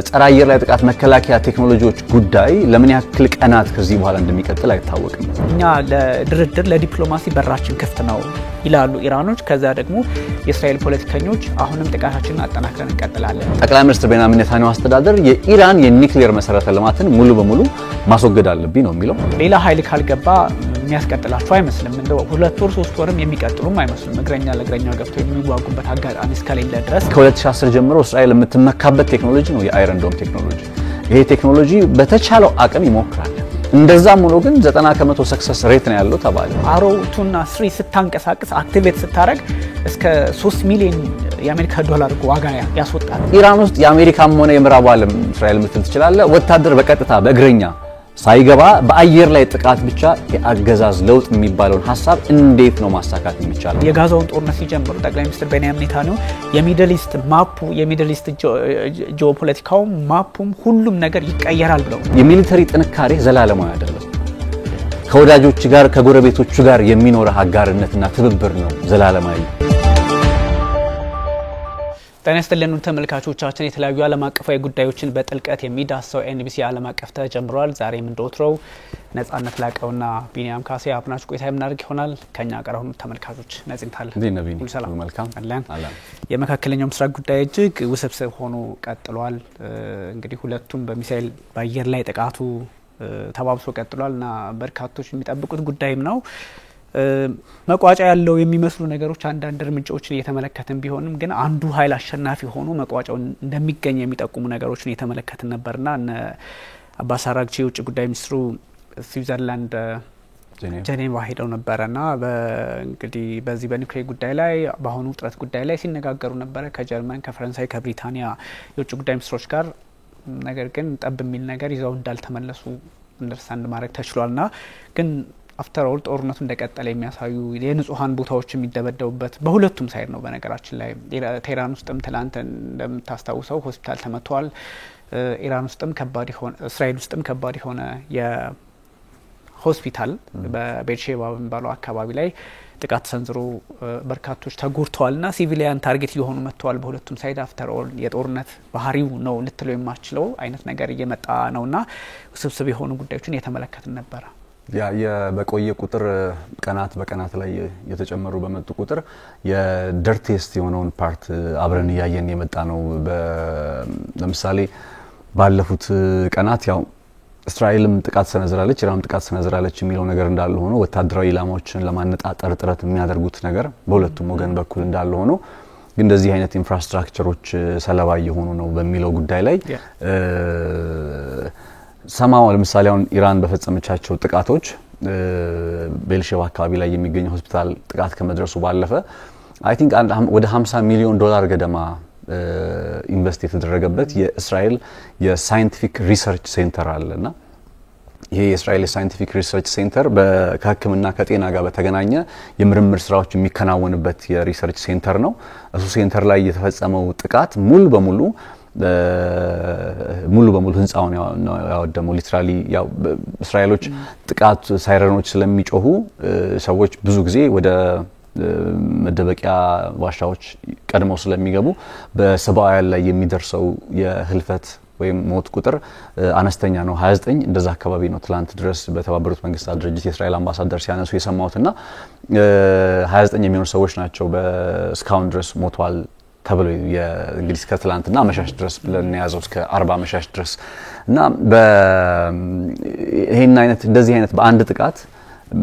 ጸረ አየር ላይ ጥቃት መከላከያ ቴክኖሎጂዎች ጉዳይ ለምን ያክል ቀናት ከዚህ በኋላ እንደሚቀጥል አይታወቅም። እኛ ለድርድር ለዲፕሎማሲ በራችን ክፍት ነው ይላሉ ኢራኖች። ከዛ ደግሞ የእስራኤል ፖለቲከኞች አሁንም ጥቃታችንን አጠናክረን እንቀጥላለን። ጠቅላይ ሚኒስትር ቤንያሚን ኔታንያሁ አስተዳደር የኢራን የኒውክሌር መሰረተ ልማትን ሙሉ በሙሉ ማስወገድ አለብኝ ነው የሚለው። ሌላ ኃይል ካልገባ የሚያስቀጥላቸው አይመስልም። እንደው 2 ወር 3 ወርም የሚቀጥሉም አይመስልም። እግረኛ ለእግረኛ ገብቶ የሚዋጉበት አጋጣሚ እስከሌለ ድረስ ከ2010 ጀምሮ እስራኤል የምትመካበት ቴክኖሎጂ ነው የአይረን ዶም ቴክኖሎጂ። ይሄ ቴክኖሎጂ በተቻለው አቅም ይሞክራል። እንደዛም ሆኖ ግን 90% ሰክሰስ ሬት ነው ያለው ተባለ። አሮ 2 እና 3 ስታንቀሳቀስ አክቲቬት ስታረግ እስከ 3 ሚሊዮን የአሜሪካ ዶላር ዋጋ ያስወጣል። ኢራን ውስጥ የአሜሪካም ሆነ የምዕራቡ ዓለም እስራኤል ምትል ትችላለ ወታደር በቀጥታ በእግረኛ ሳይገባ በአየር ላይ ጥቃት ብቻ የአገዛዝ ለውጥ የሚባለውን ሐሳብ እንዴት ነው ማሳካት የሚቻለው? የጋዛውን ጦርነት ሲጀምሩ ጠቅላይ ሚኒስትር ቤንያሚን ኔታንያሁ የሚድል ኢስት ማፑ የሚድል ኢስት ጂኦፖለቲካው ማፑም ሁሉም ነገር ይቀየራል ብለው የሚሊተሪ ጥንካሬ ዘላለማዊ አይደለም። ከወዳጆች ጋር ከጎረቤቶቹ ጋር የሚኖር አጋርነትና ትብብር ነው ዘላለማዊ። ጤና ይስጥልን ተመልካቾቻችን፣ የተለያዩ ዓለም አቀፋዊ ጉዳዮችን በጥልቀት የሚዳስሰው ኤንቢሲ ዓለም አቀፍ ተጀምሯል። ዛሬም እንደወትሮው ነጻነት ላቀውና ቢኒያም ካሴ አብናችሁ ቆይታ የምናደርግ ይሆናል። ከኛ ጋር ሁሉ ተመልካቾች ነጽንታል ነብይ ሰላም መልካም አለን። የመካከለኛው ምስራቅ ጉዳይ እጅግ ውስብስብ ሆኖ ቀጥሏል። እንግዲህ ሁለቱም በሚሳኤል በአየር ላይ ጥቃቱ ተባብሶ ቀጥሏልና በርካቶች የሚጠብቁት ጉዳይም ነው። መቋጫ ያለው የሚመስሉ ነገሮች አንዳንድ እርምጃዎችን እየተመለከትን ቢሆንም ግን አንዱ ኃይል አሸናፊ ሆኖ መቋጫው እንደሚገኝ የሚጠቁሙ ነገሮችን እየተመለከትን ነበርና እነ አባስ አራግቺ የውጭ ጉዳይ ሚኒስትሩ ስዊዘርላንድ ጄኔቫ ሄደው ነበርና እንግዲህ በዚህ በኒውክሌር ጉዳይ ላይ በአሁኑ ውጥረት ጉዳይ ላይ ሲነጋገሩ ነበር ከጀርመን ከፈረንሳይ ከብሪታንያ የውጭ ጉዳይ ሚኒስትሮች ጋር። ነገር ግን ጠብ የሚል ነገር ይዘው እንዳልተመለሱ አንደርስታንድ ማድረግ ተችሏልና ግን አፍተር ኦል ጦርነቱ እንደቀጠለ የሚያሳዩ የንጹሃን ቦታዎች የሚደበደቡበት በሁለቱም ሳይድ ነው። በነገራችን ላይ ቴህራን ውስጥም ትላንት እንደምታስታውሰው ሆስፒታል ተመቷል። ኢራን ውስጥም ከባድ ሆነ እስራኤል ውስጥም ከባድ ሆነ የሆስፒታል በቤርሼባ በሚባለው አካባቢ ላይ ጥቃት ሰንዝሮ በርካቶች ተጎድተዋልና ሲቪሊያን ታርጌት እየሆኑ መጥተዋል። በሁለቱም ሳይድ አፍተር ኦል የጦርነት ባህሪው ነው ልትለው የማችለው አይነት ነገር እየመጣ ነውና ውስብስብ የሆኑ ጉዳዮችን እየተመለከትን ነበር። በቆየ ቁጥር ቀናት በቀናት ላይ የተጨመሩ በመጡ ቁጥር የደርቲስት የሆነውን ፓርት አብረን ያየን የመጣ ነው። ለምሳሌ ባለፉት ቀናት ያው እስራኤልም ጥቃት ሰነዝራለች ኢራንም ጥቃት ሰነዝራለች የሚለው ነገር እንዳለ ሆኖ ወታደራዊ ኢላማዎችን ለማነጣጠር ጥረት የሚያደርጉት ነገር በሁለቱም ወገን በኩል እንዳለ ሆኖ ግን እንደዚህ አይነት ኢንፍራስትራክቸሮች ሰለባ የሆኑ ነው በሚለው ጉዳይ ላይ ሰማው ለምሳሌ አሁን ኢራን በፈጸመቻቸው ጥቃቶች ቤልሼባ አካባቢ ላይ የሚገኝ ሆስፒታል ጥቃት ከመድረሱ ባለፈ አይ ቲንክ ወደ 50 ሚሊዮን ዶላር ገደማ ኢንቨስት የተደረገበት የእስራኤል የሳይንቲፊክ ሪሰርች ሴንተር አለና ይሄ የእስራኤል ሳይንቲፊክ ሪሰርች ሴንተር በሕክምና ከጤና ጋር በተገናኘ የምርምር ስራዎች የሚከናወንበት የሪሰርች ሴንተር ነው። እሱ ሴንተር ላይ የተፈጸመው ጥቃት ሙሉ በሙሉ ህንጻውን ያወደመው ሊትራሊ ያው እስራኤሎች ጥቃት ሳይረኖች ስለሚጮሁ ሰዎች ብዙ ጊዜ ወደ መደበቂያ ዋሻዎች ቀድመው ስለሚገቡ በሰብአዊ ላይ የሚደርሰው የህልፈት ወይም ሞት ቁጥር አነስተኛ ነው። 29 እንደዛ አካባቢ ነው ትላንት ድረስ በተባበሩት መንግስታት ድርጅት የእስራኤል አምባሳደር ሲያነሱ የሰማሁትና 29 የሚሆኑ ሰዎች ናቸው በስካውን ድረስ ሞቷል ተብሎ የእንግሊዝ ከትላንትና መሻሽ ድረስ ብለን ያዘው እስከ 40 መሻሽ ድረስ እና ይሄን አይነት እንደዚህ አይነት በአንድ ጥቃት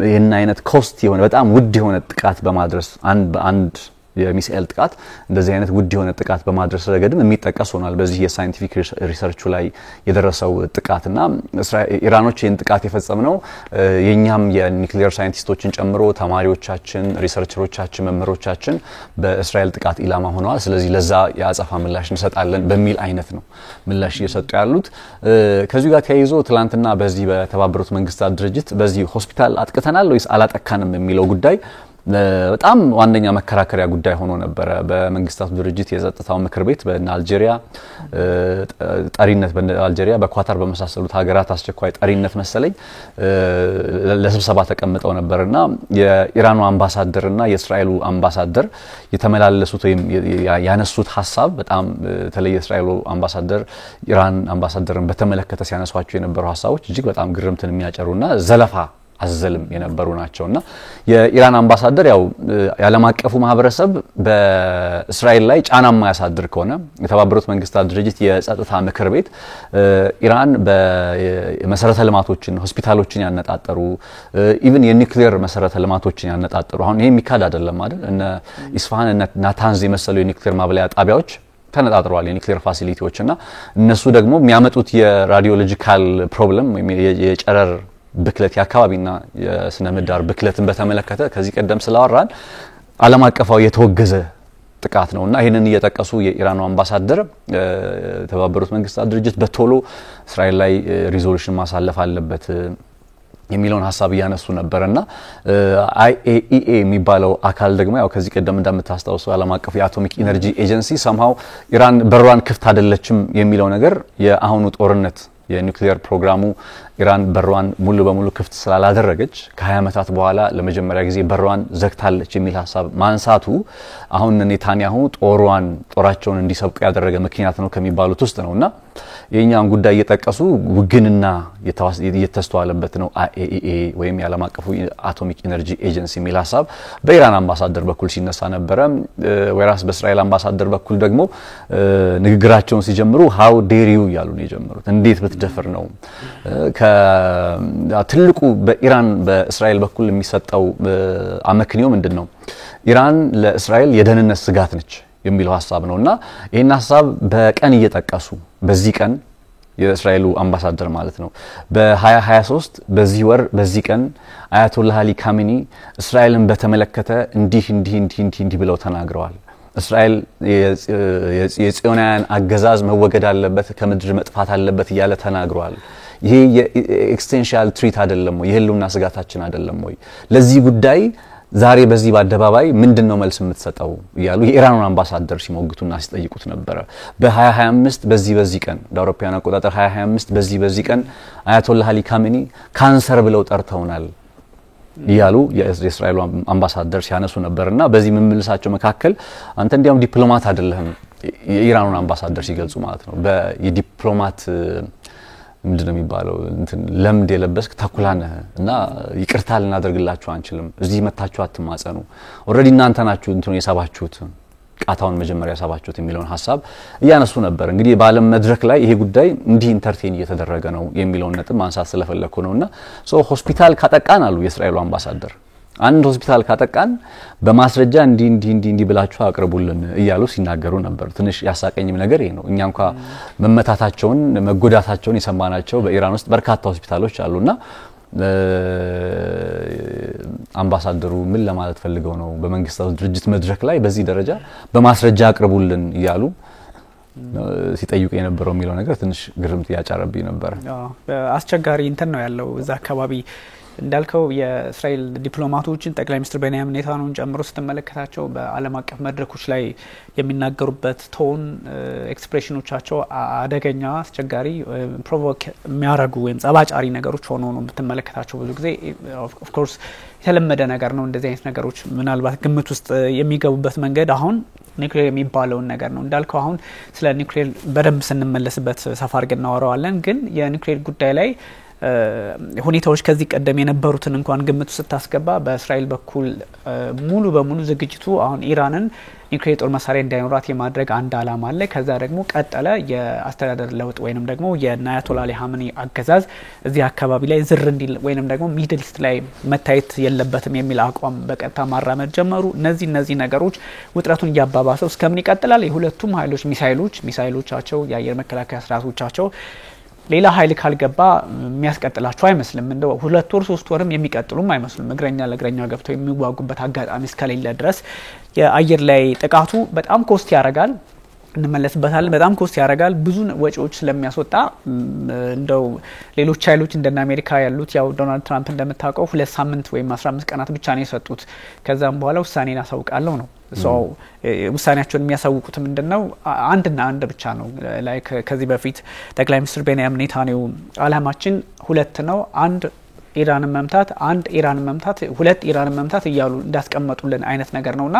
ይሄን አይነት ኮስት የሆነ በጣም ውድ የሆነ ጥቃት በማድረስ አንድ የሚሳኤል ጥቃት እንደዚህ አይነት ውድ የሆነ ጥቃት በማድረስ ረገድም የሚጠቀስ ሆኗል በዚህ የሳይንቲፊክ ሪሰርቹ ላይ የደረሰው ጥቃትና ኢራኖች ይህን ጥቃት የፈጸመው የኛም የኒውክሌር ሳይንቲስቶችን ጨምሮ ተማሪዎቻችን ሪሰርቸሮቻችን መምህሮቻችን በእስራኤል ጥቃት ኢላማ ሆነዋል ስለዚህ ለዛ ያጻፋ ምላሽ እንሰጣለን በሚል አይነት ነው ምላሽ እየሰጡ ያሉት። ከዚህ ጋር ተያይዞ ትላንትና በዚህ በተባበሩት መንግስታት ድርጅት በዚህ ሆስፒታል አጥቅተናል ወይስ አላጠካንም የሚለው ጉዳይ በጣም ዋነኛ መከራከሪያ ጉዳይ ሆኖ ነበር በመንግስታቱ ድርጅት የጸጥታው ምክር ቤት በአልጄሪያ ጠሪነት በአልጄሪያ በኳታር በመሳሰሉት ሀገራት አስቸኳይ ጠሪነት መሰለኝ ለስብሰባ ተቀምጠው ነበርና የኢራኑ አምባሳደርና የእስራኤሉ አምባሳደር የተመላለሱት ወይም ያነሱት ሐሳብ በጣም ተለየ እስራኤሉ አምባሳደር ኢራን አምባሳደርን በተመለከተ ሲያነሷቸው የነበሩ ሐሳቦች እጅግ በጣም ግርምትን የሚያጨሩና ዘለፋ አዘልም የነበሩ ናቸውና የኢራን አምባሳደር ያው የዓለም አቀፉ ማህበረሰብ በእስራኤል ላይ ጫና ማያሳድር ከሆነ የተባበሩት መንግስታት ድርጅት የጸጥታ ምክር ቤት ኢራን በመሰረተ ልማቶችን ሆስፒታሎችን ያነጣጠሩ ኢቭን የኒውክሌር መሰረተ ልማቶችን ያነጣጠሩ አሁን ይሄ የሚካድ አይደለም አይደል እነ ኢስፋሃን እና ናታንዝ የመሰሉ የኒውክሌር ማብለያ ጣቢያዎች ተነጣጥረዋል የኒውክሌር ፋሲሊቲዎችና እነሱ ደግሞ የሚያመጡት የራዲዮሎጂካል ፕሮብለም ወይም የጨረር ብክለት ያካባቢና የስነ ምህዳር ብክለትን በተመለከተ ከዚህ ቀደም ስላወራን ዓለም አቀፋዊ የተወገዘ ጥቃት ነውና ይሄንን እየተጠቀሱ የኢራኑ አምባሳደር የተባበሩት መንግስታት ድርጅት በቶሎ እስራኤል ላይ ሪዞሉሽን ማሳለፍ አለበት የሚለውን ሐሳብ ያነሱ ነበርና IAEA የሚባለው አካል ደግሞ ያው ከዚህ ቀደም እንደምታስታውሱ ዓለም አቀፉ የአቶሚክ ኢነርጂ ኤጀንሲ somehow ኢራን በሯን ክፍት አይደለችም የሚለው ነገር የአሁኑ ጦርነት የኒውክሌር ፕሮግራሙ ኢራን በሯን ሙሉ በሙሉ ክፍት ስላላደረገች ከ20 ዓመታት በኋላ ለመጀመሪያ ጊዜ በሯን ዘግታለች የሚል ሐሳብ ማንሳቱ አሁን ኔታንያሁ ጦራቸውን እንዲሰብቁ ያደረገ ምክንያት ነው ከሚባሉት ውስጥ ነውና የኛን ጉዳይ እየተጠቀሱ ውግንና የተስተዋለበት ነው IAEA ወይም የዓለም አቀፉ አቶሚክ ኢነርጂ ኤጀንሲ የሚል ሐሳብ በኢራን አምባሳደር በኩል ሲነሳ ነበረ ወይራስ በእስራኤል አምባሳደር በኩል ደግሞ ንግግራቸውን ሲጀምሩ how dare you ያሉ ነው የጀመሩት እንዴት ብትደፍር ነው ከትልቁ በኢራን በእስራኤል በኩል የሚሰጠው አመክንዮ ምንድነው ኢራን ለእስራኤል የደህንነት ስጋት ነች የሚለው ሐሳብ ነውና ይሄን ሐሳብ በቀን እየተጠቀሱ በዚህ ቀን የእስራኤሉ አምባሳደር ማለት ነው በ2023 በዚህ ወር በዚህ ቀን አያቶላህ አሊ ካሚኒ እስራኤልን በተመለከተ እንዲህ ብለው ተናግረዋል እስራኤል የጽዮናውያን አገዛዝ መወገድ አለበት ከምድር መጥፋት አለበት ይያለ ተናግረዋል ይሄ የኤክስቴንሻል ትሪት አይደለም ወይ የህልውና ስጋታችን አይደለም ወይ ለዚህ ጉዳይ ዛሬ በዚህ በአደባባይ ምንድነው መልስ የምትሰጠው ይያሉ የኢራኑን አምባሳደር ሲሞግቱና ሲጠይቁት ነበር በ2025 በዚህ ቀን ለአውሮፓውያን አቆጣጠር 2025 በዚህ ቀን አያቶላህ አሊ ካሚኒ ካንሰር ብለው ጠርተውናል ይያሉ የእስራኤል አምባሳደር ሲያነሱ ነበርና በዚህ ምምልሳቸው መካከል አንተ እንዲያውም ዲፕሎማት አይደለህም የኢራኑን አምባሳደር ሲገልጹ ማለት ነው በዲፕሎማት ምንድነው የሚባለው እንትን ለምድ የለበስክ ተኩላነ እና ይቅርታ ልናደርግላችሁ አንችልም እዚህ መታችሁ አትማጸኑ ኦሬዲ እናንተ ናችሁ እንትኑ የሳባችሁት ቃታውን መጀመሪያ ያሳባችሁት የሚለውን ሐሳብ ያነሱ ነበር እንግዲህ በአለም መድረክ ላይ ይሄ ጉዳይ እንዲህ ኢንተርቴን እየተደረገ ነው የሚለውን ነጥብ ማንሳት ስለፈለኩ ነውና ሆስፒታል ካጠቃን አሉ የእስራኤሉ አምባሳደር አንድ ሆስፒታል ካጠቃን በማስረጃ እንዲ ብላችሁ አቅርቡልን እያሉ ሲናገሩ ነበር ትንሽ ያሳቀኝም ነገር ይሄ ነው እኛ እንኳን መመታታቸውን መጎዳታቸውን የሰማናቸው በኢራን ውስጥ በርካታ ሆስፒታሎች አሉና አምባሳደሩ ምን ለማለት ፈልገው ነው በመንግስታቱ ድርጅት መድረክ ላይ በዚህ ደረጃ በማስረጃ አቅርቡልን ይያሉ ሲጠይቁ የነበረው የሚለው ነገር ትንሽ ግርምት ያጫረብኝ ነበር አስቸጋሪ እንትን ነው ያለው እዛ አካባቢ እንዳልከው የእስራኤል ዲፕሎማቶችን ጠቅላይ ሚኒስትር ቤንያሚን ኔታንያሁን ጨምሮ ስትመለከታቸው በዓለም አቀፍ መድረኮች ላይ የሚናገሩበት ቶን ኤክስፕሬሽኖቻቸው አደገኛ አስቸጋሪ ፕሮቮክ የሚያረጉ ወይም ጸባጫሪ ነገሮች ሆኖ ነው የምትመለከታቸው ብዙ ጊዜ ኦፍ ኮርስ የተለመደ ነገር ነው እንደዚህ አይነት ነገሮች ምናልባት ግምት ውስጥ የሚገቡበት መንገድ አሁን ኒውክሌር የሚባለው ነገር ነው እንዳልከው አሁን ስለ ኒውክሌር በደንብ ስንመለስበት ሰፋ አድርገን እናወራዋለን ግን የኒውክሌር ጉዳይ ላይ ሁኔታዎች ከዚህ ቀደም የነበሩትን እንኳን ግምት ስታስገባ በእስራኤል በኩል ሙሉ በሙሉ ዝግጅቱ አሁን ኢራንን ኒውክሌር ጦር መሳሪያ እንዳይኖራት የማድረግ አንድ አላማ አለ ከዛ ደግሞ ቀጠለ የአስተዳደር ለውጥ ወይንም ደግሞ የአያቶላህ አሊ ኻሜኒ አገዛዝ እዚህ አካባቢ ላይ ዝር እንዲል ወይንም ደግሞ ሚድል ኢስት ላይ መታየት የለበትም የሚል አቋም በቀጥታ ማራመድ ጀመሩ እነዚህ ነገሮች ውጥረቱን ያባባሰው እስከምን ይቀጥላል የሁለቱም ኃይሎች ሚሳይሎቻቸው የአየር መከላከያ ስርዓቶቻቸው ሌላ ኃይል ካልገባ የሚያስቀጥላቸው አይመስልም እንደው 2 ወር 3 ወርም የሚቀጥሉም አይመስሉም እግረኛ ለእግረኛ ገብተው የሚዋጉበት አጋጣሚ እስከሌለ ድረስ የአየር ላይ ጥቃቱ በጣም ኮስት ያረጋል እንመለስበታለን። በጣም ኮስት ያደርጋል ብዙ ወጪዎች ስለሚያስወጣ እንደው ሌሎች ኃይሎች እንደና አሜሪካ ያሉት ያው ዶናልድ ትራምፕ እንደምታውቀው 2 ሳምንት ወይም 15 ቀናት ብቻ ነው የሰጡት። ከዛም በኋላ ውሳኔን አሳውቃለሁ ነው ውሳኔያቸውን የሚያሳውቁት ምንድነው አንድና አንድ ብቻ ነው። ላይክ ከዚህ በፊት ጠቅላይ ሚኒስትር ቤንያሚን ኔታንያሁ አላማችን ሁለት ነው፣ አንድ ኢራንን መምታት፣ አንድ ኢራንን መምታት፣ ሁለት ኢራንን መምታት እያሉ እንዳስቀመጡልን አይነት ነገር ነውና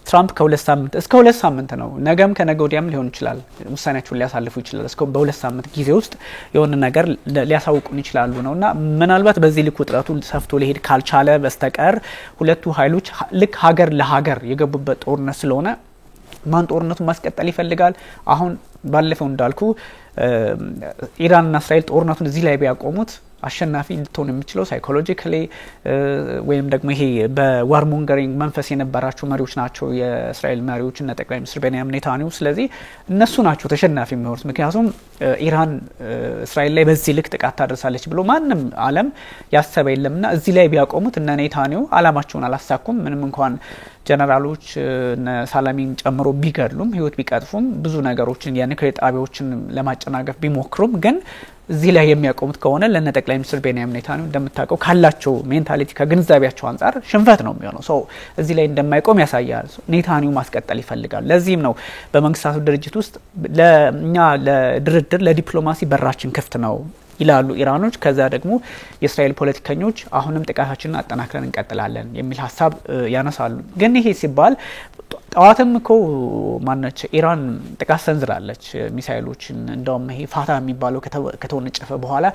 ትራምፕ ከ2 ሳምንት እስከ 2 ሳምንት ነው ነገም ከነገ ወዲያም ሊሆን ይችላል ውሳኔያቸውን ሊያሳልፉ ይችላል። እስከ በ2 ሳምንት ጊዜ ውስጥ የሆነ ነገር ሊያሳውቁን ይችላሉ ነውና ምናልባት በዚህ ልክ ውጥረቱ ሰፍቶ ሊሄድ ካልቻለ በስተቀር ሁለቱ ኃይሎች ልክ ሀገር ለሀገር የገቡበት ጦርነት ስለሆነ ማን ጦርነቱን ማስቀጠል ይፈልጋል? አሁን ባለፈው እንዳልኩ ኢራንና እስራኤል ጦርነቱን እዚህ ላይ ቢያቆሙት አሸናፊ ልትሆን የሚችለው ሳይኮሎጂካሊ ወይም ደግሞ ይሄ በዋርሞንገሪንግ መንፈስ የነበራቸው መሪዎች ናቸው የእስራኤል መሪዎች እና ጠቅላይ ሚኒስትር ቤንያሚን ኔታንያሁ። ስለዚህ እነሱ ናቸው ተሸናፊ የሚሆኑት። ምክንያቱም ኢራን እስራኤል ላይ በዚህ ልክ ጥቃት ታደርሳለች ብሎ ማንም ዓለም ያሰበ የለምና እዚህ ላይ ቢያቆሙት እነ ኔታንያሁ አላማቸውን አላሳኩም። ምንም እንኳን ጀነራሎች ሳላሚን ጨምሮ ቢገድሉም ህይወት ቢቀጥፉም ብዙ ነገሮችን የኒውክሌር ጣቢያዎችን ለማጨናገፍ ቢሞክሩም ግን እዚህ ላይ የሚያቆሙት ከሆነ ለነ ጠቅላይ ሚኒስትር ቤንያሚን ኔታንያሁ እንደምታውቀው ካላቸው ሜንታሊቲ ከግንዛቤያቸው አንፃር ሽንፈት ነው የሚሆነው። ሶ እዚህ ላይ እንደማይቆም ያሳያል። ኔታንያሁ ማስቀጠል ይፈልጋል። ለዚህም ነው በመንግስታቱ ድርጅት ውስጥ ለኛ ለድርድር ለዲፕሎማሲ በራችን ክፍት ነው ይላሉ ኢራኖች። ከዛ ደግሞ የእስራኤል ፖለቲከኞች አሁንም ጥቃታችንን አጠናክረን እንቀጥላለን የሚል ሀሳብ ያነሳሉ። ግን ይሄ ሲባል ጣዋትም እኮ ማነች ኢራን ጥቃት ሰንዝራለች ሚሳኤሎችን። እንደውም ይሄ ፋታ የሚባለው ከተወነጨፈ በኋላ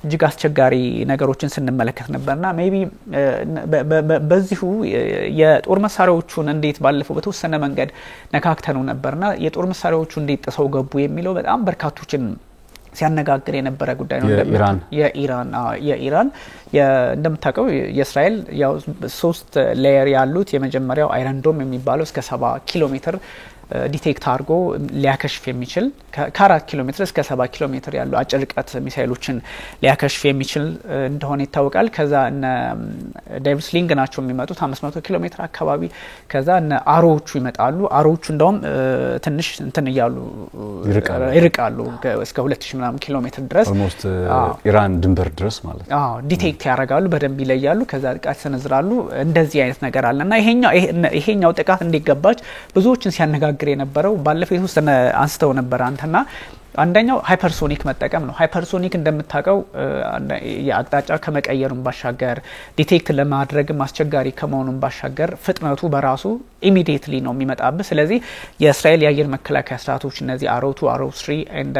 እጅግ አስቸጋሪ ነገሮችን ስንመለከት ነበርና ሜቢ በዚሁ የጦር መሳሪያዎቹን እንዴት ባለፈው በተወሰነ መንገድ ነካክተነው ነበርና የጦር መሳሪያዎቹ እንዴት ጥሰው ገቡ የሚለው በጣም በርካቶችን ሲያነጋግር የነበረ ጉዳይ ነው። የኢራን እንደምታውቀው የእስራኤል ያው 3 ሌየር ያሉት የመጀመሪያው አይረን ዶም የሚባለው እስከ 70 ኪሎ ሜትር ዲቴክት አድርጎ ሊያከሽፍ የሚችል ከ4 ኪሎ ሜትር እስከ 70 ኪሎ ሜትር ያሉ አጭር ርቀት ሚሳኤሎችን ሊያከሽፍ የሚችል እንደሆነ ይታወቃል። ከዛ እነ ዴቪድ ስሊንግ ናቸው የሚመጡት 500 ኪሎ ሜትር አካባቢ። ከዛ እነ አሮዎቹ ይመጣሉ። አሮዎቹ እንደውም ትንሽ እንትን ይያሉ ይርቃሉ እስከ 2000 ምናምን ኪሎ ሜትር ድረስ ኦልሞስት ኢራን ድንበር ድረስ ማለት ነው። ዲቴክት ያደርጋሉ፣ በደንብ ይለያሉ፣ ከዛ ጥቃት ሰነዝራሉ። እንደዚህ አይነት ነገር አለና ይሄኛው ጥቃት እንዲገባች ብዙዎችን ሲያነጋግር የነበረው ባለፈው የተወሰነ አንስተው ነበር አንተና አንደኛው ሃይፐርሶኒክ መጠቀም ነው። ሃይፐርሶኒክ እንደምታውቀው የአቅጣጫ ከመቀየሩን ባሻገር ዲቴክት ለማድረግ አስቸጋሪ ከመሆኑን ባሻገር ፍጥነቱ በራሱ ኢሚዲየትሊ ነው የሚመጣበት። ስለዚህ የእስራኤል የአየር መከላከያ ስርዓቶች እነዚህ አሮቱ አሮ 3 and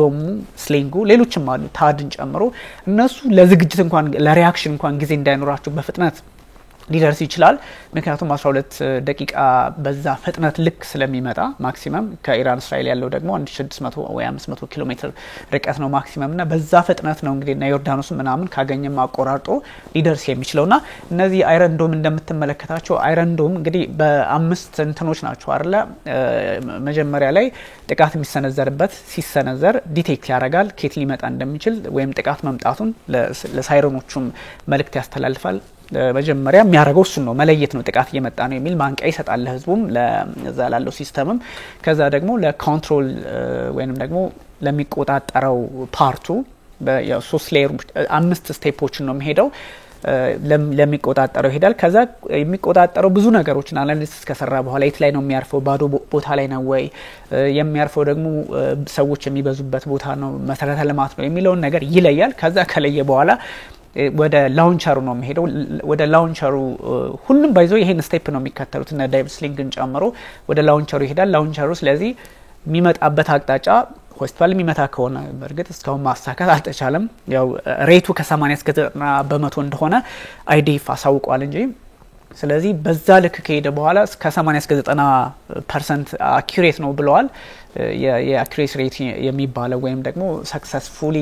ዶሙ ስሊንጉ ሌሎችም አሉ ታድን ጨምሮ እነሱ ለዝግጅት እንኳን ለሪአክሽን እንኳን ጊዜ እንዳይኖራቸው በፍጥነት ሊደርስ ይችላል። ምክንያቱም 12 ደቂቃ በዛ ፍጥነት ልክ ስለሚመጣ ማክሲመም ከኢራን እስራኤል ያለው ደግሞ 1600 ወይ 500 ኪሎ ሜትር ርቀት ነው ማክሲመም እና በዛ ፍጥነት ነው እንግዲህ እና ዮርዳኖስ ምናምን ካገኘም አቆራርጦ ሊደርስ የሚችለውና እነዚህ አይረን ዶም እንደምትመለከታቸው አይረን ዶም እንግዲህ በ5 እንትኖች ናቸው አይደለ? መጀመሪያ ላይ ጥቃት የሚሰነዘርበት ሲሰነዘር ዲቴክት ያደርጋል ከየት ሊመጣ እንደሚችል ወይም ጥቃት መምጣቱን ለሳይረኖቹም መልእክት ያስተላልፋል። መጀመሪያ የሚያደርገው እሱ ነው መለየት ነው ጥቃት እየመጣ ነው የሚል ማንቂያ ይሰጣል ለህዝቡም ለዛ ላለው ሲስተምም። ከዛ ደግሞ ለኮንትሮል ወይንም ደግሞ ለሚቆጣጠረው ፓርቱ በ3 ሌየር 5 ስቴፖችን ነው የሚሄደው ለሚቆጣጠረው ይሄዳል። ከዛ የሚቆጣጠረው ብዙ ነገሮችን አናሊሲስ ከሰራ በኋላ የት ላይ ነው የሚያርፈው፣ ባዶ ቦታ ላይ ነው ወይ የሚያርፈው፣ ደግሞ ሰዎች የሚበዙበት ቦታ ነው፣ መሰረተ ልማት ነው የሚለውን ነገር ይለያል። ከዛ ከለየ በኋላ ወደ ላውንቸሩ ነው የሚሄደው። ወደ ላውንቸሩ ሁሉም ባይዞ ይሄን ስቴፕ ነው የሚከተሉት እና ዴቪድ ስሊንግን ጨምሮ ወደ ላውንቸሩ ይሄዳል። ላውንቸሩ ስለዚህ የሚመጣበት አቅጣጫ ሆስፒታል የሚመታ ከሆነ በእርግጥ እስካሁን ማሳካት አልተቻለም። ያው ሬቱ ከ80 እስከ 90% እንደሆነ አይዲኤፍ አሳውቋል እንጂ ስለዚህ በዛ ልክ ከሄደ በኋላ እስከ 80 እስከ 90% አኩሬት ነው ብለዋል። የአኩሬሲ ሬት የሚባለው ወይም ደግሞ ሰክሰስፉሊ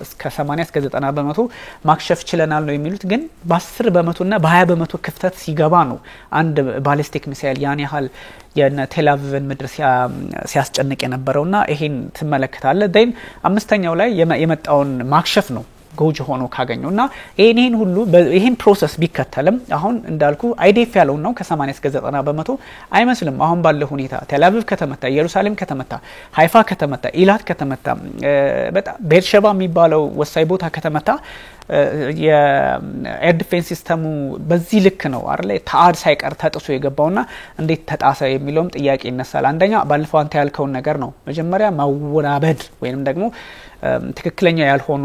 እስከ 80 እስከ 90% ማክሸፍ ችለናል ነው የሚሉት። ግን በ10% እና በ20% ክፍተት ሲገባ ነው አንድ ባሊስቲክ ሚሳኤል ያን ያህል የነ ቴልአቪቭን ምድር ሲያስጨንቅ የነበረውና ይሄን ትመለከታለህ። ደን 5ኛው ላይ የመጣውን ማክሸፍ ነው ጎጅ ሆኖ ካገኙና ይሄን ሁሉ ይሄን ፕሮሰስ ቢከተልም አሁን እንዳልኩ አይዲኤፍ ያለው ነው ከ80 እስከ 90 በመቶ አይመስልም አሁን ባለው ሁኔታ ቴልአቪቭ ከተመታ ኢየሩሳሌም ከተመታ ሃይፋ ከተመታ ኢላት ከተመታ በጣም ቤርሸባ የሚባለው ወሳይ ቦታ ከተመታ የኤር ዲፌንስ ሲስተሙ በዚህ ልክ ነው አይደል ታአድ ሳይቀር ተጥሶ የገባውና እንዴት ተጣሰ የሚለውም ጥያቄ ይነሳል አንደኛ ባለፈው አንተ ያልከው ነገር ነው መጀመሪያ ማወናበድ ወይንም ደግሞ ትክክለኛ ያልሆኑ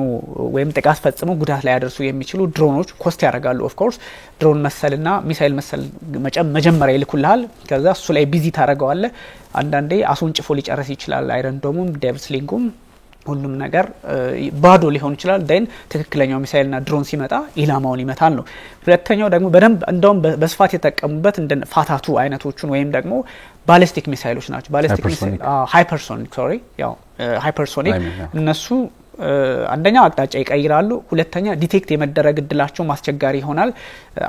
ወይም ጥቃት ፈጽመው ጉዳት ላይ ያደርሱ የሚችሉ ድሮኖች ኮስት ያደርጋሉ ኦፍ ኮርስ ድሮን መሰልና ሚሳኤል መሰል መጀመሪያ ይልኩልሃል ከዛ እሱ ላይ ቢዚ ታረጋዋለ አንዳንዴ አስወንጭፎ ሊጨርስ ይችላል አይረንዶሙም ዴቭስሊንጉም ሁሉም ነገር ባዶ ሊሆን ይችላል ደን ትክክለኛው ሚሳኤልና ድሮን ሲመጣ ኢላማውን ይመታል ነው ሁለተኛው ደግሞ በደንብ እንደውም በስፋት የተጠቀሙበት እንደ ፋታቱ አይነቶቹን ወይም ደግሞ ባሊስቲክ ሚሳኤሎች ናቸው ባሊስቲክ ሚሳኤል ሃይፐርሶኒክ ያው ሃይፐርሶኒክ እነሱ አንደኛ አቅጣጫ ይቀይራሉ ሁለተኛ ዲቴክት የመደረግ እድላቸው ማስቸጋሪ ይሆናል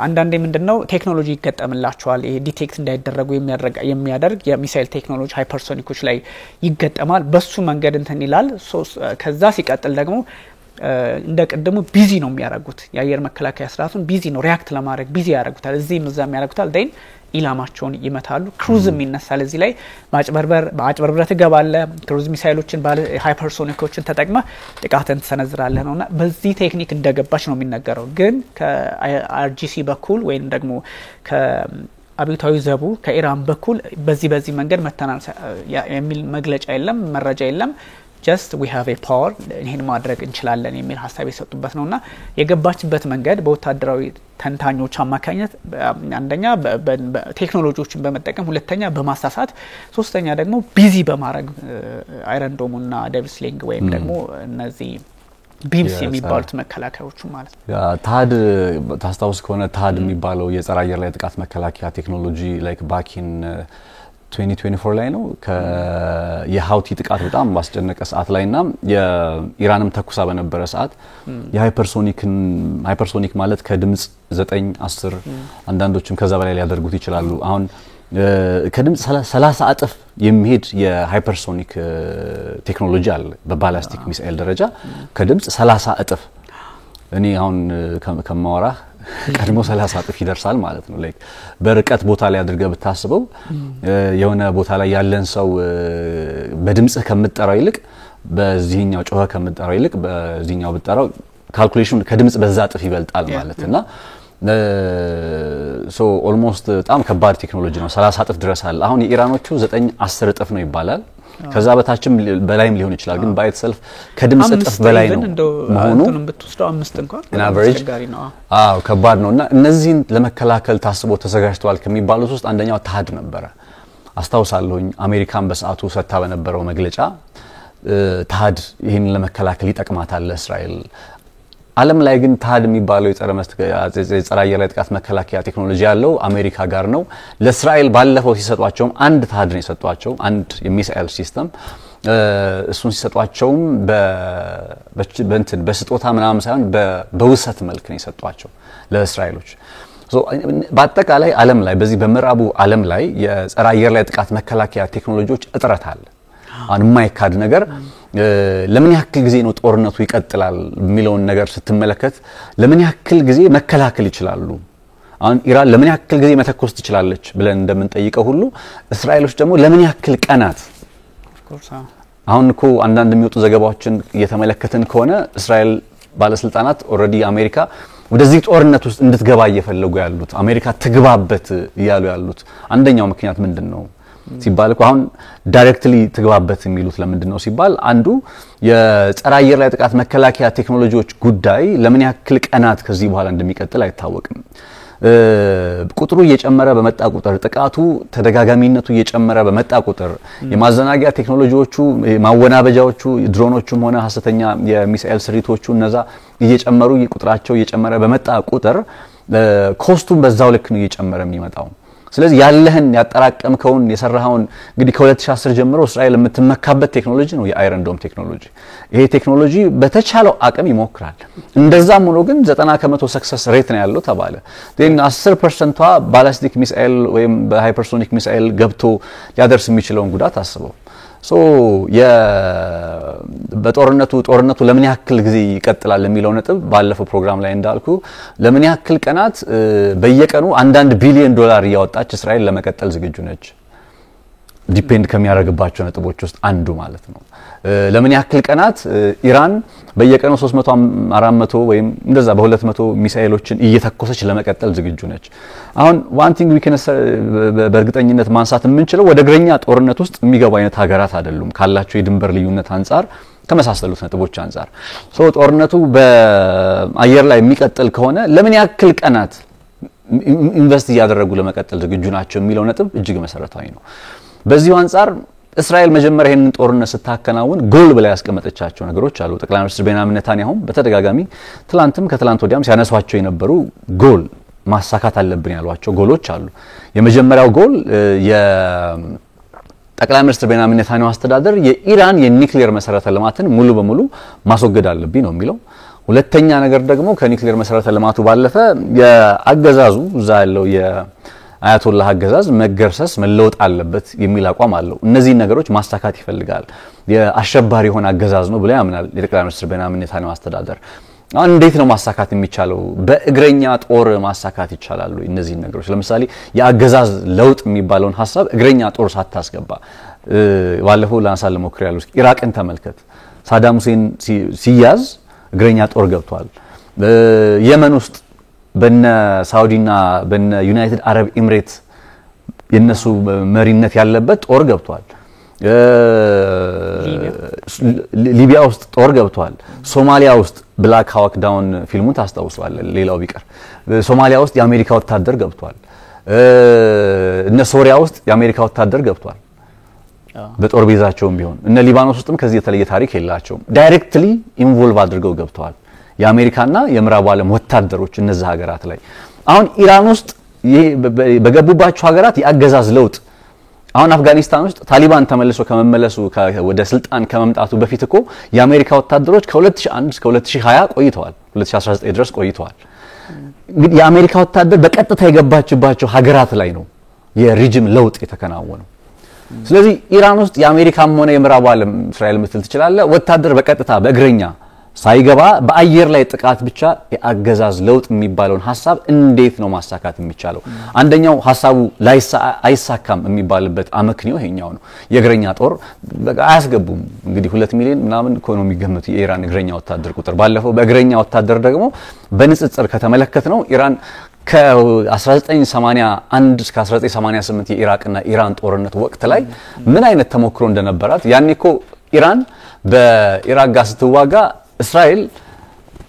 አንዳንዴ ምንድነው ቴክኖሎጂ ይገጠምላቸዋል ይሄ ዲቴክት እንዳይደረጉ የሚያደርግ የሚሳኤል ቴክኖሎጂ ሃይፐርሶኒኮች ላይ ይገጠማል በሱ መንገድ እንትን ይላል ከዛ ሲቀጥል ደግሞ እንደ ቀደሙ ቢዚ ነው የሚያደርጉት የአየር መከላከያ ስርዓቱን ቢዚ ነው ሪአክት ለማድረግ ቢዚ ያደርጉታል እዚህም እዛም ያደርጉታል ደን ኢላማቸውን ይመታሉ ክሩዝም ይነሳል እዚህ ላይ ማጭበርበር ተገባለ ክሩዝ ሚሳኤሎችን ሃይፐርሶኒኮችን ተጠቅመ ጥቃትን ተሰነዝራለህ ነውና በዚህ ቴክኒክ እንደገባች ነው የሚነገረው ግን ከአርጂሲ በኩል ወይንም ደግሞ ከአብዮታዊ ዘቡ ከኢራን በኩል በዚህ መንገድ መተናል የሚል መግለጫ የለም መረጃ የለም just we have a power ይሄን ማድረግ እንችላለን የሚል ሐሳብ የሰጡበት ነውና የገባችበት መንገድ በወታደራዊ ተንታኞች አማካኝነት አንደኛ ቴክኖሎጂዎችን በመጠቀም ሁለተኛ በማሳሳት ሶስተኛ ደግሞ ቢዚ በማድረግ አይረንዶሙና ዴቭስሊንግ ወይም ደግሞ እነዚህ ቢምስ የሚባሉት መከላከያዎቹ ማለት ነው ታድ ታስታውስ ከሆነ ታድ የሚባለው የጸረ አየር ላይ ጥቃት መከላከያ ቴክኖሎጂ ላይክ ባኪን 2024 ላይ ነው የሃውቲ ጥቃት በጣም ባስጨነቀ ሰዓት ላይና የኢራንም ተኩሳ በነበረ ሰዓት ሃይፐርሶኒክ ማለት ከድምጽ 9 10 አንዳንዶችም ከዛ በላይ ሊያደርጉት ይችላሉ አሁን ከድምጽ 30 እጥፍ የሚሄድ የሃይፐርሶኒክ ቴክኖሎጂ አለ በባላስቲክ ሚሳኤል ደረጃ ከድምጽ 30 እጥፍ እኔ አሁን ከማወራ ቀድሞ 30 እጥፍ ይደርሳል ማለት ነው ላይክ በርቀት ቦታ ላይ አድርገህ ብታስበው የሆነ ቦታ ላይ ያለን ሰው በድምጽ ከምትጠራው ይልቅ በዚህኛው ጮኸ ከምትጠራው ይልቅ በዚህኛው ብትጠራው ካልኩሌሽን ከድምጽ በዛ እጥፍ ይበልጣል ማለትና ሶ ኦልሞስት በጣም ከባድ ቴክኖሎጂ ነው 30 እጥፍ ድረስ አለ አሁን የኢራኖቹ 9 10 እጥፍ ነው ይባላል ከዛ በታችም በላይም ሊሆን ይችላል ግን ባይት ሰልፍ ከድምጽ እጥፍ በላይ ነው መሆኑን በትወስደው 5 እንኳን አቨሬጅ ከባድ ነውና እነዚህን ለመከላከል ታስቦ ተዘጋጅቷል ከሚባሉት ውስጥ አንደኛው ታድ ነበር አስተዋውሳለሁኝ አሜሪካን በሰዓቱ ሰታ በነበረው መግለጫ ታድ ይሄን ለመከላከል ይጠቅማታል ለእስራኤል ዓለም ላይ ግን ታድ የሚባለው የጸረ አየር ላይ ጥቃት መከላከያ ቴክኖሎጂ ያለው አሜሪካ ጋር ነው ለእስራኤል ባለፈው ሲሰጧቸው አንድ ታድ ነው የሰጧቸው አንድ የሚሳኤል ሲስተም እሱን ሲሰጧቸው በስጦታ ምናምን ሳይሆን በውሰት መልክ ነው የሰጧቸው ለእስራኤሎች በአጠቃላይ ዓለም ላይ በዚህ በመራቡ ዓለም ላይ የጸረ አየር ላይ ጥቃት መከላከያ ቴክኖሎጂዎች እጥረት አለ አሁን የማይካድ ነገር ለምን ያክል ጊዜ ነው ጦርነቱ ይቀጥላል የሚለውን ነገር ስትመለከት ለምን ያክል ጊዜ መከላከል ይችላሉ አሁን ኢራን ለምን ያክል ጊዜ መተኮስ ትችላለች ብለን እንደምንጠይቀው ሁሉ እስራኤሎች ደግሞ ለምን ያክል ቀናት አሁን እኮ አንዳንድ የሚወጡ ዘገባዎችን እየተመለከትን ከሆነ እስራኤል ባለስልጣናት ኦሬዲ አሜሪካ ወደዚህ ጦርነት ውስጥ እንድትገባ እየፈለጉ ያሉት አሜሪካ ትግባበት ይያሉ ያሉት አንደኛው ምክንያት ምንድነው ሲባል አሁን ዳይሬክትሊ ትግባበት የሚሉት ለምንድነው ሲባል አንዱ የጸረ አየር ላይ ጥቃት መከላከያ ቴክኖሎጂዎች ጉዳይ ለምን ያክል ቀናት ከዚህ በኋላ እንደሚቀጥል አይታወቅም ቁጥሩ እየጨመረ በመጣ ቁጥር ጥቃቱ ተደጋጋሚነቱ እየጨመረ በመጣ ቁጥር የማዘናጊያ ቴክኖሎጂዎቹ ማወናበጃዎቹ ድሮኖቹም ሆነ ሐሰተኛ የሚሳኤል ስሪቶቹ እነዛ እየጨመሩ ቁጥራቸው እየጨመረ በመጣ ቁጥር ኮስቱም በዛው ልክ ነው እየጨመረ የሚመጣው ስለዚህ ያለህን ያጠራቀምከውን የሰራኸውን እንግዲህ ከ2010 ጀምሮ እስራኤል የምትመካበት ቴክኖሎጂ ነው የአይረን ዶም ቴክኖሎጂ ይሄ ቴክኖሎጂ በተቻለው አቅም ይሞክራል እንደዛም ሆኖ ግን 90% ሰክሰስ ሬት ነው ያለው ተባለ then 10%ቷ ባላስቲክ ሚሳኤል ወይም በሃይፐርሶኒክ ሚሳኤል ገብቶ ሊያደርስ የሚችለውን ጉዳት አስበው ሶ ጦርነቱ ለምን ያክል ጊዜ ይቀጥላል የሚለው ነጥብ ባለፈው ፕሮግራም ላይ እንዳልኩ ለምን ያክል ቀናት በየቀኑ $1 ቢሊዮን እያወጣች እስራኤል ለመቀጠል ዝግጁ ነች ዲፔንድ ከሚያደርግባቸው ነጥቦች ውስጥ አንዱ ማለት ነው ለምን ያክል ቀናት ኢራን በየቀኑ 300 400 ወይም እንደዛ በ200 ሚሳኤሎችን እየተኮሰች ለመቀጠል ዝግጁ ነች አሁን one thing we can በእርግጠኝነት ማንሳት የምንችለው ወደ ግረኛ ጦርነት ውስጥ የሚገቡ አይነት ሀገራት አይደሉም ካላቸው የድንበር ልዩነት አንፃር ከመሳሰሉት ነጥቦች አንፃር ጦርነቱ በአየር ላይ የሚቀጥል ከሆነ ለምን ያክል ቀናት ኢንቨስት ያደረጉ ለመቀጠል ዝግጁ ናቸው የሚለው ነጥብ እጅግ መሰረታዊ ነው በዚህ አንፃር እስራኤል መጀመሪያ ይሄንን ጦርነት ስታከናውን ጎል ብላ ያስቀመጠቻቸው ነገሮች አሉ ጠቅላይ ሚኒስትር ቤንያሚን ኔታንያሁ በተደጋጋሚ ትላንትም ከትላንት ወዲያም ሲያነሷቸው የነበሩ ጎል ማሳካት አለብን ያሏቸው ጎሎች አሉ የመጀመሪያው ጎል የጠቅላይ ሚኒስትር ቤንያሚን ኔታንያሁ አስተዳደር የኢራን የኒውክሌር መሰረተ ልማትን ሙሉ በሙሉ ማስወገድ አለብኝ ነው የሚለው ሁለተኛ ነገር ደግሞ ከኒውክሌር መሰረተ ልማቱ ባለፈ የአገዛዙ እዛ ያለው አያቶላህ አገዛዝ መገርሰስ መለወጥ አለበት የሚል አቋም አለው እነዚህ ነገሮች ማስተካከት ይፈልጋል የአሸባሪ ሆነ አገዛዝ ነው ብሎ ያምናል የጠቅላይ ሚኒስትር ቤንያሚን ኔታንያሁ አስተዳደር እንዴት ነው ማስተካከት የሚቻለው በእግረኛ ጦር ማስተካከት ይቻላል እነዚህ ነገሮች ለምሳሌ የአገዛዝ ለውጥ የሚባለውን ሐሳብ እግረኛ ጦር ሳታስገባ ባለፈው ላንሳለ ሞክር ያሉት ኢራቅን ተመልከት ሳዳም ሁሴን ሲያዝ እግረኛ ጦር ገብቷል የመን ውስጥ በነ ሳውዲና በነ ዩናይትድ አረብ ኤሚሬት የነሱ መሪነት ያለበት ጦር ገብቷል ሊቢያ ውስጥ ጦር ገብቷል ሶማሊያ ውስጥ ብላክ ሃውክ ዳውን ፊልሙን ታስታውሳለ ሌላው ቢቀር ሶማሊያ ውስጥ የአሜሪካ ወታደር ገብቷል እነ ሶሪያ ውስጥ የአሜሪካ ወታደር ገብቷል በጦር ቤዛቸውም ቢሆን እነ ሊባኖስ ውስጥም ከዚህ የተለየ ታሪክ የላቸውም ዳይሬክትሊ ኢንቮልቭ አድርገው ገብተዋል የአሜሪካና የምዕራብ ዓለም ወታደሮች እነዚህ ሀገራት ላይ አሁን ኢራን ውስጥ በገቡባቸው ሀገራት ያገዛዝ ለውጥ አሁን አፍጋኒስታን ውስጥ ታሊባን ተመልሶ ከመመለሱ ወደ ስልጣን ከመምጣቱ በፊት እኮ የአሜሪካ ወታደሮች ከ2001 እስከ 2020 ቆይተዋል 2019 ድረስ ቆይተዋል እንግዲህ የአሜሪካ ወታደር በቀጥታ የገባችባቸው ሀገራት ላይ ነው የሪጅም ለውጥ የተከናወነው ስለዚህ ኢራን ውስጥ የአሜሪካም ሆነ የምዕራብ ዓለም እስራኤል ምትል ትችላለ ወታደር በቀጥታ በእግረኛ ሳይገባ በአየር ላይ ጥቃት ብቻ የአገዛዝ ለውጥ የሚባለውን ሐሳብ እንዴት ነው ማሳካት የሚቻለው አንደኛው ሐሳቡ አይሳካም የሚባልበት አመክንዮ ይሄኛው ነው የእግረኛ ጦር አያስገቡም እንግዲህ 2 ሚሊዮን ምናምን ኢኮኖሚ ገመቱ የኢራን እግረኛ ወታደር ቁጥር ባለፈው በእግረኛ ወታደር ደግሞ በንጽጽር ከተመለከተነው ኢራን ከ1981 እስከ 1988 የኢራቅና ኢራን ጦርነት ወቅት ላይ ምን አይነት ተሞክሮ እንደነበራት ያኔኮ ኢራን በኢራቅ ጋር ስትዋጋ እስራኤል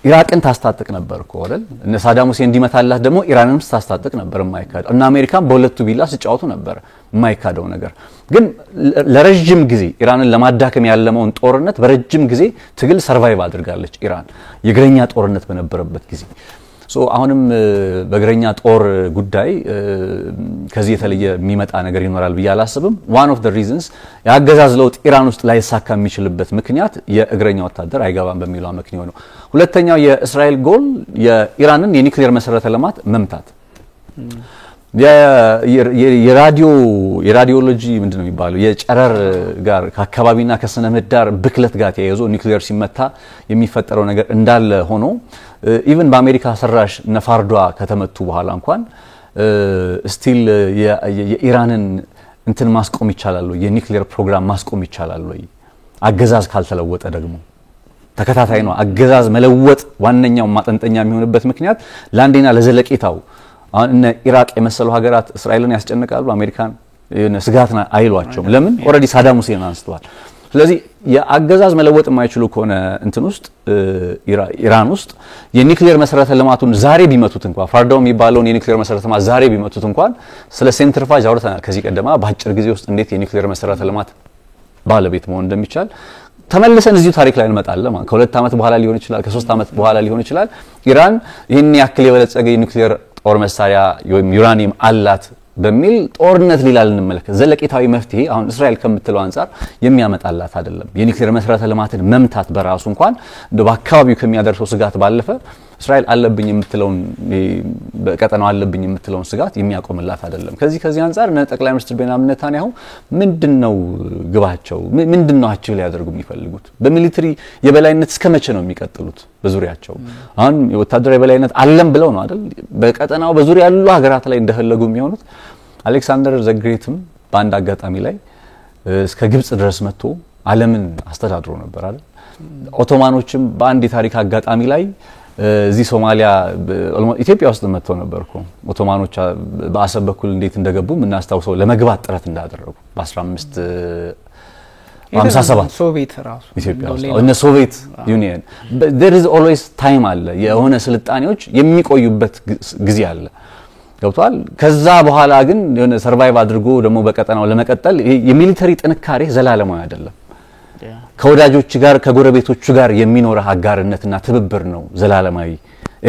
ኢራቅን ታስታጥቅ ነበር እኮ አይደል እነ ሳዳም ሁሴን እንዲመታላት ደግሞ ኢራንን ታስታጥቅ ነበር የማይካድ እና አሜሪካን በሁለቱ ቢላ ሲጫወቱ ነበር የማይካደው ነገር ግን ለረጅም ጊዜ ኢራንን ለማዳከም ያለመውን ጦርነት በረጅም ጊዜ ትግል ሰርቫይቭ አድርጋለች ኢራን የእግረኛ ጦርነት በነበረበት ጊዜ አሁንም በእግረኛ ጦር ጉዳይ ከዚህ የተለየ የሚመጣ ነገር ይኖራል በያላስብም one of the reasons ያገዛዝ ለውጥ ኢራን ውስጥ ላይ ሳካ የሚችልበት ምክንያት የእግረኛ ወታደር አይገባም በሚለው ምክንያት ነው ሁለተኛው የእስራኤል ጎል የኢራንን የኒውክሌር መሰረተ ልማት መምታት የራዲዮሎጂ ምንድነው የሚባለው የጨረር ጋር ከአካባቢና ከስነ ምህዳር ብክለት ጋር ተያይዞ ኒውክሌር ሲመታ የሚፈጠረው ነገር እንዳለ ሆኖ ኢቭን በአሜሪካ ሰራሽ ነፋርዷ ከተመቱ በኋላ እንኳን ስቲል የኢራንን እንትን ማስቆም ይቻላል የኒውክሌር ፕሮግራም ማስቆም ይቻላል አገዛዝ ካልተለወጠ ደግሞ ተከታታይ ነው አገዛዝ መለወጥ ዋነኛው ማጠንጠኛ የሚሆንበት ምክንያት ላንዴና ለዘለቂታው አሁን ኢራቅ የመሰሉ ሀገራት እስራኤልን ያስጨንቃሉ አሜሪካን ስጋትና አይሏቸውም ለምን ኦሬዲ ሳዳም ሁሴን አንስተዋል ስለዚህ የአገዛዝ መለወጥ የማይችሉ ከሆነ እንትን ውስጥ ኢራን ውስጥ የኒውክሌር መሰረተ ልማቱን ዛሬ ቢመቱት እንኳን ፋርዳው የሚባለውን የኒውክሌር መሰረተ ልማት ዛሬ ቢመቱት እንኳን ስለ ሴንትሪፋጅ አውርተናል ከዚህ ቀደማ በአጭር ጊዜ ውስጥ እንዴት የኒውክሌር መሰረተ ልማት ባለቤት መሆን እንደሚቻል ተመልሰን እዚሁ ታሪክ ላይ እንመጣለን ማለት ከ2 አመት በኋላ ሊሆን ይችላል ከ3 አመት በኋላ ሊሆን ይችላል ኢራን ይሄን ያክል የበለጸገ የኒውክሌር ጦር መሳሪያ ዩራኒየም አላት በሚል ጦርነት ሊላል እንመለከት ዘለቂታዊ መፍትሄ አሁን እስራኤል ከምትለው አንፃር የሚያመጣላት አይደለም የኒውክሌር መሰረተ ልማትን መምታት በራሱ እንኳን በአካባቢው ከሚያደርሰው ስጋት ባለፈ እስራኤል አለብኝ የምትለውን በቀጠናው አለብኝ የምትለውን ስጋት የሚያቆምላት አይደለም። ከዚህ አንፃር ጠቅላይ ሚኒስትር ቤንያሚን ኔታንያሁ ምንድነው ግባቸው? ምንድነው አቺቭ ሊያደርጉ የሚፈልጉት? በሚሊተሪ የበላይነት እስከመቼ ነው የሚቀጥሉት? በዙሪያቸው አሁን የወታደራዊ የበላይነት አለም ብለው ነው አይደል በቀጠናው በዙሪያ ያሉ ሀገራት ላይ እንደፈለጉ የሚሆኑት። አሌክሳንደር ዘግሬትም በአንድ አጋጣሚ ላይ እስከ ግብጽ ድረስ መጥቶ ዓለምን አስተዳድሮ ነበር አይደል። ኦቶማኖችም በአንድ የታሪክ አጋጣሚ ላይ እዚህ ሶማሊያ ኢትዮጵያ ውስጥ መጥተው ነበርኩ። ኦቶማኖች በአሰብ በኩል እንዴት እንደገቡ እናስታውሰው ለመግባት ጥረት እንዳደረጉ በ1557 ሶቪየት ራሱ ኢትዮጵያ ውስጥ እነ ሶቪየት ዩኒየን there is always time አለ የሆነ ስልጣኔዎች የሚቆዩበት ጊዜ አለ ገብቷል። ከዛ በኋላ ግን የሆነ ሰርቫይቭ አድርጎ ደግሞ በቀጠናው ለመቀጠል የሚሊተሪ ጥንካሬ ዘላለማዊ አይደለም። ከወዳጆች ጋር ከጎረቤቶቹ ጋር የሚኖር አጋርነትና ትብብር ነው ዘላለማዊ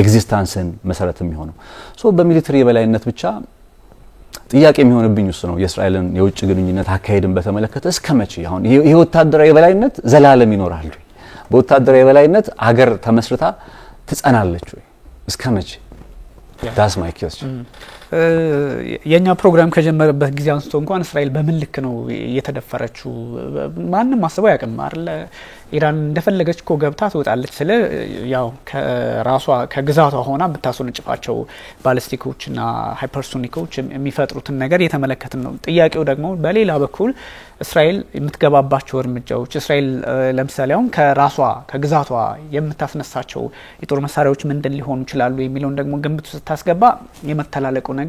ኤግዚስተንስን መሰረት የሚሆነው። በሚሊተሪ የበላይነት ብቻ ጥያቄ የሚሆንብኝ እሱ ነው። የእስራኤልን የውጭ ግንኙነት አካሄድን በተመለከተ እስከመቼ አሁን ይሄ ወታደራዊ የበላይነት ዘላለም ይኖራል ወይ? በወታደራዊ የበላይነት ሀገር ተመስርታ ትጸናለች ወይ? እስከመቼ? that's my question. የኛ ፕሮግራም ከጀመረበት ጊዜ አንስቶ እንኳን እስራኤል በምን ልክ ነው የተደፈረችው ማንንም ማስበው ያቀም አይደል። ኢራን እንደፈለገች እኮ ገብታ ትወጣለች ስለ ያው ከራሷ ከግዛቷ ሆና ብታስወነጭፋቸው ባሊስቲኮችና ሃይፐርሶኒኮች የሚፈጥሩትን ነገር የተመለከትን ነው። ጥያቄው ደግሞ በሌላ በኩል እስራኤል የምትገባባቸው እርምጃዎች እስራኤል ለምሳሌ አሁን ከራሷ ከግዛቷ የምታስነሳቸው የጦር መሳሪያዎች ምንድን ሊሆኑ ይችላሉ የሚለውን ደግሞ ግምት ስታስገባ የመተላለቁ ነገር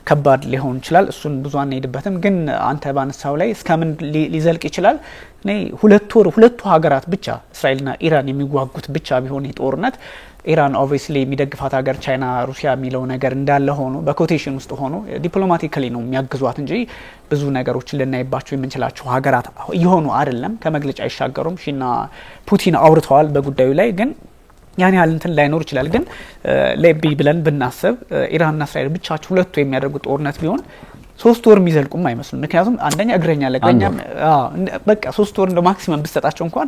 ከባድ ሊሆን ይችላል። እሱን ብዙ አንሄድበትም። ግን አንተ ባነሳው ላይ እስከምን ሊዘልቅ ይችላል? እኔ ሁለቱ ሀገራት ብቻ እስራኤልና ኢራን የሚዋጉት ብቻ ቢሆን የጦርነት ኢራን ኦብቪየስሊ የሚደግፋት ሀገር ቻይና ሩሲያ የሚለው ነገር እንዳለ ሆኖ በኮቴሽን ውስጥ ሆኖ ዲፕሎማቲካሊ ነው የሚያግዟት እንጂ ብዙ ነገሮችን ልናይባቸው የምንችላቸው ሀገራት ይሆኑ አይደለም። ከመግለጫ አይሻገሩም። ሺና ፑቲን አውርተዋል በጉዳዩ ላይ ግን ያን ያህል እንትን ላይኖር ይችላል። ግን ለቢ ብለን ብናስብ ኢራንና እስራኤል ብቻቸው ሁለቱ የሚያደርጉት ጦርነት ቢሆን 3 ወር የሚዘልቁም አይመስልም። ምክንያቱም አንደኛ እግረኛ ለእግረኛ በቃ 3 ወር እንደ ማክሲመም ብትሰጣቸው እንኳን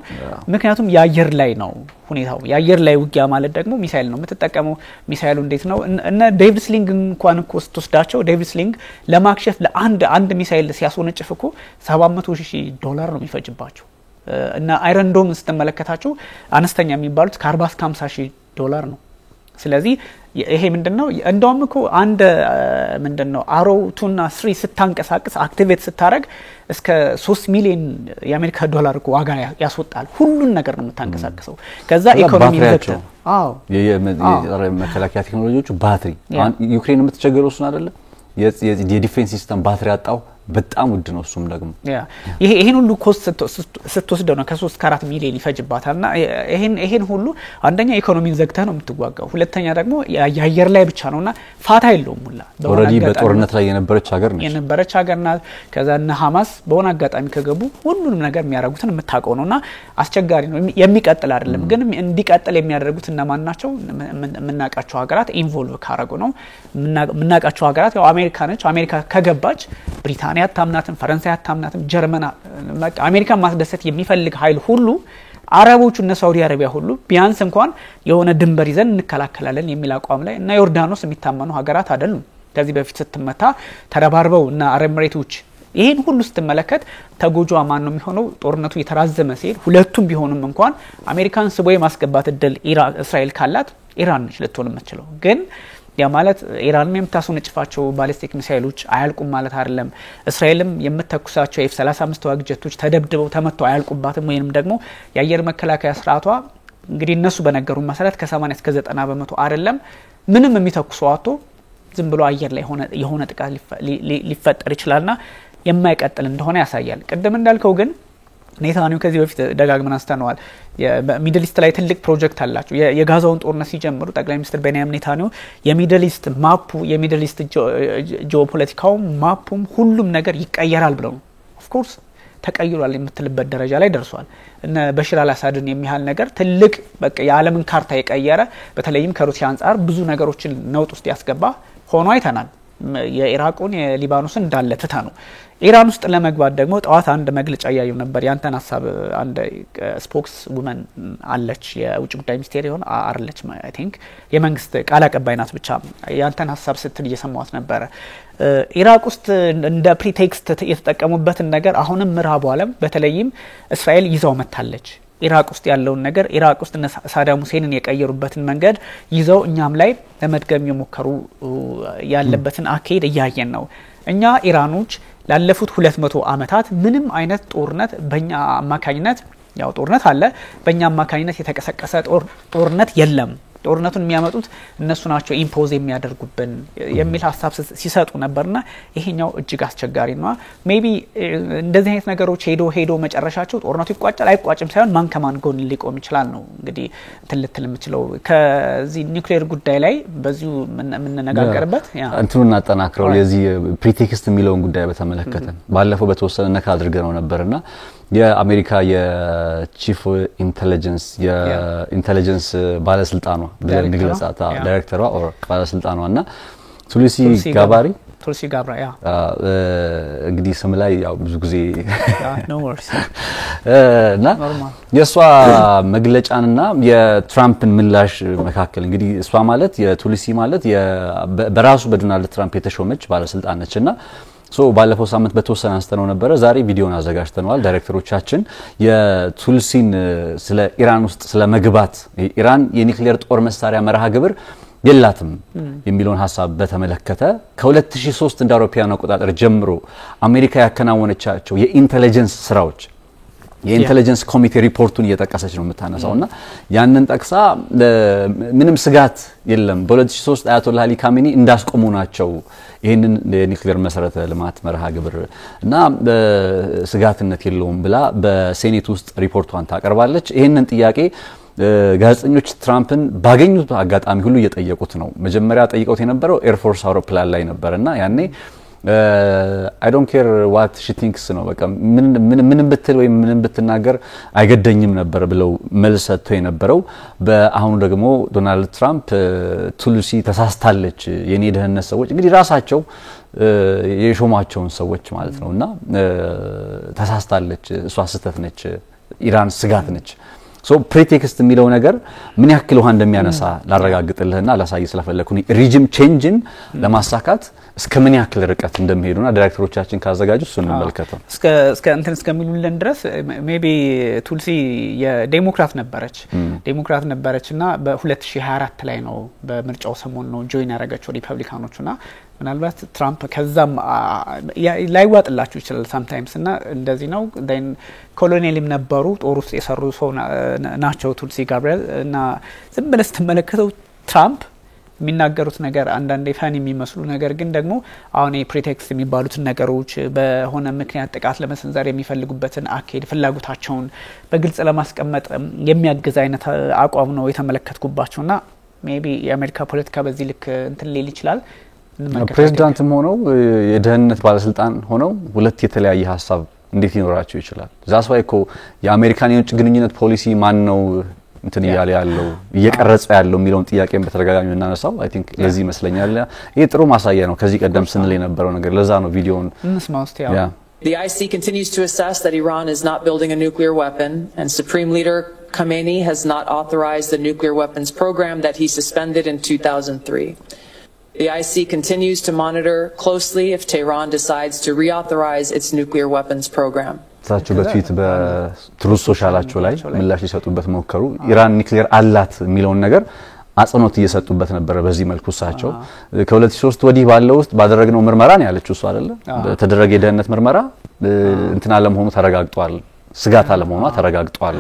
ምክንያቱም የአየር ላይ ነው ሁኔታው። የአየር ላይ ውጊያ ማለት ደግሞ ሚሳኤል ነው የምትጠቀመው። ሚሳኤሉ እንዴት ነው እነ ዴቪድ ስሊንግ እንኳን እኮ ስትወስዳቸው ዴቪድ ስሊንግ ለማክሸፍ ለአንድ ሚሳኤል ሲያስወነጭፍ እኮ $700,000 ነው የሚፈጅባቸው። እና አይረን ዶም ስትመለከታቸው አነስተኛ የሚባሉት ከ40 እስከ $50,000 ነው። ስለዚህ ይሄ ምንድነው እንደውም እኮ አንድ ምንድነው አሮው 2 እና 3 ስታንቀሳቀስ አክቲቬት ስታረግ እስከ $3 ሚሊዮን የአሜሪካ ዶላር እኮ ዋጋ ያስወጣል። ሁሉን ነገር ነው የምታንቀሳቀሰው። ከዛ ኢኮኖሚ ዘግተ የመከላከያ ቴክኖሎጂዎቹ ባትሪ ዩክሬን የምትቸገረው እሱን አይደለ የዲፌንስ ሲስተም ባትሪ አጣው በጣም ውድ ነው። እሱም ደግሞ ይሄን ሁሉ ኮስት ስትወስደው ነው ከ3 እስከ 4 ሚሊዮን ይፈጅባታልና ይሄን ሁሉ አንደኛ ኢኮኖሚን ዘግተህ ነው የምትዋጋው። ሁለተኛ ደግሞ የአየር ላይ ብቻ ነውና ፋታ የለውም ሁላ ኦሬዲ በጦርነት ላይ የነበረች ሀገር ናት። ከዛ እነ ሐማስ በሆነ አጋጣሚ ከገቡ ሁሉንም ነገር የሚያደርጉትን የምታውቀው ነውና አስቸጋሪ ነው። የሚቀጥል አይደለም። ግን እንዲቀጥል የሚያደርጉት እነማን ናቸው? የምናውቃቸው ሀገራት ኢንቮልቭ ካረጉ ነው። የምናውቃቸው ሀገራት ያው አሜሪካ ነች። አሜሪካ ከገባች ብሪታንያ አታምናትም፣ ፈረንሳይ አታምናትም፣ ጀርመን አሜሪካን ማስደሰት የሚፈልግ ኃይል ሁሉ አረቦቹ እና ሳውዲ አረቢያ ሁሉ ቢያንስ እንኳን የሆነ ድንበር ይዘን እንከላከላለን የሚል አቋም ላይ እና ዮርዳኖስ የሚታመኑ ሀገራት አይደሉም። ከዚህ በፊት ስትመታ ተረባርበው እና አረብ ኤሚሬቶች ይሄን ሁሉ ስትመለከት ተጎጆዋ ማን ነው የሚሆነው? ጦርነቱ የተራዘመ ሲል ሁለቱም ቢሆንም እንኳን አሜሪካን ስቦ የማስገባት እድል እስራኤል ካላት ኢራን ነች ልትሆን የምትችለው። ግን ያ ማለት ኢራንም የምታስወነጭፋቸው ባሊስቲክ ሚሳኤሎች አያልቁም ማለት አይደለም። እስራኤልም የምትተኩሳቸው F-35 ተዋጊ ጀቶች ተደብድበው ተመተው አያልቁባትም። ወይንም ደግሞ የአየር መከላከያ ስርዓቷ እንግዲህ እነሱ በነገሩ መሰረት ከ80 እስከ 90% አይደለም ምንም የሚተኩሰው አጥቶ ዝም ብሎ አየር ላይ የሆነ ጥቃት ሊፈጠር ይችላልና የማይቀጥል እንደሆነ ያሳያል። ቀደም እንዳልከው ግን ኔታንያሁ ከዚህ በፊት ደጋግመን አስተናዋል። የሚድል ኢስት ላይ ትልቅ ፕሮጀክት አላቸው። የጋዛውን ጦርነት ሲጀምሩ ጠቅላይ ሚኒስትር ቤንያሚን ኔታንያሁ የሚድል ኢስት ማፑ የሚድል ኢስት ጂኦፖለቲካው ማፑም ሁሉም ነገር ይቀየራል ብለው ኦፍ ኮርስ ተቀይሯል የምትልበት ደረጃ ላይ ደርሷል። እነ በሽር አልአሳድን የሚያህል ነገር ትልቅ በቃ የዓለምን ካርታ የቀየረ በተለይም ከሩሲያ አንፃር ብዙ ነገሮችን ነውጥ ውስጥ ያስገባ ሆኖ አይተናል። የኢራቁን የሊባኖስን እንዳለ ትታ ነው ኢራን ውስጥ ለመግባት ደግሞ ጠዋት አንድ መግለጫ ያየው ነበር ያንተን ሐሳብ አንድ ስፖክስ ውመን አለች የውጭ ጉዳይ ሚኒስቴር ይሆን አርለች አይ ቲንክ የመንግስት ቃል አቀባይ ናት ብቻ ያንተን ሐሳብ ስትል እየሰማሁት ነበር ኢራቅ ውስጥ እንደ ፕሪቴክስት የተጠቀሙበትን ነገር አሁንም ምዕራቡ ዓለም በተለይም እስራኤል ይዘው መታለች ኢራቅ ውስጥ ያለውን ነገር ኢራቅ ውስጥ ሳዳም ሁሴንን የቀየሩበትን መንገድ ይዘው እኛም ላይ ለመድገም የሞከሩ ያለበትን አካሄድ እያየን ነው እኛ ኢራኖች ላለፉት 200 አመታት ምንም አይነት ጦርነት በእኛ አማካኝነት ያው ጦርነት አለ በእኛ አማካኝነት የተቀሰቀሰ ጦርነት የለም ጦርነቱን የሚያመጡት እነሱ ናቸው ኢምፖዝ የሚያደርጉብን የሚል ሐሳብ ሲሰጡ ነበርና ይሄኛው እጅግ አስቸጋሪ ነው ሜቢ እንደዚህ አይነት ነገሮች ሄዶ መጨረሻቸው ጦርነቱ ይቋጫል አይቋጭም ሳይሆን ማን ከማን ጎን ሊቆም ይችላል ነው እንግዲህ ትልትል የምትለው ከዚህ ኒውክሌር ጉዳይ ላይ በዚሁ ምን ነጋገርበት እንትኑን አጠናክረው የዚህ ፕሪቴክስት የሚለውን ጉዳይ በተመለከተ ባለፈው በተወሰነ ነካ አድርገነው ነበርና የአሜሪካ የቺፍ ኢንተለጀንስ ባለስልጣኗ በንግለጻታ ዳይሬክተሯ ኦር ባለስልጣኗና ቱልሲ ጋባሪ ያ እንግዲህ ስም ላይ ያው ብዙ ጊዜ ኖ ወርስ እና የሷ መግለጫንና የትራምፕን ምላሽ መካከል እንግዲህ እሷ ማለት የቱልሲ ማለት በራሱ በዶናልድ ትራምፕ የተሾመች ባለስልጣን ነችና ባለፈው ሳምንት በተወሰነ አንስተነው ነበር ዛሬ ቪዲዮን አዘጋጅተናል ዳይሬክተሮቻችን የቱልሲን ስለ ኢራን ውስጥ ስለ መግባት ኢራን የኒውክሌር ጦር መሳሪያ መርሃ ግብር የላትም የሚለውን ሐሳብ በተመለከተ ከ2003 እንደ አውሮፓውያን አቆጣጠር ጀምሮ አሜሪካ ያከናወነቻቸው የኢንተለጀንስ ስራዎች የኢንተለጀንስ ኮሚቴ ሪፖርቱን እየተጠቀሰች ነው የምታነሳውና ያንን ጠቅሳ ምንም ስጋት የለም በ2003 አያቶላ አሊ ካሜኒ እንዳስቆሙ ናቸው ይሄንን የኒውክሌር መሰረተ ልማት መርሃ ግብር እና ስጋትነት የለውም ብላ በሴኔት ውስጥ ሪፖርቷን ታቀርባለች ይሄንን ጥያቄ ጋዜጠኞች ትራምፕን ባገኙት አጋጣሚ ሁሉ እየጠየቁት ነው መጀመሪያ ጠይቀውት የነበረው ኤርፎርስ አውሮፕላን ላይ ነበርና ያኔ I don't care what she thinks ነው በቃ ምን ብትል ወይ ምን ብትናገር አይገደኝም ነበር ብለው መልስ ሰጥተው የነበረው በአሁን ደግሞ ዶናልድ ትራምፕ ቱልሲ ተሳስታለች የኔ ደህንነት ሰዎች እንግዲህ ራሳቸው የሾማቸውን ሰዎች ማለት ነውና ተሳስታለች እሷ ስህተት ነች ኢራን ስጋት ነች ፕሪቴክስት የሚለው ነገር ምን ያክል ውሃ እንደሚያነሳ ላረጋግጥልህና ላሳይ ስለፈለኩኝ ሪጅም ቼንጅን ለማሳካት እስከ ምን ያክል ርቀት እንደሚሄዱና ዳይሬክተሮቻችን ካዘጋጁ እሱን እንመልከተው እስከሚሉልን ድረስ ሜቢ ቱልሲ የዴሞክራት ነበረችና በ2024 ላይ ነው በምርጫው ሰሞን ነው ጆይን ያደረገችው ሪፐብሊካኖቹና ምናልባት ትራምፕ ከዛም ላይዋጥላችሁ ይችላል sometimes እና እንደዚህ ነው then ኮሎኔልም ነበሩ ጦር ውስጥ የሰሩ ሰው ናቸው ቱልሲ ጋብሪኤል እና ዝም ብለህ ስትመለከተው ትራምፕ የሚናገሩት ነገር አንዳንዴ ፈን የሚመስሉ ነገር ግን ደግሞ አሁን የፕሪቴክስት የሚባሉትን ነገሮች በሆነ ምክንያት ጥቃት ለመሰንዘር የሚፈልጉበትን አካሄድ ፍላጎታቸውን በግልጽ ለማስቀመጥ የሚያግዝ አይነት አቋም ነው የተመለከትኩባቸውና ሜቢ የአሜሪካ ፖለቲካ በዚህ ልክ እንትን ሊል ይችላል ፕሬዝዳንትም ሆነው የደህንነት ባለስልጣን ሆነው ሁለት የተለያየ ሐሳብ እንዴት ይኖራቸው ይችላል ዛስዋይኮ የአሜሪካን የውጭ ግንኙነት ፖሊሲ ማን ነው እንትን ያለ ያለው እየቀረጸ ያለው የሚለውን ጥያቄን በተደጋጋሚ እናነሳው አይ ቲንክ ለዚህ ይመስለኛል ይሄ ጥሩ ማሳያ ነው ከዚህ ቀደም ስንል የነበረው ነገር ለዛ ነው ቪዲዮውን The IC continues to assess that Iran is not building a nuclear weapon and Supreme Leader Khamenei has not authorized the nuclear weapons program that he suspended in 2003. The IC continues to monitor closely if Tehran decides to reauthorize its nuclear weapons program. ታቸው በትዊት በትሩዝ ሶሻላቸው ላይ ምላሽ ይሰጡበት ሞከሩ ኢራን ኒውክሌር አላት የሚለውን ነገር አጽንኦት እየሰጡበት ነበር በዚህ መልኩ ሳቸው ከ2003 ወዲህ ባለው ውስጥ ባደረግነው ምርመራ ነው ያለችው እሱ አይደለ በተደረገ የደህንነት ምርመራ እንትና ለመሆኑ ተረጋግጧል ስጋት አለመሆኑ ተረጋግጧል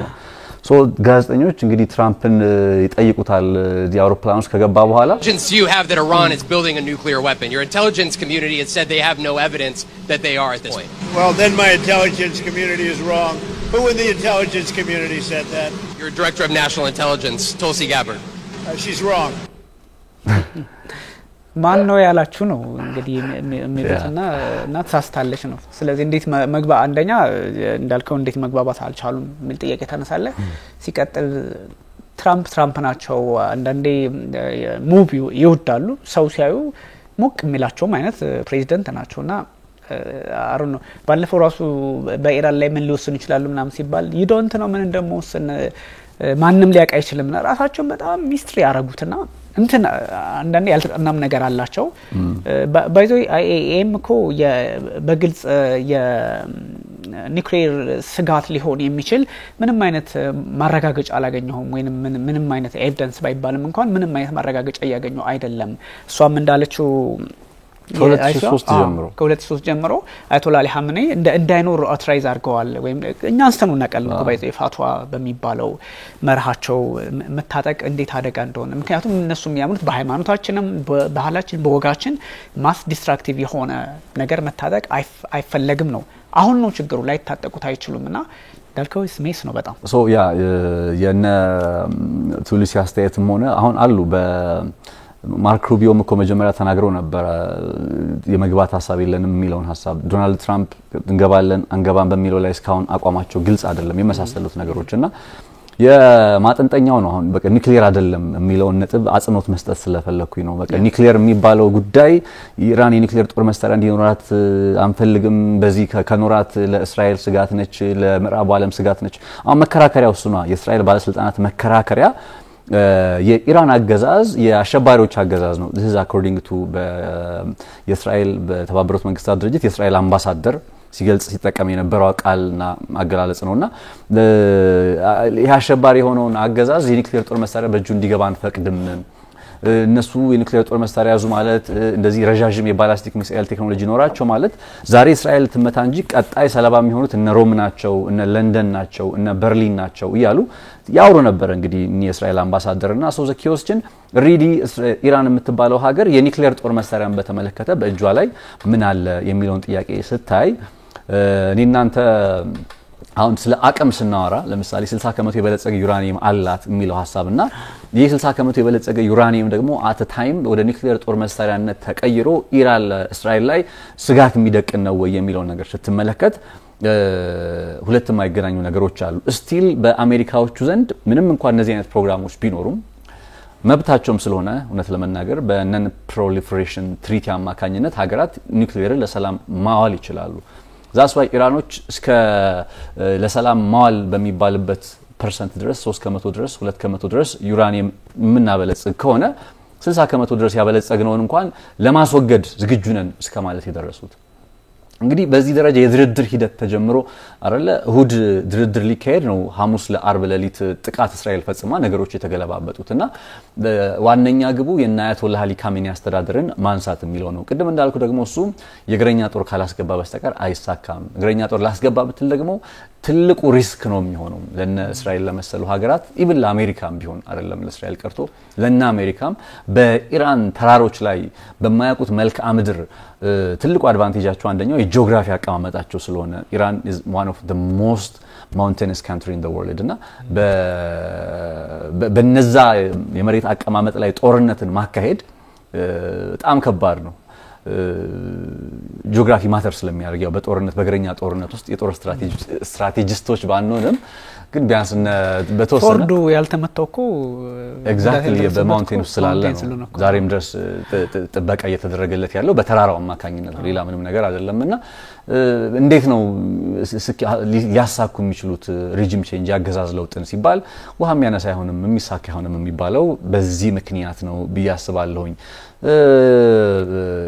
ጋዜጠኞች እንግዲህ ትራምፕን ይጠይቁታል የአውሮፕላኖች ከገባ በኋላ you have that Iran is building a nuclear weapon your intelligence community has said they have no evidence that they are at this point well then my intelligence community is wrong who in the intelligence community said that your director of national intelligence Tulsi Gabbard she's wrong ማን ነው ያላችሁ ነው እንግዲህ የሚሉትና እና ተሳስታለች ነው ስለዚህ እንዴት አንደኛ እንዳልከው እንዴት መግባባት አልቻሉም ምን ጥያቄ ተነሳለ ሲቀጥል ትራምፕ ናቸው አንዳንዴ ሙቪ ይወዳሉ ሰው ሲያዩ ሞቅ የሚላቸውም አይነት ፕሬዚደንት ናቸውና አሩ ነው ባለፈው ራሱ በኢራን ላይ ምን ሊወስኑ ይችላሉ ምናምን ሲባል ይዶንት ነው ምን እንደሞስን ማንንም ሊያውቅ አይችልምና ራሳቸው በጣም ሚስትሪ ያረጉትና እንትን አንዳንዴ ያልተጠናም ነገር አላቸው ባይዞ አይኤም እኮ በግልጽ የኒውክሌር ስጋት ሊሆን የሚችል ምንም አይነት ማረጋገጫ አላገኘሁም ወይንም ምንም አይነት ኤቪደንስ ባይባልም እንኳን ምንም አይነት ማረጋገጫ ያገኘው አይደለም እሷም እንዳለችው ከ2003 ጀምሮ አያቶላ አሊ ሐመኔ እንዳይኖር አውቶራይዝ አድርገዋል ወይም እኛ አንስተኑ ነቀል ነው ባይዘ ፋቷ በሚባለው መርሃቸው መታጠቅ እንዴት አደጋ እንደሆነ ምክንያቱም እነሱ የሚያምኑት በሃይማኖታችንም በባህላችን በወጋችን ማስ ዲስትራክቲቭ የሆነ ነገር መታጠቅ አይፈለግም ነው አሁን ነው ችግሩ ላይ ታጠቁት አይችሉምና ዳልከው ስሜስ ነው በጣም ያ የነ ቱሊሲ አስተያየትም ሆነ አሁን አሉ ማርክ ሩቢዮም እኮ መጀመሪያ ተናግረው ነበር የመግባት ሐሳብ የለንም የሚለውን ሐሳብ ዶናልድ ትራምፕ እንገባለን አንገባን በሚለው ላይ እስካሁን አቋማቸው ግልጽ አይደለም የመሳሰሉት ነገሮችና የማጠንጠኛው ነው አሁን በቃ ኒውክሊየር አይደለም የሚለውን ነጥብ አጽንኦት መስጠት ስለፈለኩኝ ነው በቃ ኒውክሊየር የሚባለው ጉዳይ ኢራን የኒውክሊየር ጦር መሳሪያ እንዲኖራት አንፈልግም በዚህ ከኖራት ለእስራኤል ስጋት ነች ለምዕራቡ ዓለም ስጋት ነች አሁን መከራከሪያው እሱ ነው የእስራኤል ባለስልጣናት መከራከሪያ የኢራን አገዛዝ የአሸባሪዎች አገዛዝ ነው this is according to የእስራኤል በተባበሩት መንግስታት ድርጅት የእስራኤል አምባሳደር ሲገልጽ ሲጠቀም የነበረው ቃልና አገላለጽ ነውና የአሸባሪ የሆነውን አገዛዝ የኒውክሌር ጦር መሳሪያ በእጁ እንዲገባ አንፈቅድም እነሱ የኒውክሌር ጦር መሳሪያ ያዙ ማለት እንደዚህ ረጃጅም የባላስቲክ ሚሳኤል ቴክኖሎጂ ኖራቸው ማለት ዛሬ እስራኤል ትመታ እንጂ ቀጣይ ሰለባ የሚሆኑት እነ ሮም ናቸው እነ ለንደን ናቸው እነ በርሊን ናቸው ይያሉ ያውሩ ነበር እንግዲህ የእስራኤል አምባሳደርና ሶዘኪዮስችን ሪዲ ኢራን የምትባለው ሀገር የኒውክሌር ጦር መሳሪያን በተመለከተ በእጇ ላይ ምን አለ የሚለውን ጥያቄ ስታይ እናንተ አሁን ስለ አቅም ስናወራ ለምሳሌ 60% የበለጸገ ዩራኒየም አላት የሚለው ሐሳብና ይህ 60% የበለጸገ ዩራኒየም ደግሞ አት ታይም ወደ ኒውክሌር ጦር መሳሪያነት ተቀይሮ ኢራን እስራኤል ላይ ስጋት የሚደቅን ነው ወይ የሚለው ነገር ስትመለከት ሁለቱም አይገናኙ ነገሮች አሉ ስቲል በአሜሪካዎቹ ዘንድ ምንም እንኳን እነዚህ አይነት ፕሮግራሞች ቢኖሩም መብታቸውም ስለሆነ እውነት ለመናገር በነን ፕሮሊፈሬሽን ትሪቲ አማካኝነት ሀገራት ኒውክሌርን ለሰላም ማዋል ይችላሉ ዛስ ዋይ ኢራኖች እስከ ለሰላም ማዋል በሚባልበት ፐርሰንት ድረስ 3% ድረስ 2% ድረስ ዩራኒየም ምናበለጽግ ከሆነ 60% ድረስ ያበለጸግነውን እንኳን ለማስወገድ ዝግጁ ነን እስከ ማለት የደረሱት እንግዲህ በዚህ ደረጃ የድርድር ሂደት ተጀምሮ አይደለ እሁድ ድርድር ሊካሄድ ነው ሐሙስ ለአርብ ለሊት ጥቃት እስራኤል ፈጽማ ነገሮች የተገለባበጡትና ዋነኛ ግቡ የናያቶላህ አሊ ካሜኒ አስተዳደርን ማንሳት የሚለው ነው ቅድም እንዳልኩ ደግሞ እሱ የእግረኛ ጦር ካላስገባ በስተቀር አይሳካም እግረኛ ጦር ላስገባ ብትል ደግሞ ትልቁ ሪስክ ነው የሚሆነው ለነ እስራኤል ለመሰሉ ሀገራት ኢቭን ለአሜሪካም ቢሆን አይደለም ለእስራኤል ቀርቶ ለና አሜሪካም በኢራን ተራሮች ላይ በማያውቁት መልክዓ ምድር ትልቁ አድቫንቴጃቸው አንደኛው የጂኦግራፊ አቀማመጣቸው ስለሆነ ኢራን is one of the most mountainous country in the world እና በነዛ የመሬት አቀማመጥ ላይ ጦርነትን ማካሄድ በጣም ከባድ ነው ጂኦግራፊ ማተር ስለሚያደርግ ያው በጦርነት በእግረኛ ጦርነት ውስጥ የጦር ስትራቴጂስቶች ባንሆንም ግን ቢያንስ በተወሰነ ፎርዱ ያልተመታውኮ ኤግዛክትሊ በማውንቴን ውስጥ ስላለ ነው ዛሬም ድረስ ጥበቃ እየተደረገለት ያለው በተራራው አማካኝነት ሌላ ምንም ነገር አይደለምና እንዴት ነው ሊያሳኩ የሚችሉት ሪጂም ቼንጅ ያገዛዝ ለውጥን ሲባል ውሃም ያነሳ አይሆንም የሚሳካ አይሆንም የሚባለው በዚህ ምክንያት ነው ብያስባለሁኝ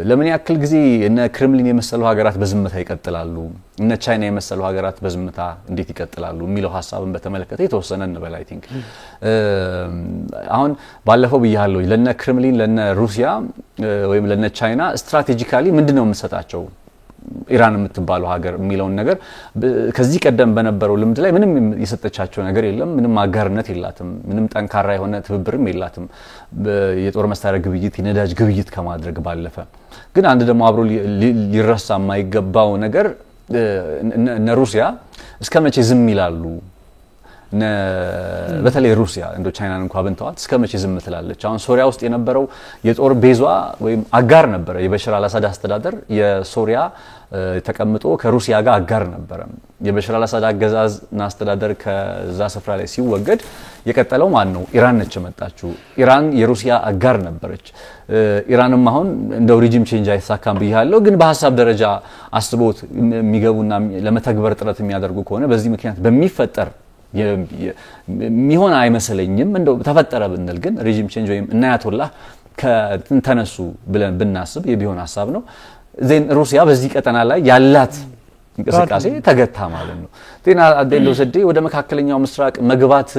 ለምን ያክል ጊዜ እነ ክሬምሊን የመሰሉ ሀገራት በዝምታ ይቀጥላሉ እነ ቻይና የመሰሉ ሀገራት በዝምታ እንዴት ይቀጥላሉ የሚለው ሐሳብን በተመለከተ የተወሰነ እንበል አይ ቲንክ አሁን ባለፈው ብያለሁ ለነ ክሬምሊን ለነ ሩሲያ ወይም ለነ ቻይና ስትራቴጂካሊ ምንድነው የምንሰጣቸው ኢራን የምትባለው ሀገር የሚለው ነገር ከዚህ ቀደም በነበረው ልምድ ላይ ምንም የሰጠቻቸው ነገር የለም ምንም አጋርነት የላትም ምንም ጠንካራ የሆነ ትብብርም የላትም የጦር መሳሪያ ግብይት የነዳጅ ግብይት ከማድረግ ባለፈ ግን አንድ ደግሞ አብሮ ሊረሳ የማይገባው ነገር እነ ሩሲያ እስከመቼ ዝም ይላሉ በተለይ ሩሲያ እንዶ ቻይናን እንኳን ብንተዋት እስከመቼ ዝም ትላለች? አሁን ሶሪያ ውስጥ የነበረው የጦር ቤዟ ወይም አጋር ነበረ። የበሽር አልአሳድ አስተዳደር የሶሪያ ተቀምጦ ከሩሲያ ጋር አጋር ነበረ። የበሽር አልአሳድ አገዛዝና አስተዳደር ከዛ ስፍራ ላይ ሲወገድ የቀጠለው ማን ነው? ኢራን ነች መጣችው። ኢራን የሩሲያ አጋር ነበረች። ኢራንም አሁን እንደው ሪጂም ቼንጅ አይሳካም ብያለሁ፣ ግን በሐሳብ ደረጃ አስቦት የሚገቡና ለመተግበር ጥረት የሚያደርጉ ከሆነ በዚህ ምክንያት በሚፈጠር የሚሆን አይመስለኝም። እንደው ተፈጠረ ብንል ግን ሪጂም ቼንጅ ወይም አያቶላህ ከተነሱ ብለን ብናስብ የቢሆን ሐሳብ ነው። ዜን ሩሲያ በዚህ ቀጠና ላይ ያላት እንቅስቃሴ ተገታ ማለት ነው። ጤና አደለው ሰዴ ወደ መካከለኛው ምስራቅ መግባት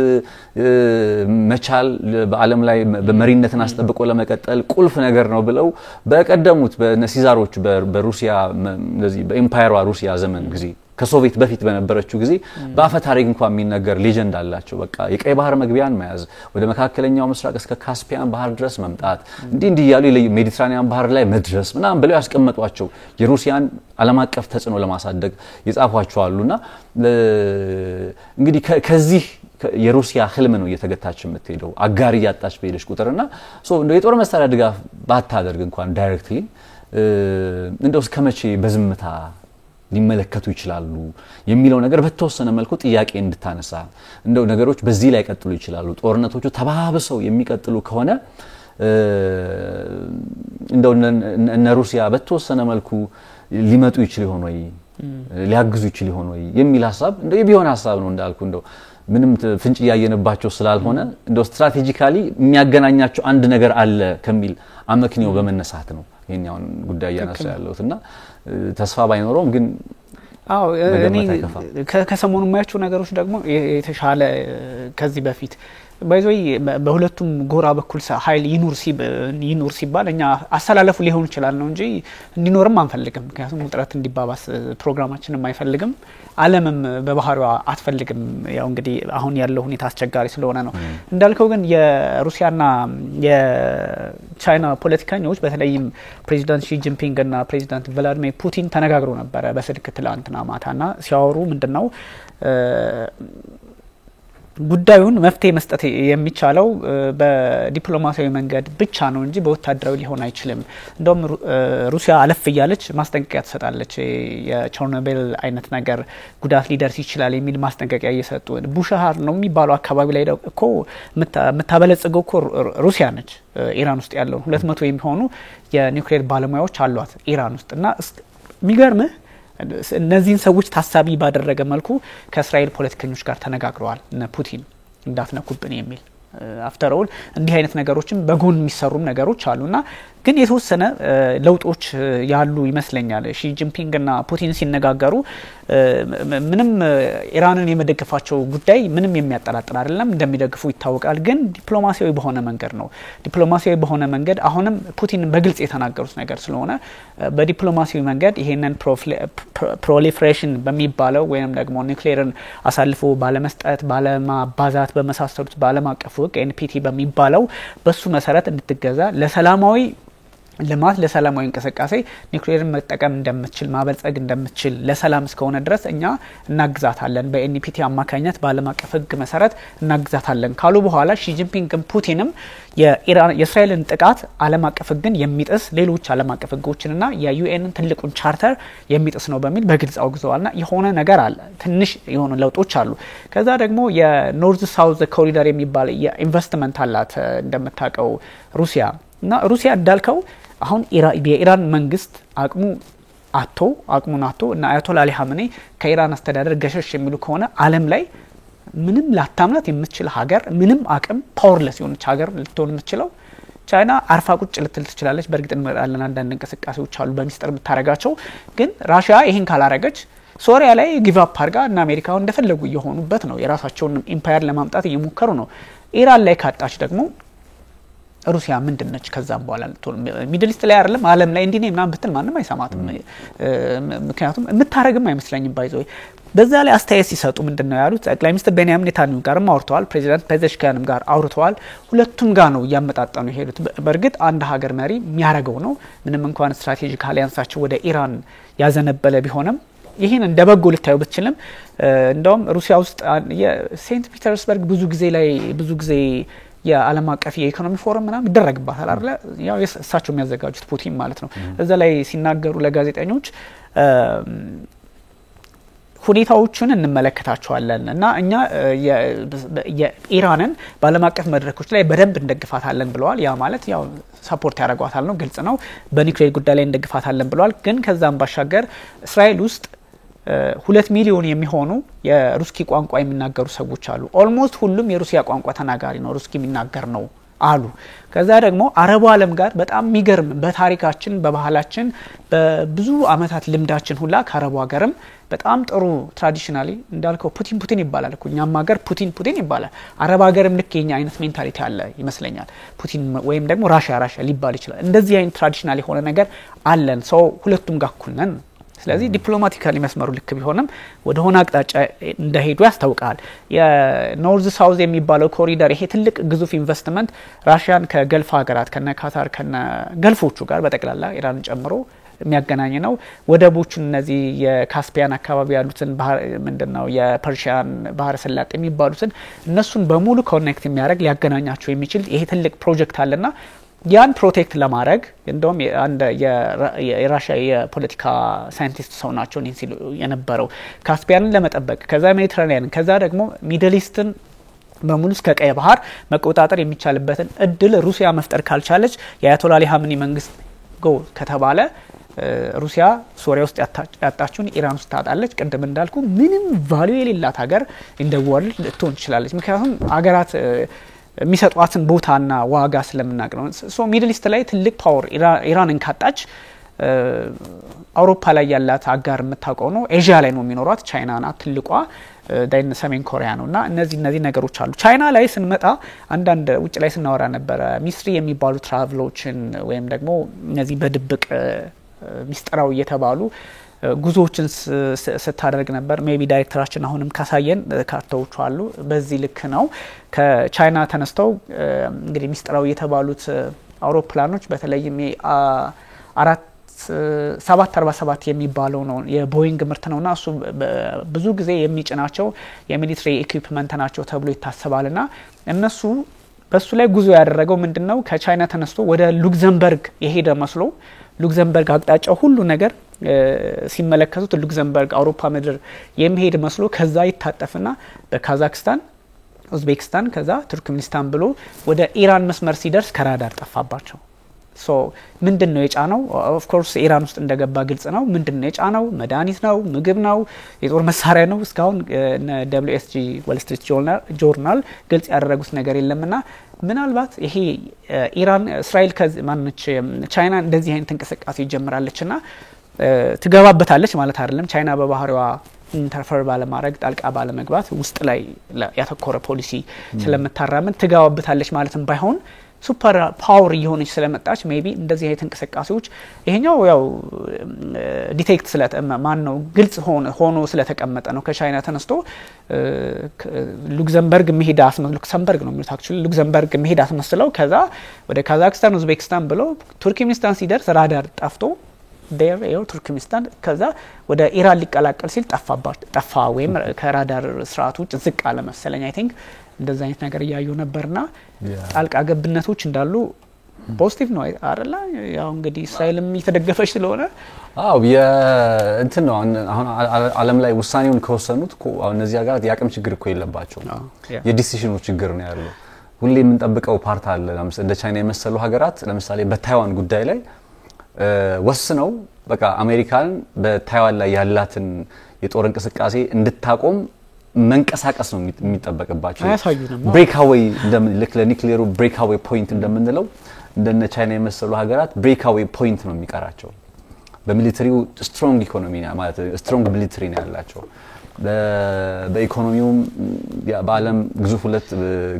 መቻል በአለም ላይ በመሪነትን አስጠብቆ ለመቀጠል ቁልፍ ነገር ነው ብለው በቀደሙት በነሲዛሮች በሩሲያ እንደዚህ በኤምፓየሯ ሩሲያ ዘመን ጊዜ ከሶቪየት በፊት በነበረችው ጊዜ በአፈ ታሪክ እንኳን የሚነገር ሌጀንድ አላቸው። በቃ የቀይ ባህር መግቢያን መያዝ፣ ወደ መካከለኛው ምስራቅ እስከ ካስፒያን ባህር ድረስ መምጣት፣ እንዲህ ያሉ ሜዲትራኒያን ባህር ላይ መድረስ ምናምን ብለው ያስቀመጧቸው የሩሲያን ዓለም አቀፍ ተጽዕኖ ለማሳደግ የጻፏቸው አሉና እንግዲህ ከዚህ የሩሲያ ህልም ነው እየተገታች የምትሄደው አጋር ያጣች በሄደች ቁጥርና እንደው የጦር መሳሪያ ድጋፍ ባታደርግ እንኳን ዳይሬክትሊ እንደው እስከመቼ በዝምታ ሊመለከቱ ይችላሉ የሚለው ነገር በተወሰነ መልኩ ጥያቄ እንድታነሳ እንደው ነገሮች በዚህ ላይ ቀጥሉ ይችላሉ። ጦርነቶቹ ተባብሰው የሚቀጥሉ ከሆነ እንደው እነ ሩሲያ በተወሰነ መልኩ ሊመጡ ይችል ይሆን ወይ ሊያግዙ ይችል ይሆን ወይ የሚል ሐሳብ እንደው የቢሆን ሐሳብ ነው። እንዳልኩ እንደው ምንም ፍንጭ ያየነባቸው ስላልሆነ እንደው ስትራቴጂካሊ የሚያገናኛቸው አንድ ነገር አለ ከሚል አመክንዮ በመነሳት ነው የኛውን ጉዳይ ያነሳ ያለውትና ተስፋ ባይኖርም ግን እኔ ከሰሞኑ ማያቸው ነገሮች ደግሞ የተሻለ ከዚህ በፊት ባይዞይ በሁለቱም ጎራ በኩል ኃይል ይኑር ሲባል እኛ አሰላለፉ ሊሆን ይችላል ነው እንጂ እንዲኖርም አንፈልግም። ምክንያቱም ውጥረት እንዲባባስ ፕሮግራማችንም አይፈልግም፣ ዓለምም በባህሪዋ አትፈልግም። ያው እንግዲህ አሁን ያለው ሁኔታ አስቸጋሪ ስለሆነ ነው። እንዳልከው ግን የሩሲያና የቻይና ፖለቲከኞች በተለይም ፕሬዚዳንት ሺ ጂንፒንግ እና ፕሬዚዳንት ቭላዲሚር ፑቲን ተነጋግረው ነበር በስልክ ትላንትና ማታና ሲያወሩ ምንድነው ጉዳዩን መፍትሄ መስጠት የሚቻለው በዲፕሎማሲያዊ መንገድ ብቻ ነው እንጂ በወታደራዊ ሊሆን አይችልም። እንደውም ሩሲያ አለፍ እያለች ማስጠንቀቂያ ትሰጣለች። የቾርኖቢል አይነት ነገር ጉዳት ሊደርስ ይችላል የሚል ማስጠንቀቂያ እየሰጡ ቡሻሃር ነው የሚባለው አካባቢ ላይ እኮ የምታበለጽገው እኮ ሩሲያ ነች። ኢራን ውስጥ ያለው 200 የሚሆኑ የኒውክሌር ባለሙያዎች አሏት ኢራን ውስጥ እና የሚገርምህ እነዚህን ሰዎች ታሳቢ ባደረገ መልኩ ከእስራኤል ፖለቲከኞች ጋር ተነጋግረዋል እነ ፑቲን እንዳትነኩብን የሚል አፍተር ኦል እንዲህ አይነት ነገሮችም በጎን የሚሰሩም ነገሮች አሉና ግን የተወሰነ ለውጦች ያሉ ይመስለኛል። ሺ ጂንፒንግ እና ፑቲን ሲነጋገሩ ምንም ኢራንን የመደገፋቸው ጉዳይ ምንም የሚያጠራጥር አይደለም፣ እንደሚደግፉ ይታወቃል። ግን ዲፕሎማሲያዊ በሆነ መንገድ ነው። ዲፕሎማሲያዊ በሆነ መንገድ አሁንም ፑቲን በግልጽ የተናገሩት ነገር ስለሆነ በዲፕሎማሲያዊ መንገድ ይሄንን ፕሮሊፌሬሽን በሚባለው ወይም ደግሞ ኒውክሌርን አሳልፎ ባለመስጠት ባለማባዛት በመሳሰሉት ባለም አቀፍ ህግ ኤንፒቲ በሚባለው በሱ መሰረት እንድትገዛ ለሰላማዊ ልማት ለሰላማዊ እንቅስቃሴ ኒውክሌርን መጠቀም እንደምትችል ማበልጸግ እንደምትችል ለሰላም እስከሆነ ድረስ እኛ እናግዛታለን በኤንፒቲ አማካኝነት ባለም አቀፍ ህግ መሰረት እናግዛታለን ካሉ በኋላ ሺ ጂንፒንግ ፑቲንም የእስራኤልን ጥቃት ዓለም አቀፍ ህግን የሚጥስ ሌሎች ዓለም አቀፍ ህጎችንና የዩኤንን ትልቁን ቻርተር የሚጥስ ነው በሚል በግልጽ አውግዘዋልና የሆነ ነገር አለ። ትንሽ የሆኑ ለውጦች አሉ። ከዛ ደግሞ የኖርዝ ሳውዝ ኮሪደር የሚባል የኢንቨስትመንት አላት እንደምታውቀው ሩሲያ እና ሩሲያ እንዳልከው አሁን የኢራን መንግስት አቅሙን አጥቶ እና አያቶላ አሊ ሀመኔ ከኢራን አስተዳደር ገሸሽ የሚሉ ከሆነ ዓለም ላይ ምንም ላታምናት የምትችል ሀገር ምንም አቅም ፓወርለስ የሆነች ሀገር ልትሆን የምትችለው ቻይና አርፋ ቁጭ ልትል ትችላለች። በእርግጥ እንመጣለን አንዳንድ እንቅስቃሴዎች አሉ በሚስጥር የምታረጋቸው። ግን ራሺያ ይሄን ካላረገች ሶሪያ ላይ ጊቭ አፕ አድርጋ እና አሜሪካው እንደፈለጉ እየሆኑበት ነው። የራሳቸውን ኢምፓየር ለማምጣት እየሞከሩ ነው። ኢራን ላይ ካጣች ደግሞ ሩሲያ ምንድነች? ከዛም በኋላ ሚድል ኢስት ላይ አይደለም ዓለም ላይ እንዲኔ ምናምን ብትል ማንም አይሰማትም። ምክንያቱም የምታረግም አይመስለኝም ባይዘው። በዛ ላይ አስተያየት ሲሰጡ ምንድነው ያሉት? ጠቅላይ ሚኒስትር ቤንያሚን ኔታንያሁ ጋርም አውርተዋል፣ ፕሬዚዳንት ፔዜሽኪያንም ጋር አውርተዋል። ሁለቱም ጋር ነው ያመጣጣኑ የሄዱት። በእርግጥ አንድ ሀገር መሪ የሚያረገው ነው። ምንም እንኳን ስትራቴጂክ አሊያንሳቸው ወደ ኢራን ያዘነበለ ቢሆንም ይሄን እንደበጎ ልታዩ ብትችልም እንደውም ሩሲያ ውስጥ የሴንት ፒተርስበርግ ብዙ ጊዜ የዓለም አቀፍ የኢኮኖሚ ፎረም ምናምን ይደረግባታል አይደል? ያው እሳቸው የሚያዘጋጁት ፑቲን ማለት ነው። እዛ ላይ ሲናገሩ ለጋዜጠኞች ሁኔታዎችን እንመለከታቸዋለን እና እኛ የኢራንን በዓለም አቀፍ መድረኮች ላይ በደንብ እንደግፋታለን ብለዋል። ያ ማለት ያው ሰፖርት ያደርጓታል ነው፣ ግልጽ ነው። በኒውክሌር ጉዳይ ላይ እንደግፋታለን ብለዋል። ግን ከዛም ባሻገር እስራኤል ውስጥ 2 ሚሊዮን የሚሆኑ የሩስኪ ቋንቋ የሚናገሩ ሰዎች አሉ። ኦልሞስት ሁሉም የሩሲያ ቋንቋ ተናጋሪ ነው፣ ሩስኪ የሚናገር ነው አሉ። ከዛ ደግሞ አረቡ ዓለም ጋር በጣም የሚገርም በታሪካችን በባህላችን በብዙ አመታት ልምዳችን ሁላ ከአረቡ ሀገርም በጣም ጥሩ ትራዲሽናሊ እንዳልከው ፑቲን ይባላል እኮ እኛም ሀገር ፑቲን ይባላል። አረብ ሀገርም ልክ የኛ አይነት ሜንታሊቲ አለ ይመስለኛል። ፑቲን ወይም ደግሞ ራሽያ ሊባል ይችላል። እንደዚህ አይነት ትራዲሽናል የሆነ ነገር አለን። ሰው ሁለቱም ጋር እኩል ነን። ስለዚህ ዲፕሎማቲካሊ መስመሩ ልክ ቢሆንም ወደ ሆነ አቅጣጫ እንደሄዱ ያስታውቃል። የኖርዝ ሳውዝ የሚባለው ኮሪደር ይሄ ትልቅ ግዙፍ ኢንቨስትመንት ራሽያን ከገልፍ ሀገራት ከነ ካታር ከነ ገልፎቹ ጋር በጠቅላላ ኢራንን ጨምሮ የሚያገናኝ ነው። ወደቦቹን እነዚህ የካስፒያን አካባቢ ያሉትን ምንድነው የፐርሺያን ባህረ ሰላጤ የሚባሉትን እነሱን በሙሉ ኮኔክት የሚያደርግ ሊያገናኛቸው የሚችል ይሄ ትልቅ ፕሮጀክት አለና ያን ፕሮቴክት ለማድረግ እንደውም አንድ የራሽያ የፖለቲካ ሳይንቲስት ሰው ናቸው ሲሉ የነበረው ካስፒያንን ለመጠበቅ ከዛ ሜዲትራኒያን ከዛ ደግሞ ሚድል ኢስትን በሙሉ እስከ ቀይ ባህር መቆጣጠር የሚቻልበትን እድል ሩሲያ መፍጠር ካልቻለች የአያቶላ አሊ ሀምኒ መንግስት ጎ ከተባለ ሩሲያ ሶሪያ ውስጥ ያጣችውን ኢራን ውስጥ ታጣለች። ቀደም እንዳልኩ ምንም ቫልዩ የሌላት ሀገር እንደ ወርልድ ልትሆን ትችላለች። ምክንያቱም ሀገራት የሚሰጧትን ቦታና ዋጋ ስለምናውቅ ነው። ሶ ሚድል ኢስት ላይ ትልቅ ፓወር ኢራንን ካጣች አውሮፓ ላይ ያላት አጋር የምታውቀው ነው። ኤዥያ ላይ ነው የሚኖሯት። ቻይና ናት ትልቋ፣ ዳይን ሰሜን ኮሪያ ነውና እነዚህ ነገሮች አሉ። ቻይና ላይ ስንመጣ አንዳንድ ውጭ ላይ ስናወራ ነበረ ሚስትሪ የሚባሉ ትራቭሎችን ወይም ደግሞ እነዚህ በድብቅ ሚስጥራው እየተባሉ ጉዞዎችን ስታደርግ ነበር። ሜቢ ዳይሬክተራችን አሁንም ካሳየን ካርታዎቹ አሉ። በዚህ ልክ ነው ከቻይና ተነስተው እንግዲህ ሚስጥራው የተባሉት አውሮፕላኖች በተለይም 747 የሚባለው ነው የቦይንግ ምርት ነውና እሱ ብዙ ጊዜ የሚጭናቸው የሚሊተሪ ኢኩዊፕመንት ናቸው ተብሎ ይታሰባልና እነሱ በሱ ላይ ጉዞ ያደረገው ምንድነው ከቻይና ተነስቶ ወደ ሉክዘምበርግ የሄደ መስሎ ሉክዘምበርግ አቅጣጫው ሁሉ ነገር ሲመለከቱት ሉክዘምበርግ አውሮፓ ምድር የሚሄድ መስሎ ከዛ ይታጠፍና በካዛክስታን ኡዝቤክስታን ከዛ ቱርክሜኒስታን ብሎ ወደ ኢራን መስመር ሲደርስ ከራዳር ጠፋባቸው። ሶ ምንድነው የጫነው? ኦፍ ኮርስ ኢራን ውስጥ እንደገባ ግልጽ ነው። ምንድነው የጫነው? መድኃኒት ነው፣ ምግብ ነው፣ የጦር መሳሪያ ነው። እስካሁን WSG ወል ስትሪት ጆርናል ግልጽ ያደረጉት ነገር የለምና ምናልባት ይሄ ኢራን እስራኤል ከማንች ቻይና እንደዚህ አይነት እንቅስቃሴ ይጀምራለችና ትገባበታለች ማለት አይደለም። ቻይና በባህሪዋ ኢንተርፈር ባለማድረግ ጣልቃ ባለመግባት ውስጥ ላይ ያተኮረ ፖሊሲ ስለምታራምድ ትገባበታለች ማለትም ባይሆን ሱፐር ፓወር እየሆነች ስለመጣች ሜቢ እንደዚህ አይነት እንቅስቃሴዎች ይሄኛው ያው ዲቴክት ማን ነው ግልጽ ሆኖ ስለተቀመጠ ነው። ከቻይና ተነስቶ ሉክዘምበርግ መሄድ ሉክሰምበርግ ነው የሚሉት አክቹሊ ሉክዘምበርግ መሄድ አስመስለው ከዛ ወደ ካዛክስታን ኡዝቤክስታን ብሎ ቱርክሜኒስታን ሲደርስ ራዳር ጠፍቶ ቱርክሜኒስታን ከዛ ወደ ኢራን ሊቀላቀል ሲል ጠፋ ወይም ከራዳር ስርዓት ውጭ ዝቅ አለ መሰለኝ። አይ ቲንክ እንደዛ አይነት ነገር ያዩ ነበርና ጣልቃ ገብነቶች እንዳሉ ፖዚቲቭ ነው አይደለ? ያው እንግዲህ እስራኤልም እየተደገፈች ስለሆነ እንትን ነው አሁን ዓለም ላይ ውሳኔውን ከወሰኑት አሁን እነዚህ ሀገራት ያቅም ችግር እኮ የለባቸው የዲሲሽኑ ችግር ነው ያለው። ሁሌ የምንጠብቀው ፓርት አለ። ለምሳሌ እንደ ቻይና የመሰሉ ሀገራት ለምሳሌ በታይዋን ጉዳይ ላይ ወስነው በቃ አሜሪካን በታይዋን ላይ ያላትን የጦር እንቅስቃሴ እንድታቆም መንቀሳቀስ ነው የሚጠበቅባቸው። ብሬክአዌይ ልክ ለኒውክሌሩ ብሬክአዌይ ፖይንት እንደምንለው እንደነ ቻይና የመሰሉ ሀገራት ብሬክአዌይ ፖይንት ነው የሚቀራቸው። በሚሊተሪው ስትሮንግ ኢኮኖሚ ማለት ስትሮንግ ሚሊተሪ ነው ያላቸው። በኢኮኖሚውም በዓለም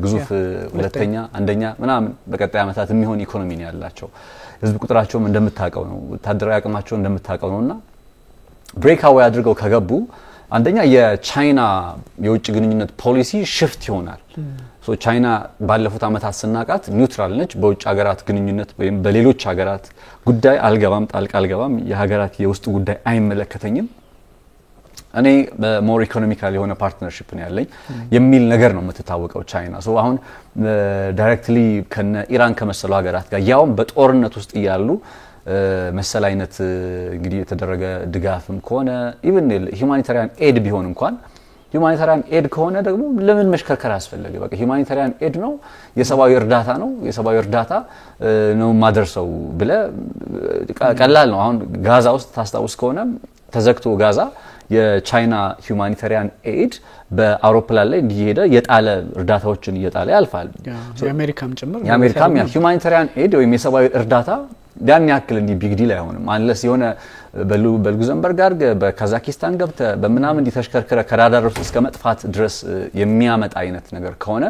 ግዙፍ ሁለተኛ አንደኛ ምናምን በቀጣይ አመታት የሚሆን ኢኮኖሚ ነው ያላቸው። ህዝብ ቁጥራቸውም እንደምታቀው ነው፣ ወታደራዊ አቅማቸው እንደምታቀው ነውና ብሬክአዌይ አድርገው ከገቡ አንደኛ የቻይና የውጭ ግንኙነት ፖሊሲ ሽፍት ይሆናል። ሶ ቻይና ባለፉት አመታት ስናቃት ኒውትራል ነች። በውጭ ሀገራት ግንኙነት ወይም በሌሎች ሀገራት ጉዳይ አልገባም፣ ጣልቃ አልገባም፣ የሀገራት የውስጥ ጉዳይ አይመለከተኝም እኔ በሞር ኢኮኖሚካሊ የሆነ ፓርትነርሺፕ ነው ያለኝ የሚል ነገር ነው የምትታወቀው ቻይና ሶ አሁን ዳይሬክትሊ ከነ ኢራን ከመሰሉ ሀገራት ጋር ያውም በጦርነት ውስጥ ይያሉ መሰል አይነት እንግዲህ የተደረገ ድጋፍም ከሆነ ኢቭን ሁማኒታሪያን ኤድ ቢሆን እንኳን ሁማኒታሪያን ኤድ ከሆነ ደግሞ ለምን መሽከርከር አስፈልገ በቃ ሁማኒታሪያን ኤድ ነው የሰብአዊ እርዳታ ነው የሰብአዊ እርዳታ ነው ማድረሰው ብለ ቀላል ነው አሁን ጋዛ ውስጥ ታስታውስ ከሆነ ተዘክቶ ጋዛ የቻይና ሁማኒታሪያን ኤድ በአውሮፕላን ላይ እንዲሄደ የጣለ እርዳታዎችን እየጣለ ያልፋል የአሜሪካም ጭምር የአሜሪካም ሁማኒታሪያን ኤድ ወይ የሰብአዊ እርዳታ ያን ያክል እንዲ ቢግ ዲል አይሆንም አንለስ የሆነ በሉክዘምበርግ ጋር በካዛኪስታን ገብተ በመናም እንዲ ተሽከርከረ ከራዳር ውስጥ እስከ መጥፋት ድረስ የሚያመጣ አይነት ነገር ከሆነ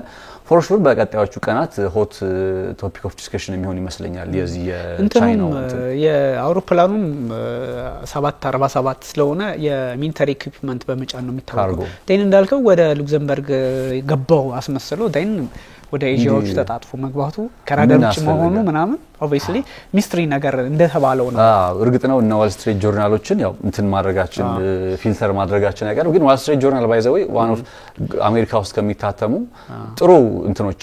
ፎር ሹር በቀጣዮቹ ቀናት ሆት ቶፒክ ኦፍ ዲስከሽን የሚሆን ይመስለኛል የዚህ የቻይናው የአውሮፕላኑም 747 ስለሆነ የሚሊተሪ ኢኩዊፕመንት በመጫን ነው የሚታወቀው ዴን እንዳልከው ወደ ሉክዘምበርግ ገባው አስመስሎ ዴን ወደ ኤዥያዎች ተጣጥፎ መግባቱ ከራዳር ውጭ መሆኑ ምናምን obviously ሚስትሪ ነገር እንደተባለው ነው እርግጥ ነው እና ዋል ስትሪት ጆርናሎችን ያው እንትን ማድረጋችን ፊልተር ማድረጋችን አይቀርም ግን ዋል ስትሪት ጆርናል ባይ ዘ ዌይ ዋን ኦፍ አሜሪካ ውስጥ ከሚታተሙ ጥሩ እንትኖች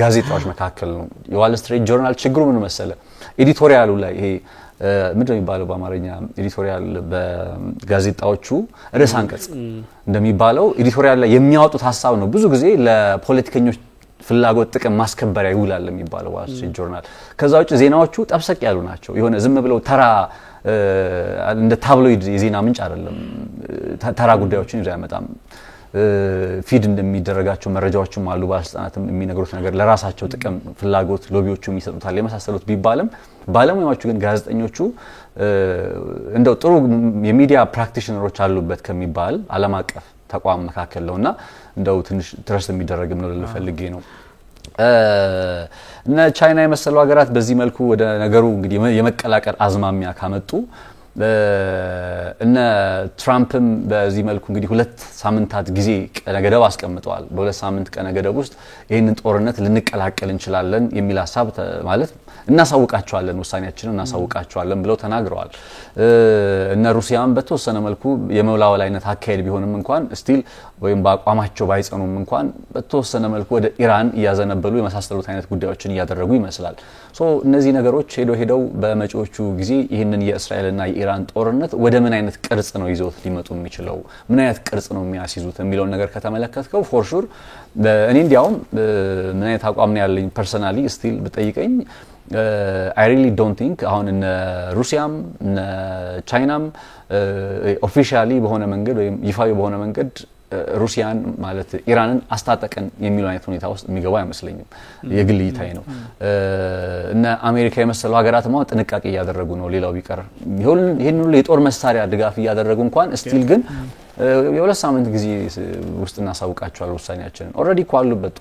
ጋዜጣዎች መካከል ነው የዋል ስትሪት ጆርናል ችግሩ ምን መሰለ ኤዲቶሪያሉ ላይ ይሄ ምንድነው የሚባለው በአማርኛ ኤዲቶሪያል በጋዜጣዎቹ ርዕሰ አንቀጽ እንደሚባለው ኤዲቶሪያል ላይ የሚያወጡት ሐሳብ ነው ብዙ ጊዜ ለፖለቲከኞች ፍላጎት ጥቅም ማስከበሪያ ይውላል የሚባለው ዋል ስትሪት ጆርናል ከዛ ውጭ ዜናዎቹ ጠብሰቅ ያሉ ናቸው የሆነ ዝም ብለው ተራ እንደ ታብሎይድ የዜና ምንጭ አይደለም ተራ ጉዳዮችን ይዘው ያመጣም ፊድ እንደሚደረጋቸው መረጃዎችም አሉ ባለስልጣናትም የሚነግሩት ነገር ለራሳቸው ጥቅም ፍላጎት ሎቢዎቹም ይሰጡታል የመሳሰሉት ቢባልም ባለሙያዎቹ ግን ጋዜጠኞቹ እንደው ጥሩ የሚዲያ ፕራክቲሽነሮች አሉበት ከሚባል ዓለም አቀፍ ተቋም መካከል ነውና እንደው ትንሽ ትረስት የሚደረግም ነው ለፈልጌ ነው እና ቻይና የመሰሉ ሀገራት በዚህ መልኩ ወደ ነገሩ እንግዲህ የመቀላቀል አዝማሚያ ካመጡ እነ ትራምፕም በዚህ መልኩ እንግዲህ 2 ሳምንታት ጊዜ ቀነገደብ አስቀምጠዋል በ2 ሳምንት ቀነገደብ ውስጥ ይሄንን ጦርነት ልንቀላቀል እንችላለን የሚል ሐሳብ ማለት እናሳውቃቸዋለን ውሳኔያችንን እናሳውቃቸዋለን ብለው ተናግረዋል እነ ሩሲያም በተወሰነ መልኩ የመውላወል አይነት አካሄድ ቢሆንም እንኳን ስቲል ወይም በአቋማቸው ባይጸኑም እንኳን በተወሰነ መልኩ ወደ ኢራን ያዘነበሉ የመሳሰሉት አይነት ጉዳዮችን ያደረጉ ይመስላል ሶ እነዚህ ነገሮች ሄደው በመጪዎቹ ጊዜ ይሄንን የእስራኤልና የኢራን ጦርነት ወደ ምን አይነት ቅርጽ ነው ይዘውት ሊመጡ የሚችለው ምን አይነት ቅርጽ ነው የሚያስይዙት የሚለው ነገር ከተመለከተው ፎር ሹር እኔ እንዲያውም ምን አይነት አቋም ነው ያለኝ ፐርሰናሊ ስቲል በጠይቀኝ I really don't think አሁን እነ ሩሲያም እነ ቻይናም ኦፊሻሊ በሆነ መንገድ ወይም ይፋዊ በሆነ መንገድ ሩሲያን ማለት ኢራንን አስታጠቀን የሚለው አይነት ሁኔታ ውስጥ የሚገባ አይመስለኝም የግል እይታዬ ነው እና አሜሪካ የመሰሉ ሀገራት ማለት ጥንቃቄ ያደረጉ ነው ሌላው ቢቀር ይሄን ሁሉ የጦር መሳሪያ ድጋፍ ያደረጉ እንኳን ስቲል ግን የሁለት ሳምንት ጊዜ ውስጥ እናሳውቃቸዋል ውሳኔያችንን ኦሬዲ ቋሉበት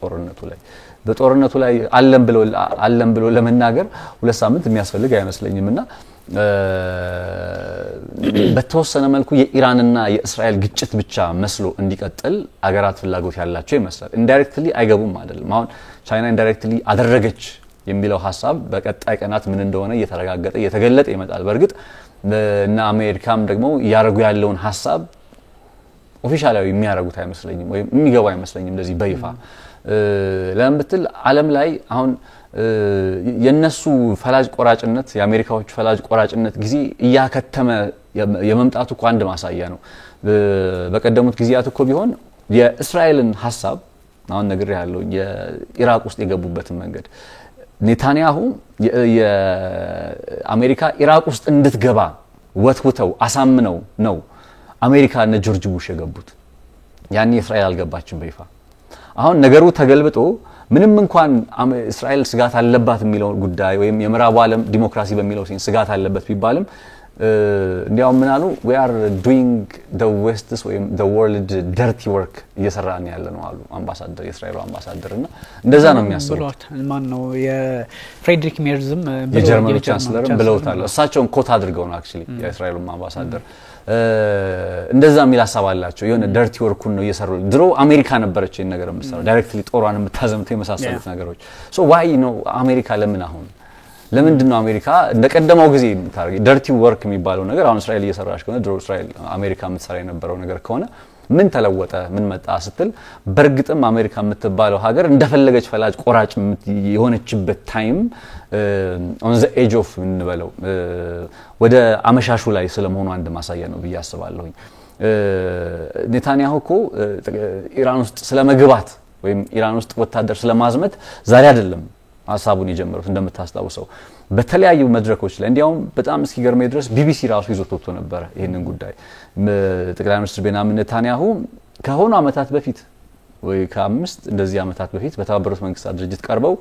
በጦርነቱ ላይ አለም ብሎ ለመናገር 2 ሳምንት የሚያስፈልግ አይመስለኝምና በተወሰነ መልኩ የኢራንና የእስራኤል ግጭት ብቻ መስሎ እንዲቀጥል አገራት ፍላጎት ያላቸው ይመስላል ኢንዳይሬክትሊ አይገቡም አይደለም አሁን ቻይና ኢንዳይሬክትሊ አደረገች የሚለው ሐሳብ በቀጣይ ቀናት ምን እንደሆነ እየተረጋገጠ እየተገለጠ ይመጣል በርግጥ እና አሜሪካም ደግሞ ያረጉ ያለውን ሐሳብ ኦፊሻላዊ የሚያረጉት አይመስለኝም ወይ የሚገባ አይመስለኝም እንደዚህ በይፋ ለምን ብትል ዓለም ላይ አሁን የነሱ ፈላጅ ቆራጭነት የአሜሪካዎቹ ፈላጅ ቆራጭነት ጊዜ ያከተመ የመምጣቱ እኮ አንድ ማሳያ ነው በቀደሙት ጊዜያት እኮ ቢሆን የእስራኤልን ሐሳብ አሁን ነገር ያለው የኢራቅ ውስጥ የገቡበትን መንገድ ኔታንያሁ የአሜሪካ ኢራቅ ውስጥ እንድትገባ ወትውተው አሳምነው ነው አሜሪካ እና ጆርጅ ቡሽ የገቡት ያኔ እስራኤል አልገባችም በይፋ አሁን ነገሩ ተገልብጦ ምንም እንኳን እስራኤል ስጋት አለባት የሚለው ጉዳይ ወይም የምዕራቡ ዓለም ዲሞክራሲ በሚለው ሲን ስጋት አለበት ቢባልም እንዲያውም ምናሉ we are doing the west's ወይም the world dirty work እየሰራን ያለ ነው አሉ አምባሳደር የእስራኤል አምባሳደርና እንደዛ ነው የሚያስቡት ማን ነው የፍሬድሪክ ሜርዝም የጀርመኑ ቻንስለር ብለውታል እሳቸውን ኮት አድርገው ነው actually የእስራኤሉ አምባሳደር እንደዛ የሚል ሐሳብ አላቸው የሆነ ዳርቲ ወርኩን ነው እየሰሩ ድሮ አሜሪካ ነበረች ይሄን ነገር የምትሰራው ዳይሬክትሊ ጦሯን የምታዘምተው የመሳሰሉት ነገሮች ሶ why ነው አሜሪካ ለምን አሁን ለምንድን ነው አሜሪካ እንደቀደመው ጊዜ ታርጌት ደርቲ ወርክ የሚባለው ነገር አሁን እስራኤል እየሰራች ከሆነ ድሮ እስራኤል አሜሪካ የምትሰራ የነበረው ነገር ከሆነ ምን ተለወጠ ምን መጣ ስትል በርግጥም አሜሪካ የምትባለው ሀገር እንደፈለገች ፈላጭ ቆራጭ የሆነችበት ታይም on the edge of እንበለው ወደ አመሻሹ ላይ ስለመሆኑ አንድ ማሳያ ነው ብዬ አስባለሁ። ኔታንያሁ እኮ ኢራን ውስጥ ስለመግባት ወይም ኢራን ውስጥ ወታደር ስለማዝመት ዛሬ አይደለም ሐሳቡን የጀመሩት እንደምታስታውሰው በተለያዩ መድረኮች ላይ እንዲያውም በጣም እስኪገርመኝ ድረስ ቢቢሲ ራሱ ይዞት ወጥቶ ነበር ይሄንን ጉዳይ ጠቅላይ ሚኒስትር ቤንያሚን ኔታንያሁ ከሆኑ አመታት በፊት ወይ ከ5 እንደዚህ አመታት በፊት በተባበሩት መንግስታት ድርጅት ቀርበው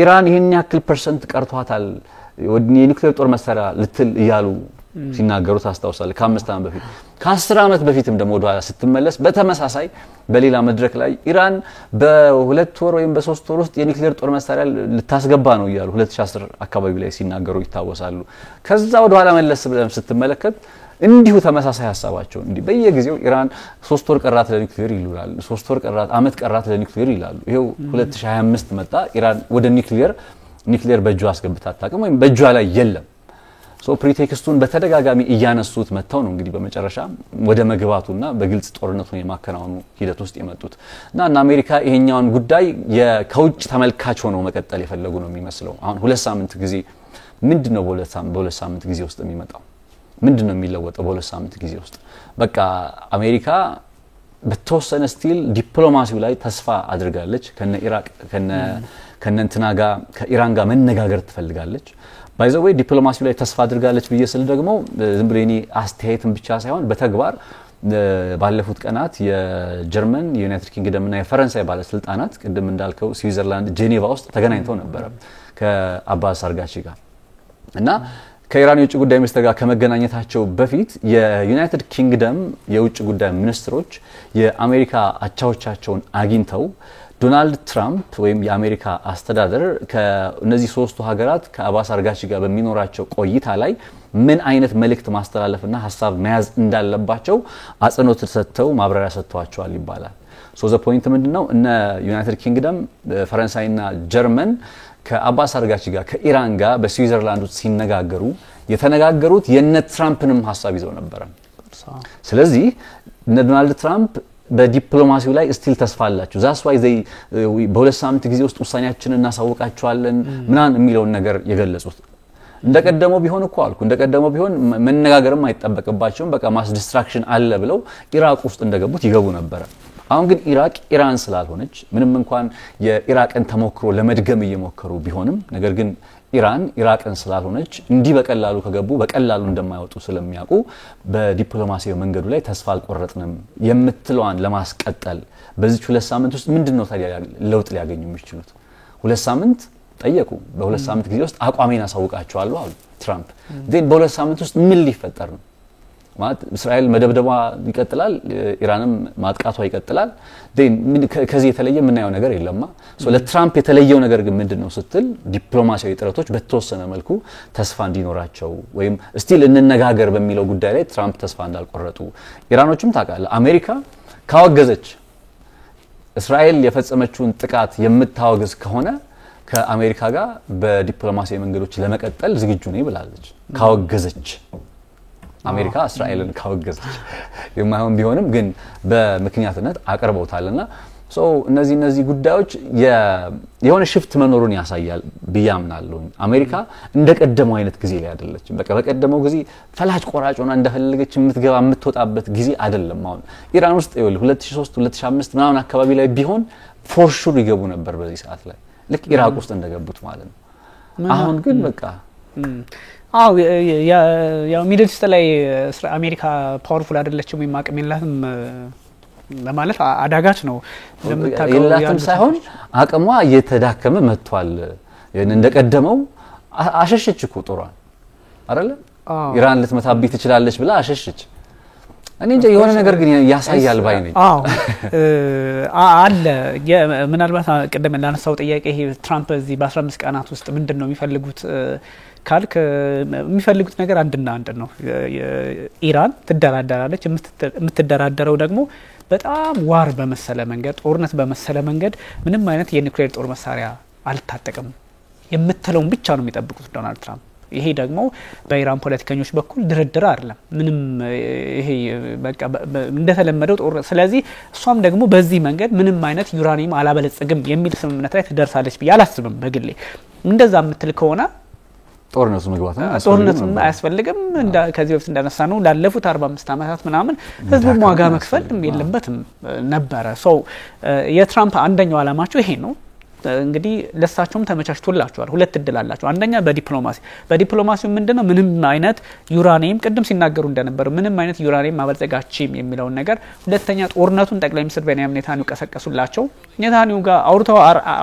ኢራን ይሄን ያክል ፐርሰንት ቀርቷታል የኒውክሌር ጦር መሳሪያ ልትል ይያሉ ሲናገሩ ታስታውሳለህ ከ5 አመት በፊት ከ10 አመት በፊትም ደግሞ ወደ ኋላ ስትመለስ በተመሳሳይ በሌላ መድረክ ላይ ኢራን በ2 ወር ወይም በ3 ወር ውስጥ የኒውክሌር ጦር መሳሪያ ልታስገባ ነው ይያሉ 2010 አካባቢ ላይ ሲናገሩ ይታወሳሉ። ከዛ ወደ ኋላ መለስ ብለን ስትመለከት እንዲሁ ተመሳሳይ ሐሳባቸው እንዲ በየጊዜው ኢራን 3 ወር ቀራት ለኒውክሌር ይሉላል 3 ወር ቀራት አመት ቀራት ለኒውክሌር ይላሉ። ይሄው 2025 መጣ ኢራን ወደ ኒውክሌር በእጇ አስገብታ አታውቅም ወይም በእጇ ላይ የለም። ሶ ፕሪቴክስቱን በተደጋጋሚ እያነሱት መተው ነው እንግዲህ በመጨረሻ ወደ መግባቱና በግልጽ ጦርነቱን የማከናወኑ ሂደት ውስጥ የመጡት እና አሜሪካ ይሄኛውን ጉዳይ ከውጭ ተመልካች ሆነው መቀጠል የፈለጉ ነው የሚመስለው። አሁን 2 ሳምንት ጊዜ ምንድነው በ2 ሳምንት ጊዜ ውስጥ የሚመጣው ምንድነው የሚለወጠው በ2 ሳምንት ጊዜ ውስጥ? በቃ አሜሪካ በተወሰነ ስቲል ዲፕሎማሲው ላይ ተስፋ አድርጋለች ከነ ኢራቅ ከነ እንትና ጋር ከኢራን ጋር መነጋገር ትፈልጋለች። ባይዘው ወይ ዲፕሎማሲው ላይ ተስፋ አድርጋለች ብዬ ስል ደግሞ ዝም ብሎ እኔ አስተያየትን ብቻ ሳይሆን በተግባር ባለፉት ቀናት የጀርመን የዩናይትድ ኪንግደም እና የፈረንሳይ ባለስልጣናት ቅድም እንዳልከው ስዊዘርላንድ ጄኔቫ ውስጥ ተገናኝተው ነበር ከአባስ አርጋቺ ጋር እና ከኢራን የውጭ ጉዳይ ሚኒስትር ጋር ከመገናኘታቸው በፊት የዩናይትድ ኪንግደም የውጭ ጉዳይ ሚኒስትሮች የአሜሪካ አቻዎቻቸውን አግኝተው ዶናልድ ትራምፕ ወይም የአሜሪካ አስተዳደር ከነዚህ ሶስቱ ሀገራት ከአባስ አርጋቺ ጋር በሚኖራቸው ቆይታ ላይ ምን አይነት መልእክት ማስተላለፍና ሐሳብ መያዝ እንዳለባቸው አጽንኦት ሰጥተው ማብራሪያ ሰጥተዋቸዋል ይባላል። ሶ ዘ ፖይንት ምንድነው እነ ዩናይትድ ኪንግደም ፈረንሳይና ጀርመን ከአባስ አርጋቺ ጋር ከኢራን ጋር በስዊዘርላንድ ውስጥ ሲነጋገሩ የተነጋገሩት የነ ትራምፕንም ሐሳብ ይዘው ነበር። ስለዚህ እነ ዶናልድ ትራምፕ በዲፕሎማሲው ላይ ስቲል ተስፋ አላቸው። ዛስ ዋይ ዘይ በ2 ሳምንት ጊዜ ውስጥ ውሳኔያችንን እናሳውቃቸዋለን ምናን የሚለው ነገር የገለጹት እንደቀደመው ቢሆን እኮ አልኩ እንደቀደመው ቢሆን መነጋገርም አይጠበቅባቸውም በቃ ማስ ዲስትራክሽን አለ ብለው ኢራቅ ውስጥ እንደገቡት ይገቡ ነበር። አሁን ግን ኢራቅ ኢራን ስላልሆነች ምንም እንኳን የኢራቅን ተሞክሮ ለመድገም እየሞከሩ ቢሆንም ነገር ግን ኢራቅን ስላልሆነች እንዲህ በቀላሉ ከገቡ በቀላሉ እንደማይወጡ ስለሚያውቁ በዲፕሎማሲያዊ መንገዱ ላይ ተስፋ አልቆረጥንም የምትለዋን ለማስቀጠል በዚህ 2 ሳምንት ውስጥ ምንድነው ታዲያ ለውጥ ሊያገኙ የሚችሉት? 2 ሳምንት ጠየቁ። በ2 ሳምንት ጊዜ ውስጥ አቋሜን አሳውቃቸዋለሁ አሉ ትራምፕ። ዴን በ2 ሳምንት ውስጥ ምን ሊፈጠር ነው? ማለት እስራኤል መደብደቧ ይቀጥላል ኢራንም ማጥቃቷ ይቀጥላል። ዴን ከዚህ የተለየ ምናየው ነገር የለማ። ሶ ለትራምፕ የተለየው ነገር ግን ምንድነው ስትል ዲፕሎማሲያዊ ጥረቶች በተወሰነ መልኩ ተስፋ እንዲኖራቸው ወይም ስቲል እንነጋገር በሚለው ጉዳይ ላይ ትራምፕ ተስፋ እንዳልቆረጡ ኢራኖችም ታውቃለህ አሜሪካ ካወገዘች እስራኤል የፈጸመችውን ጥቃት የምታወግዝ ከሆነ ከአሜሪካ ጋር በዲፕሎማሲያዊ መንገዶች ለመቀጠል ዝግጁ ነኝ ብላለች። ካወገዘች አሜሪካ እስራኤልን ካወገዘች የማይሆን ቢሆንም ግን በምክንያትነት አቀርበውታልና ሶ እነዚህ ጉዳዮች የሆነ ሽፍት መኖሩን ያሳያል ብያምናለሁ። አሜሪካ እንደቀደመው አይነት ጊዜ ላይ አይደለችም። በቃ በቀደመው ጊዜ ፈላጭ ቆራጭ ሆና እንደፈለገች የምትገባ የምትወጣበት ጊዜ አይደለም። አሁን ኢራን ውስጥ 2003 2005 ምናምን አካባቢ ላይ ቢሆን ፎር ሹር ይገቡ ነበር በዚህ ሰዓት ላይ ልክ ኢራቅ ውስጥ እንደገቡት ማለት ነው። አሁን ግን በቃ ያው ሚድል ኢስት ላይ አሜሪካ ፓወርፉል አይደለችም ወይም አቅም የላትም ለማለት አዳጋች ነው። የላትም ሳይሆን አቅሟ እየተዳከመ መጥቷል። እንደቀደመው አሸሸች እኮ ጦሯን አይደለ ኢራን ልትመታብኝ ትችላለች ብላ አሸሸች። እኔ እንጃ የሆነ ነገር ግን ያሳያል ባይ ነኝ። አለ ምናልባት ቀደም ላነሳው ጥያቄ ይሄ ትራምፕ እዚህ በ15 ቀናት ውስጥ ምንድነው የሚፈልጉት ካልክ የሚፈልጉት ነገር አንድና አንድ ነው። ኢራን ትደራደራለች። የምትደራደረው ደግሞ በጣም ዋር በመሰለ መንገድ ጦርነት በመሰለ መንገድ ምንም አይነት የኒውክሌር ጦር መሳሪያ አልታጠቅም የምትለውን ብቻ ነው የሚጠብቁት ዶናልድ ትራምፕ። ይሄ ደግሞ በኢራን ፖለቲከኞች በኩል ድርድር አይደለም ምንም ይሄ በቃ እንደተለመደው ጦር። ስለዚህ እሷም ደግሞ በዚህ መንገድ ምንም አይነት ዩራኒየም አላበለጽግም የሚል ስምምነት ላይ ትደርሳለች ብዬ አላስብም በግሌ። እንደዛ የምትል ከሆነ ጦርነቱ መግባት አያስፈልግም። ከዚህ በፊት እንዳነሳ ነው ላለፉት 45 ዓመታት ምናምን ህዝቡ ዋጋ መክፈል የለበትም ነበረ። የትራምፕ አንደኛው አላማቸው ይሄ ነው። እንግዲህ ለሳቸውም ተመቻችቶላቸዋል። ሁለት እድል አላቸው። አንደኛ በዲፕሎማሲው ምንድነው ምንም አይነት ዩራኒየም ቅድም ሲናገሩ እንደነበሩ ምንም አይነት ዩራኒየም ማበልጸጋችም የሚለውን ነገር፣ ሁለተኛ ጦርነቱን ጠቅላይ ሚኒስትር ቤንያሚን ኔታንያሁ ቀሰቀሱላቸው። ኔታንያሁ ጋር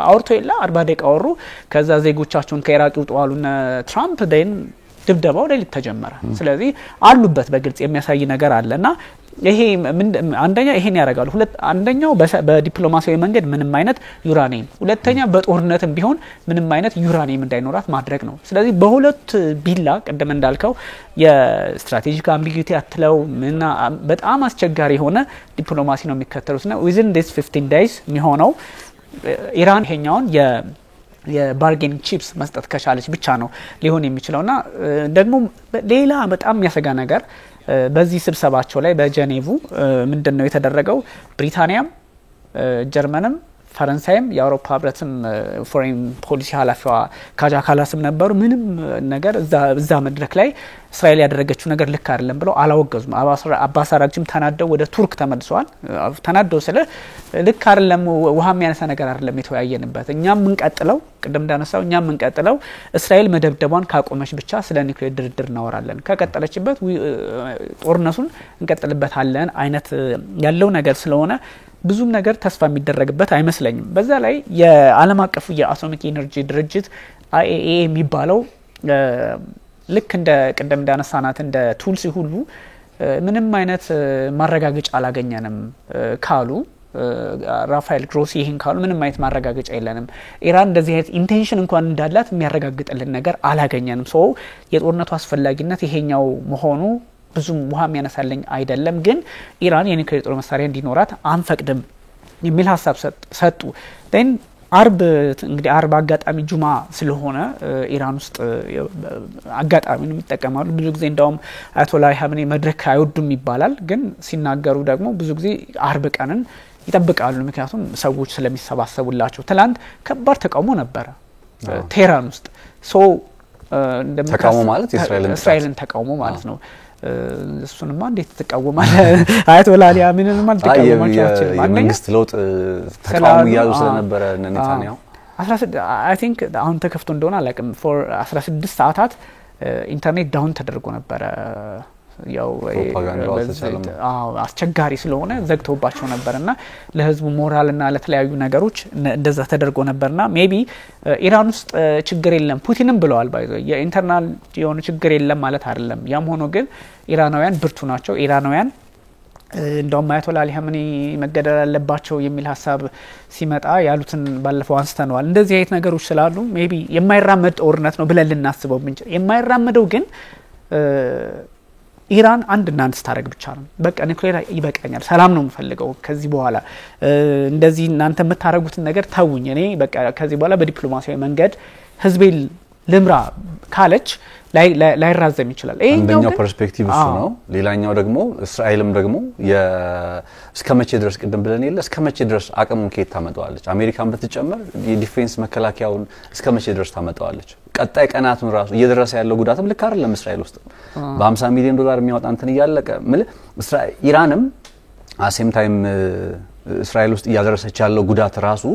አውርተው የለ 40 ደቂቃ አወሩ። ከዛ ዜጎቻቸውን ከኢራቅ ይውጡ አሉና ትራምፕ ደን ድብደባው ሌሊት ተጀመረ። ስለዚህ አሉበት በግልጽ የሚያሳይ ነገር አለና ይሄ አንደኛ ይሄን ያደርጋሉ። አንደኛው በዲፕሎማሲያዊ መንገድ ምንም አይነት ዩራኒየም፣ ሁለተኛ በጦርነትም ቢሆን ምንም አይነት ዩራኒየም እንዳይኖራት ማድረግ ነው። ስለዚህ በሁለት ቢላ ቅድም እንዳልከው የስትራቴጂክ አምቢጊቲ አትለው ምና በጣም አስቸጋሪ የሆነ ዲፕሎማሲ ነው የሚከተሉትና within this 15 days የሚሆነው ኢራን ይሄኛውን የባርጌን ቺፕስ መስጠት ከቻለች ብቻ ነው ሊሆን የሚችለውና ደግሞ ሌላ በጣም የሚያሰጋ ነገር በዚህ ስብሰባቸው ላይ በጄኔቭ ምንድነው የተደረገው? ብሪታንያም ጀርመንም ፈረንሳይም የአውሮፓ ህብረትም ፎሬን ፖሊሲ ኃላፊዋ ካጃ ካላስም ነበሩ። ምንም ነገር እዛ መድረክ ላይ እስራኤል ያደረገችው ነገር ልክ አይደለም ብለው አላወገዙም። አባስ አራግጂም ተናደው ወደ ቱርክ ተመልሰዋል። ተናደው ስለ ልክ አይደለም ውሃ የሚያነሳ ነገር አይደለም የተወያየንበት፣ እኛም እንቀጥለው ቅድም እንዳነሳው እኛም እንቀጥለው እስራኤል መደብደቧን ካቆመች ብቻ ስለ ኒውክሌር ድርድር እናወራለን፣ ከቀጠለችበት ጦርነቱን እንቀጥልበታለን አይነት ያለው ነገር ስለሆነ ብዙም ነገር ተስፋ የሚደረግበት አይመስለኝም። በዛ ላይ የዓለም አቀፉ የአቶሚክ ኢነርጂ ድርጅት IAEA የሚባለው ልክ እንደ ቅድም እንዳነሳናት እንደ ቱልስ ሁሉ ምንም አይነት ማረጋገጫ አላገኘንም ካሉ ራፋኤል ግሮሲ ይሄን ካሉ ምንም አይነት ማረጋገጫ የለንም፣ ኢራን እንደዚህ አይነት ኢንቴንሽን እንኳን እንዳላት የሚያረጋግጥልን ነገር አላገኘንም። የጦርነቱ አስፈላጊነት ይሄኛው መሆኑ ብዙም ውሃ የሚያነሳልኝ አይደለም፣ ግን ኢራን የኒውክሌር ጦር መሳሪያ እንዲኖራት አንፈቅድም የሚል ሀሳብ ሰጡ። እንግዲህ አርብ አጋጣሚ ጁማ ስለሆነ ኢራን ውስጥ አጋጣሚውን ይጠቀማሉ። ብዙ ጊዜ እንደውም አያቶላህ ሀምኔ መድረክ አይወዱም ይባላል፣ ግን ሲናገሩ ደግሞ ብዙ ጊዜ አርብ ቀንን ይጠብቃሉ፣ ምክንያቱም ሰዎች ስለሚሰባሰቡላቸው። ትላንት ከባድ ተቃውሞ ነበረ ቴህራን ውስጥ። ተቃውሞ ማለት እስራኤልን ተቃውሞ ማለት ነው። እሱንማ እንዴት ተቃወማለ? አያቶላህ ሀምኔን ማለት ተቃወማቸው የመንግስት ለውጥ ተቃውሞ ያሉ ስለነበረ ኔታንያሁ 16 አይ ቲንክ አሁን ተከፍቶ እንደሆነ አላውቅም። ፎር 16 ሰዓታት ኢንተርኔት ዳውን ተደርጎ ነበረ። ያው አስቸጋሪ ስለሆነ ዘግተውባቸው ነበርና ለህዝቡ ሞራልና ለተለያዩ ነገሮች እንደዛ ተደርጎ ነበርና ሜቢ ኢራን ውስጥ ችግር የለም ፑቲንም ብለዋል። ባይዘው የኢንተርናል የሆነ ችግር የለም ማለት አይደለም። ያም ሆኖ ግን ኢራናውያን ብርቱ ናቸው። ኢራናውያን እንደውም አያቶላህ ሀምኔ መገደል አለባቸው የሚል ሀሳብ ሲመጣ ያሉትን ባለፈው አንስተነዋል። እንደዚህ አይነት ነገሮች ስላሉ ሜቢ የማይራመድ ጦርነት ነው ብለን ልናስበው እንችል። የማይራመደው ግን ኢራን አንድና አንድ ስታረግ ብቻ ነው። በቃ ኒውክሌር ይበቃኛል፣ ሰላም ነው የምፈልገው፣ ከዚህ በኋላ እንደዚህ እናንተ የምታረጉትን ነገር ተውኝ፣ እኔ በቃ ከዚህ በኋላ በዲፕሎማሲያዊ መንገድ ህዝቤን ልምራ ካለች ላይራዘም ይችላል። አንደኛው ፐርስፔክቲቭ እሱ ነው። ሌላኛው ደግሞ እስራኤልም ደግሞ እስከመቼ ድረስ ቅድም ብለን የለ እስከመቼ ድረስ አቅሙን ከየት ታመጣዋለች? አሜሪካን ብትጨመር የዲፌንስ መከላከያውን እስከመቼ ድረስ ታመጣዋለች? ቀጣይ ቀናቱን ራሱ እየደረሰ ያለው ጉዳትም ልክ አይደለም። እስራኤል ውስጥ በ50 ሚሊዮን ዶላር የሚያወጣ እንትን እያለቀ ኢራንም አሴም ታይም እስራኤል ውስጥ እያደረሰች ያለው ጉዳት ራሱ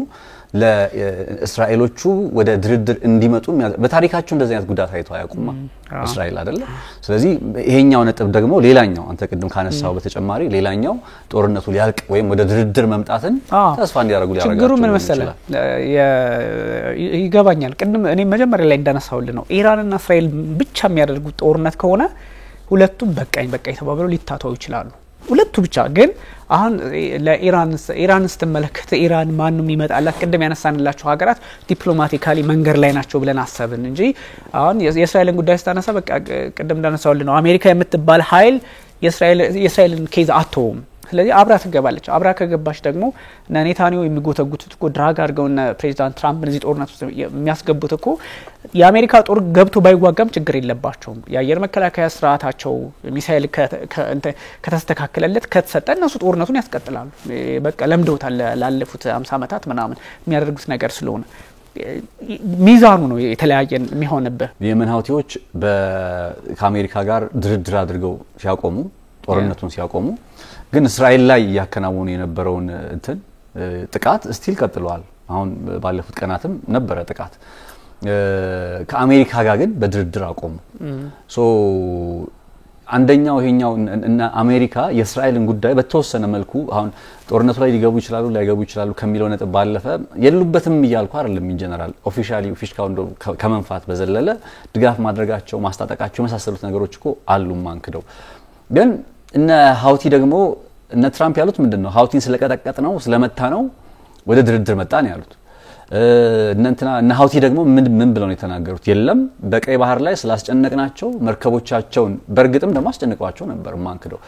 ለእስራኤሎቹ ወደ ድርድር እንዲመጡ በታሪካቸው እንደዚህ አይነት ጉዳት አይተው አያውቁም እስራኤል አይደለ? ስለዚህ ይሄኛው ነጥብ ደግሞ ሌላኛው አንተ ቅድም ካነሳው በተጨማሪ ሌላኛው ጦርነቱ ሊያልቅ ወይም ወደ ድርድር መምጣትን ተስፋ እንዲያደርጉ ሊያደርጋቸው ችግሩ ምን መሰለህ ይገባኛል። ቅድም እኔ መጀመሪያ ላይ እንዳነሳውልህ ነው ኢራንና እስራኤል ብቻ የሚያደርጉት ጦርነት ከሆነ ሁለቱም በቃኝ ተባብለው ሊታተው ይችላሉ። ሁለቱ ብቻ ግን አሁን ለኢራን ስትመለከተ ኢራን ማንንም ይመጣላት ቅድም ያነሳንላችሁ ሀገራት ዲፕሎማቲካሊ መንገድ ላይ ናቸው ብለን አሰብን እንጂ አሁን የእስራኤልን ጉዳይ ስታነሳ በቃ ቅድም እንዳነሳውልህ ነው አሜሪካ የምትባል ኃይል የእስራኤልን ኬዝ አተውም ስለዚህ አብራ ትገባለች አብራ ከገባች ደግሞ ኔታንያሁ የሚጎተጉቱት እኮ ድራግ አድርገውና ፕሬዚዳንት ትራምፕ በዚህ ጦርነት ውስጥ የሚያስገቡት እኮ የአሜሪካ ጦር ገብቶ ባይዋጋም ችግር የለባቸውም የአየር መከላከያ ስርዓታቸው ሚሳኤል ከተስተካከለለት ከተሰጠ እነሱ ጦርነቱን ያስቀጥላሉ በቃ ለምደውታል ላለፉት 50 ዓመታት ምናምን የሚያደርጉት ነገር ስለሆነ ሚዛኑ ነው የተለያየን የሚሆንበት የመን ሀውቲዎች ከአሜሪካ ጋር ድርድር አድርገው ሲያቆሙ ጦርነቱን ሲያቆሙ ግን እስራኤል ላይ ያከናወኑ የነበረውን ጥቃት ስቲል ቀጥሏል አሁን ባለፉት ቀናትም ነበረ ጥቃት ከአሜሪካ ጋር ግን በድርድር አቆሙ ሶ አንደኛው ይሄኛው እና አሜሪካ የእስራኤልን ጉዳይ በተወሰነ መልኩ አሁን ጦርነቱ ላይ ሊገቡ ይችላሉ ላይገቡ ይችላሉ ከሚለው ነጥብ ባለፈ የሉበትም ይያልኩ አይደለም ኢንጀነራል ኦፊሻሊ ፊሽካው ከመንፋት በዘለለ ድጋፍ ማድረጋቸው ማስታጠቃቸው መሳሰሉት ነገሮች እኮ አሉ ማንክደው ግን እነ ሀውቲ ደግሞ እነ ትራምፕ ያሉት ምንድነው ሀውቲን ስለቀጠቀጥ ነው ስለመታ ነው ወደ ድርድር መጣ ነው ያሉት እነ ሀውቲ ደግሞ ምን ብለው ነው የተናገሩት የለም በቀይ ባህር ላይ ስላስጨነቅናቸው መርከቦቻቸውን በርግጥም ደግሞ አስጨንቀዋቸው ነበር ማንክደው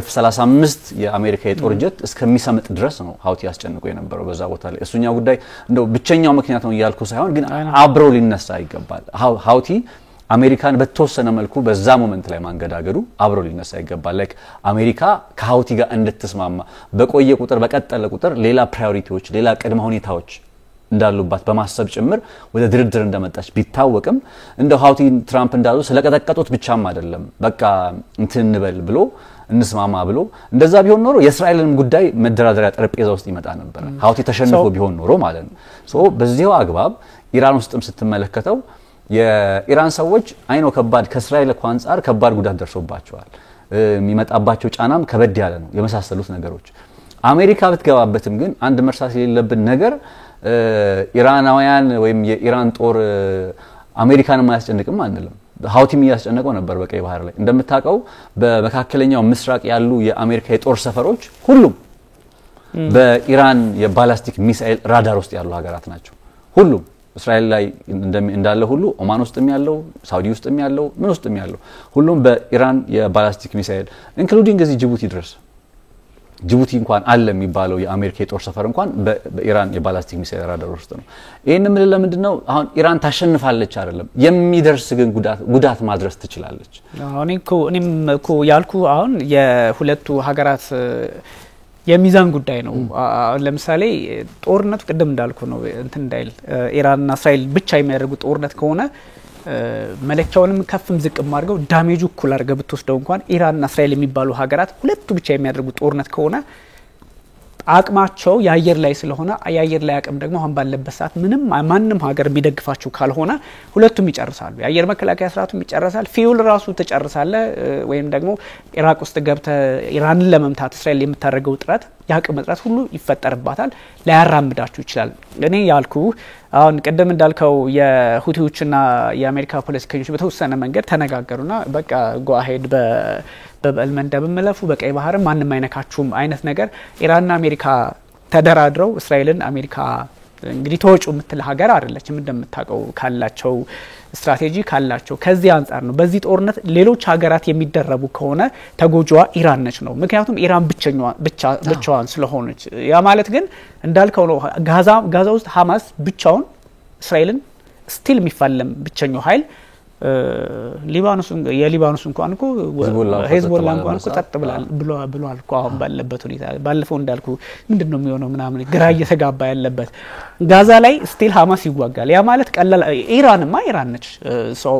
F-35 የአሜሪካ የጦር ጀት እስከሚሰምጥ ድረስ ነው ሀውቲ ያስጨንቀው የነበረው በዛ ቦታ ላይ እሱኛው ጉዳይ እንደው ብቸኛው ምክንያት ነው ያልኩ ሳይሆን ግን አብሮ ሊነሳ ይገባል ሀውቲ አሜሪካን በተወሰነ መልኩ በዛ ሞመንት ላይ ማንገዳገዱ አብሮ ሊነሳ ይገባል ላይክ አሜሪካ ከሀውቲ ጋር እንድትስማማ በቆየ ቁጥር በቀጠለ ቁጥር ሌላ ፕራዮሪቲዎች ሌላ ቅድመ ሁኔታዎች እንዳሉባት በማሰብ ጭምር ወደ ድርድር እንደመጣች ቢታወቅም እንደው ሀውቲ ትራምፕ እንዳሉ ስለቀጠቀጡት ብቻም አይደለም በቃ እንትንበል ብሎ እንስማማ ብሎ እንደዛ ቢሆን ኖሮ የእስራኤልን ጉዳይ መደራደሪያ ጠረጴዛ ውስጥ ይመጣ ነበር ሀውቲ ተሸንፎ ቢሆን ኖሮ ማለት ነው ሶ በዚህው አግባብ ኢራን ውስጥም ስትመለከተው የኢራን ሰዎች አይኖ ከባድ ከእስራኤል አንፃር ከባድ ጉዳት ደርሶባቸዋል የሚመጣባቸው ጫናም ከበድ ያለ ነው የመሳሰሉት ነገሮች አሜሪካ ብትገባበትም ግን አንድ መርሳት የሌለብን ነገር ኢራናውያን ወይም የኢራን ጦር አሜሪካን ማያስጨንቅም አንልም ሀውቲም ያስጨነቀው ነበር በቀይ ባህር ላይ እንደምታውቀው በመካከለኛው ምስራቅ ያሉ የአሜሪካ የጦር ሰፈሮች ሁሉም በኢራን የባላስቲክ ሚሳኤል ራዳር ውስጥ ያሉ ሀገራት ናቸው ሁሉም እስራኤል ላይ እንዳለ ሁሉ ኦማን ውስጥም ያለው ሳውዲ ውስጥም ያለው ምን ውስጥም ያለው ሁሉም በኢራን የባላስቲክ ሚሳኤል ኢንክሉዲንግ እዚህ ጅቡቲ ድረስ ጅቡቲ እንኳን አለ የሚባለው የአሜሪካ የጦር ሰፈር እንኳን በኢራን የባላስቲክ ሚሳኤል ራዳር ውስጥ ነው ይሄን ምን ለምንድነው አሁን ኢራን ታሸንፋለች አይደለም የሚደርስ ግን ጉዳት ማድረስ ትችላለች እኔም እኮ ያልኩ አሁን የሁለቱ ሀገራት የሚዛን ጉዳይ ነው ለምሳሌ ጦርነቱ ቀደም እንዳልኩ ነው እንትን እንዳይል ኢራንና እስራኤል ብቻ የሚያደርጉ ጦርነት ከሆነ መለቻውንም ከፍም ዝቅም አድርገው ዳሜጁ እኩል አድርገው ብትወስደው እንኳን ኢራንና እስራኤል የሚባሉ ሀገራት ሁለቱ ብቻ የሚያደርጉ ጦርነት ከሆነ አቅማቸው ያየር ላይ ስለሆነ ያየር ላይ አቅም ደግሞ አሁን ባለበት ሰዓት ምንም ማንንም ሀገር ቢደግፋቸው ካልሆነ ሁለቱም ይጨርሳሉ ያየር መከላከያ ስርዓቱም ይጨርሳል ፊውል ራሱ ተጨርሳለ ወይም ደግሞ ኢራቅ ውስጥ ገብተ ኢራንን ለመምታት እስራኤል የምታደርገው ጥረት ያቅም ጥረት ሁሉ ይፈጠርባታል ላያራምዳችሁ ይችላል እኔ ያልኩ አሁን ቀደም እንዳልከው የሁቲዎችና የአሜሪካ ፖለቲከኞች በተወሰነ መንገድ ተነጋገሩና በቃ ጎ አሄድ በበልመንደብ መለፉ በቀይ ባህር ማንንም አይነካችሁም አይነት ነገር ኢራንና አሜሪካ ተደራድረው እስራኤልን አሜሪካ እንግዲህ ተወጩ ምትል ሀገር አይደለችም እንደምታውቀው ካላቸው ስትራቴጂ ካላቸው ከዚህ አንፃር ነው በዚህ ጦርነት ሌሎች ሀገራት የሚደረቡ ከሆነ ተጎጂዋ ኢራን ነች ነው ምክንያቱም ኢራን ብቻዋን ስለሆነች ያ ማለት ግን እንዳልከው ነው ጋዛ ውስጥ ሐማስ ብቻውን እስራኤልን ስቲል የሚፋለም ብቸኛው ኃይል የሊባኖስ እንኳን እኮ ሄዝቦላ እንኳን እኮ ተጥ ብሏል እኮ አሁን ባለበት ሁኔታ ባለፈው እንዳልኩ ምንድነው የሚሆነው ምናምን ግራ እየተጋባ ያለበት ጋዛ ላይ ስቲል ሐማስ ይዋጋል ያ ማለት ቀላል ኢራን ነች ሶ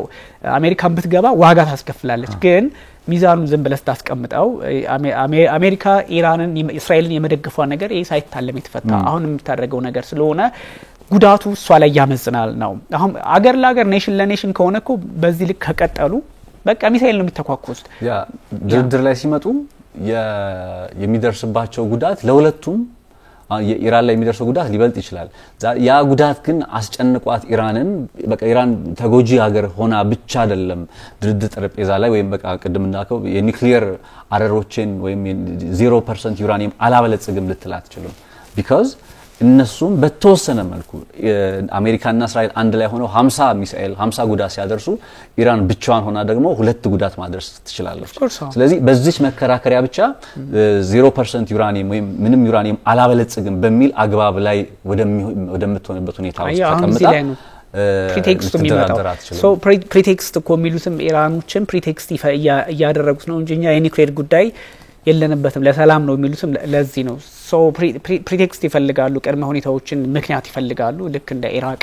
አሜሪካን ብትገባ ዋጋ ታስከፍላለች ግን ሚዛኑን ዝም ብለህ ታስቀምጣው አሜሪካ ኢራንን እስራኤልን የመደገፏ ነገር ሳይታለም የተፈታ አሁን የምታደርገው ነገር ስለሆነ ጉዳቱ እሷ ላይ ያመዝናል ነው አሁን አገር ለአገር ኔሽን ለኔሽን ከሆነኮ በዚህ ልክ ከቀጠሉ በቃ ሚሳኤል ነው የሚተኳኩሱት ያ ድርድር ላይ ሲመጡ የሚደርስባቸው ጉዳት ለሁለቱም የኢራን ላይ የሚደርሰው ጉዳት ሊበልጥ ይችላል ያ ጉዳት ግን አስጨንቋት ኢራንን በቃ ኢራን ተጎጂ ሀገር ሆና ብቻ አይደለም ድርድር ጠረጴዛ ላይ ወይም በቃ ቀደም እንዳልከው የኒውክሊየር አረሮችን ወይም 0% ዩራኒየም አላበለጽግም ልትል አትችልም because እነሱም በተወሰነ መልኩ አሜሪካና እስራኤል አንድ ላይ ሆነው 50 ሚሳኤል 50 ጉዳት ሲያደርሱ ኢራን ብቻዋን ሆና ደግሞ 2 ጉዳት ማድረስ ትችላለች ስለዚህ በዚህ መከራከሪያ ብቻ 0% ዩራኒየም ወይም ምንም ዩራኒየም አላበለጽግም በሚል አግባብ ላይ ወደምትሆንበት ሁኔታ ውስጥ ተቀምጣ ፕሪቴክስት የሚመጣው ሶ ፕሪቴክስት ኮሚሉትም ኢራኖችን ፕሪቴክስት ያደረጉት ነው እንጂ የኒውክሌር ጉዳይ የለንበትም ለሰላም ነው የሚሉትም ለዚህ ነው ሶ ፕሪቴክስት ይፈልጋሉ ቅድመ ሁኔታዎችን ምክንያት ይፈልጋሉ ልክ እንደ ኢራቅ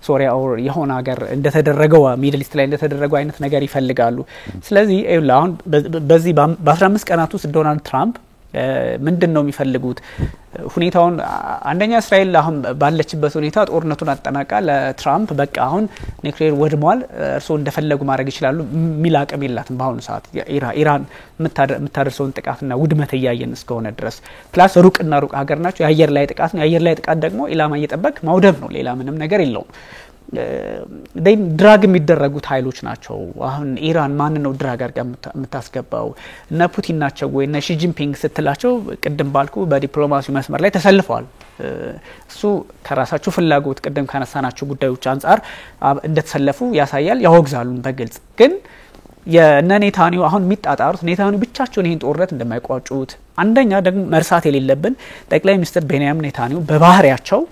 ሶሪያ ኦር የሆነ ሀገር እንደተደረገው ሚድል ኢስት ላይ እንደተደረገው አይነት ነገር ይፈልጋሉ ስለዚህ አሁን በዚህ በ15 ቀናት ውስጥ ዶናልድ ትራምፕ ምንድነው የሚፈልጉት ሁኔታውን አንደኛ እስራኤል አሁን ባለችበት ሁኔታ ጦርነቱን አጠናቃ ለትራምፕ በቃ አሁን ኒውክሌር ወድሟል እርሶ እንደፈለጉ ማድረግ ይችላሉ ሚላቀም የላትም በአሁኑ ሰዓት ኢራን የምታደርሰውን ጥቃትና ውድመት ያያየን እስከሆነ ድረስ ፕላስ ሩቅና ሩቅ ሀገር ናቸው የአየር ላይ ጥቃት ነው የአየር ላይ ጥቃት ደግሞ ኢላማ እየጠበቅ ማውደም ነው ሌላ ምንም ነገር የለውም ድራግ የሚደረጉት ኃይሎች ናቸው አሁን ኢራን ማን ነው ድራግ አርጋ የምታስገባው እና ፑቲን ናቸው ወይ እና ሺ ጂንፒንግ ስትላቸው ቅድም ባልኩ በዲፕሎማሲው መስመር ላይ ተሰልፈዋል እሱ ከራሳቸው ፍላጎት ቅድም ካነሳናቸው ጉዳዮች አንፃር እንደተሰለፉ ያሳያል ያወግዛሉ በግልጽ ግን የነኔታኒው አሁን የሚጣጣሩት ኔታኒው ብቻቸውን ይሄን ጦርነት እንደማይቋጩት አንደኛ ደግሞ መርሳት የሌለብን ጠቅላይ ሚኒስትር ቤንያሚን ኔታኒው በባህሪያቸው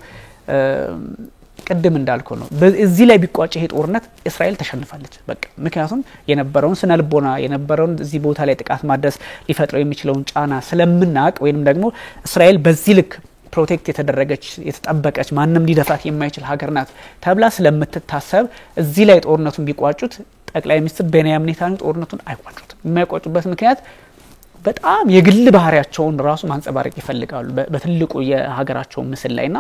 ቅድም እንዳልከው ነው እዚህ ላይ ቢቋጭ ይሄ ጦርነት እስራኤል ተሸንፋለች በቃ ምክንያቱም የነበረውን ስነልቦና የነበረውን እዚህ ቦታ ላይ ጥቃት ማድረስ ሊፈጥረው የሚችለውን ጫና ስለምናቅ ወይንም ደግሞ እስራኤል በዚህ ልክ ፕሮቴክት የተደረገች የተጠበቀች ማንንም ሊደፋት የማይችል ሀገር ናት ተብላ ስለምትታሰብ እዚህ ላይ ጦርነቱን ቢቋጩት ጠቅላይ ሚኒስትር ቤንያሚን ኔታንያሁ ጦርነቱን አይቋጩት የማይቋጩበት ምክንያት በጣም የግል ባህሪያቸውን ራሱ ማንጸባረቅ ይፈልጋሉ በትልቁ የሀገራቸው ምስል ላይና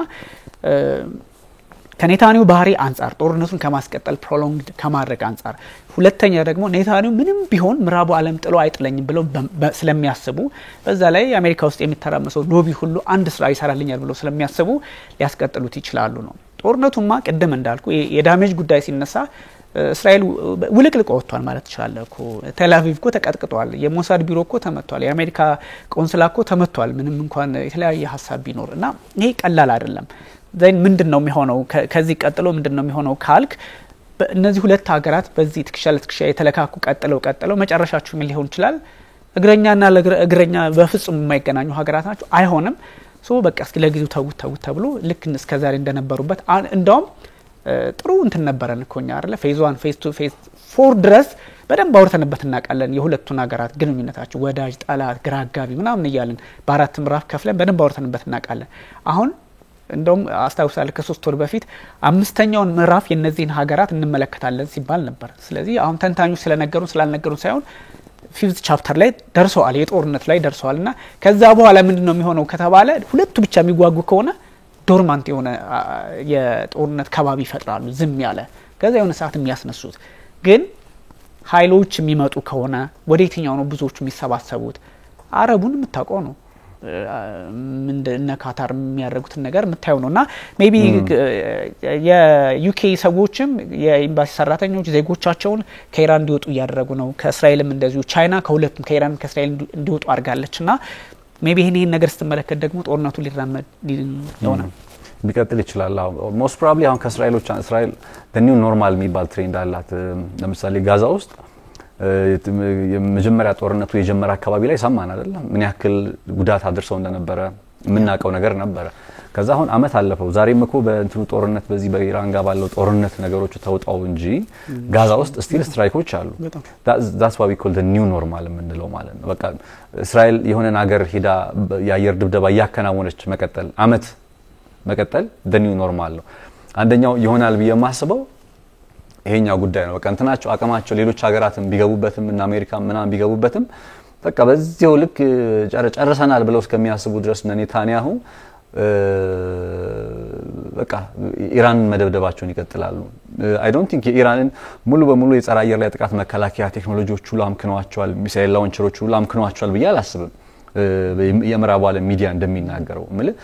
ከኔታኒው ባህሪ አንፃር ጦርነቱን ከማስቀጠል ፕሮሎንግድ ከማድረግ አንፃር ሁለተኛ ደግሞ ኔታኒው ምንም ቢሆን ምራቡ ዓለም ጥሎ አይጥለኝም ብለው ስለሚያስቡ በዛ ላይ አሜሪካ ውስጥ የሚተራመሰው ሎቢ ሁሉ አንድ ስራ ይሰራልኛል ብለው ስለሚያስቡ ሊያስቀጥሉት ይችላሉ ነው ጦርነቱማ ቅድም እንዳልኩ የዳሜጅ ጉዳይ ሲነሳ እስራኤል ውልቅልቅ ወጥቷል ማለት ይችላል እኮ ቴልአቪቭ እኮ ተቀጥቅጧል የሞሳድ ቢሮ እኮ ተመቷል የአሜሪካ ቆንስላ እኮ ተመቷል ምንም እንኳን የተለያየ ሐሳብ ቢኖርና ይሄ ቀላል አይደለም ዘን ምንድነው የሚሆነው ከዚህ ቀጥሎ ምንድነው የሚሆነው ካልክ እነዚህ ሁለት ሀገራት በዚህ ትክሻለትክሻ የተለካኩ ቀጥለው መጨረሻቸው ምን ሊሆን ይችላል እግረኛና ለእግረኛ በፍጹም የማይገናኙ ሀገራት ናቸው አይሆንም ሶ በቃ እስኪ ለጊዜው ተውት ተብሎ ልክ እስከዛሬ እንደነበሩበት እንደውም ጥሩ እንትን ነበረን እኮኛ አይደለ ፌዝ 1 ፌዝ 2 ፌዝ 4 ድረስ በደንብ አውርተንበት እናቃለን የሁለቱን ሀገራት ግንኙነታቸው ወዳጅ ጠላት ግራጋቢ ምናምን ይያልን በአራት ምዕራፍ ከፍለን በደንብ አውርተንበት እናቃለን አሁን እንደውም አስተውሳለሁ ከ3 ወር በፊት አምስተኛውን ምዕራፍ የነዚህን ሀገራት እንመለከታለን ሲባል ነበር ስለዚህ አሁን ተንታኙ ስላልነገሩን ሳይሆን ፊፍዝ ቻፕተር ላይ ደርሰዋል የጦርነት ላይ ደርሰዋልና ከዛ በኋላ ምንድነው የሚሆነው ከተባለ ሁለቱ ብቻ የሚጓጉ ከሆነ ዶርማንት የሆነ የጦርነት ከባቢ ይፈጥራሉ ዝም ያለ ከዛ የሆነ ሰዓት የሚያስነሱት ግን ኃይሎች የሚመጡ ከሆነ ወዴትኛው ነው ብዙዎቹ የሚሰባሰቡት አረቡን የምታውቀው ነው ምንድነው ካታር የሚያደርጉትን ነገር የምታየው ነውና ሜቢ የዩኬ ሰዎችም የኤምባሲ ሰራተኞች ዜጎቻቸውን ከኢራን እንዲወጡ ያደረጉ ነው ከእስራኤልም እንደዚሁ ቻይና ከሁለቱም ከኢራን ከእስራኤል እንዲወጡ አድርጋለችና ሜቢ ይሄን ነገር ስትመለከት ደግሞ ጦርነቱ ሊራመድ ነው ቢቀጥል ይችላል ሞስት ፕሮባብሊ አሁን ከእስራኤሎች እስራኤል the new normal የሚባል ትሬንድ አላት ለምሳሌ ጋዛ ውስጥ የመጀመሪያ ጦርነቱ የጀመረ አካባቢ ላይ ሰማን አይደለም ምን ያክል ጉዳት አድርሰው እንደነበረ ምናቀው ነገር ነበር ከዛ አሁን አመት አለፈው ዛሬም እኮ በእንትኑ ጦርነት በዚህ በኢራን ጋር ባለው ጦርነት ነገሮች ተውጣው እንጂ ጋዛ ውስጥ ስቲል ስትራይኮች አሉ that's why we call the new normal የምንለው ማለት ነው በቃ እስራኤል የሆነ ነገር ሄዳ የአየር ድብደባ ያከናወነች መቀጠል the new normal ነው አንደኛው ይሆናል በየማስበው ይሄኛው ጉዳይ ነው በቃ እንትናቸው አቀማቸው ሌሎች ሀገራትን ቢገቡበትም እና አሜሪካ ምናምን ቢገቡበትም በቃ በዚያው ልክ ጨርሰናል ብለው እስከሚያስቡ ድረስ ኔታንያሁ በቃ ኢራን መደብደባቸውን ይቀጥላሉ I don't think ኢራንን ሙሉ በሙሉ የጸረ አየር ላይ ጥቃት መከላከያ ቴክኖሎጂዎቹ ላምክኗቸዋል ሚሳኤል ላውንቸሮቹ ላምክኗቸዋል ብዬ አላስብም የምዕራቡ ዓለም ሚዲያ እንደሚናገረው ማለት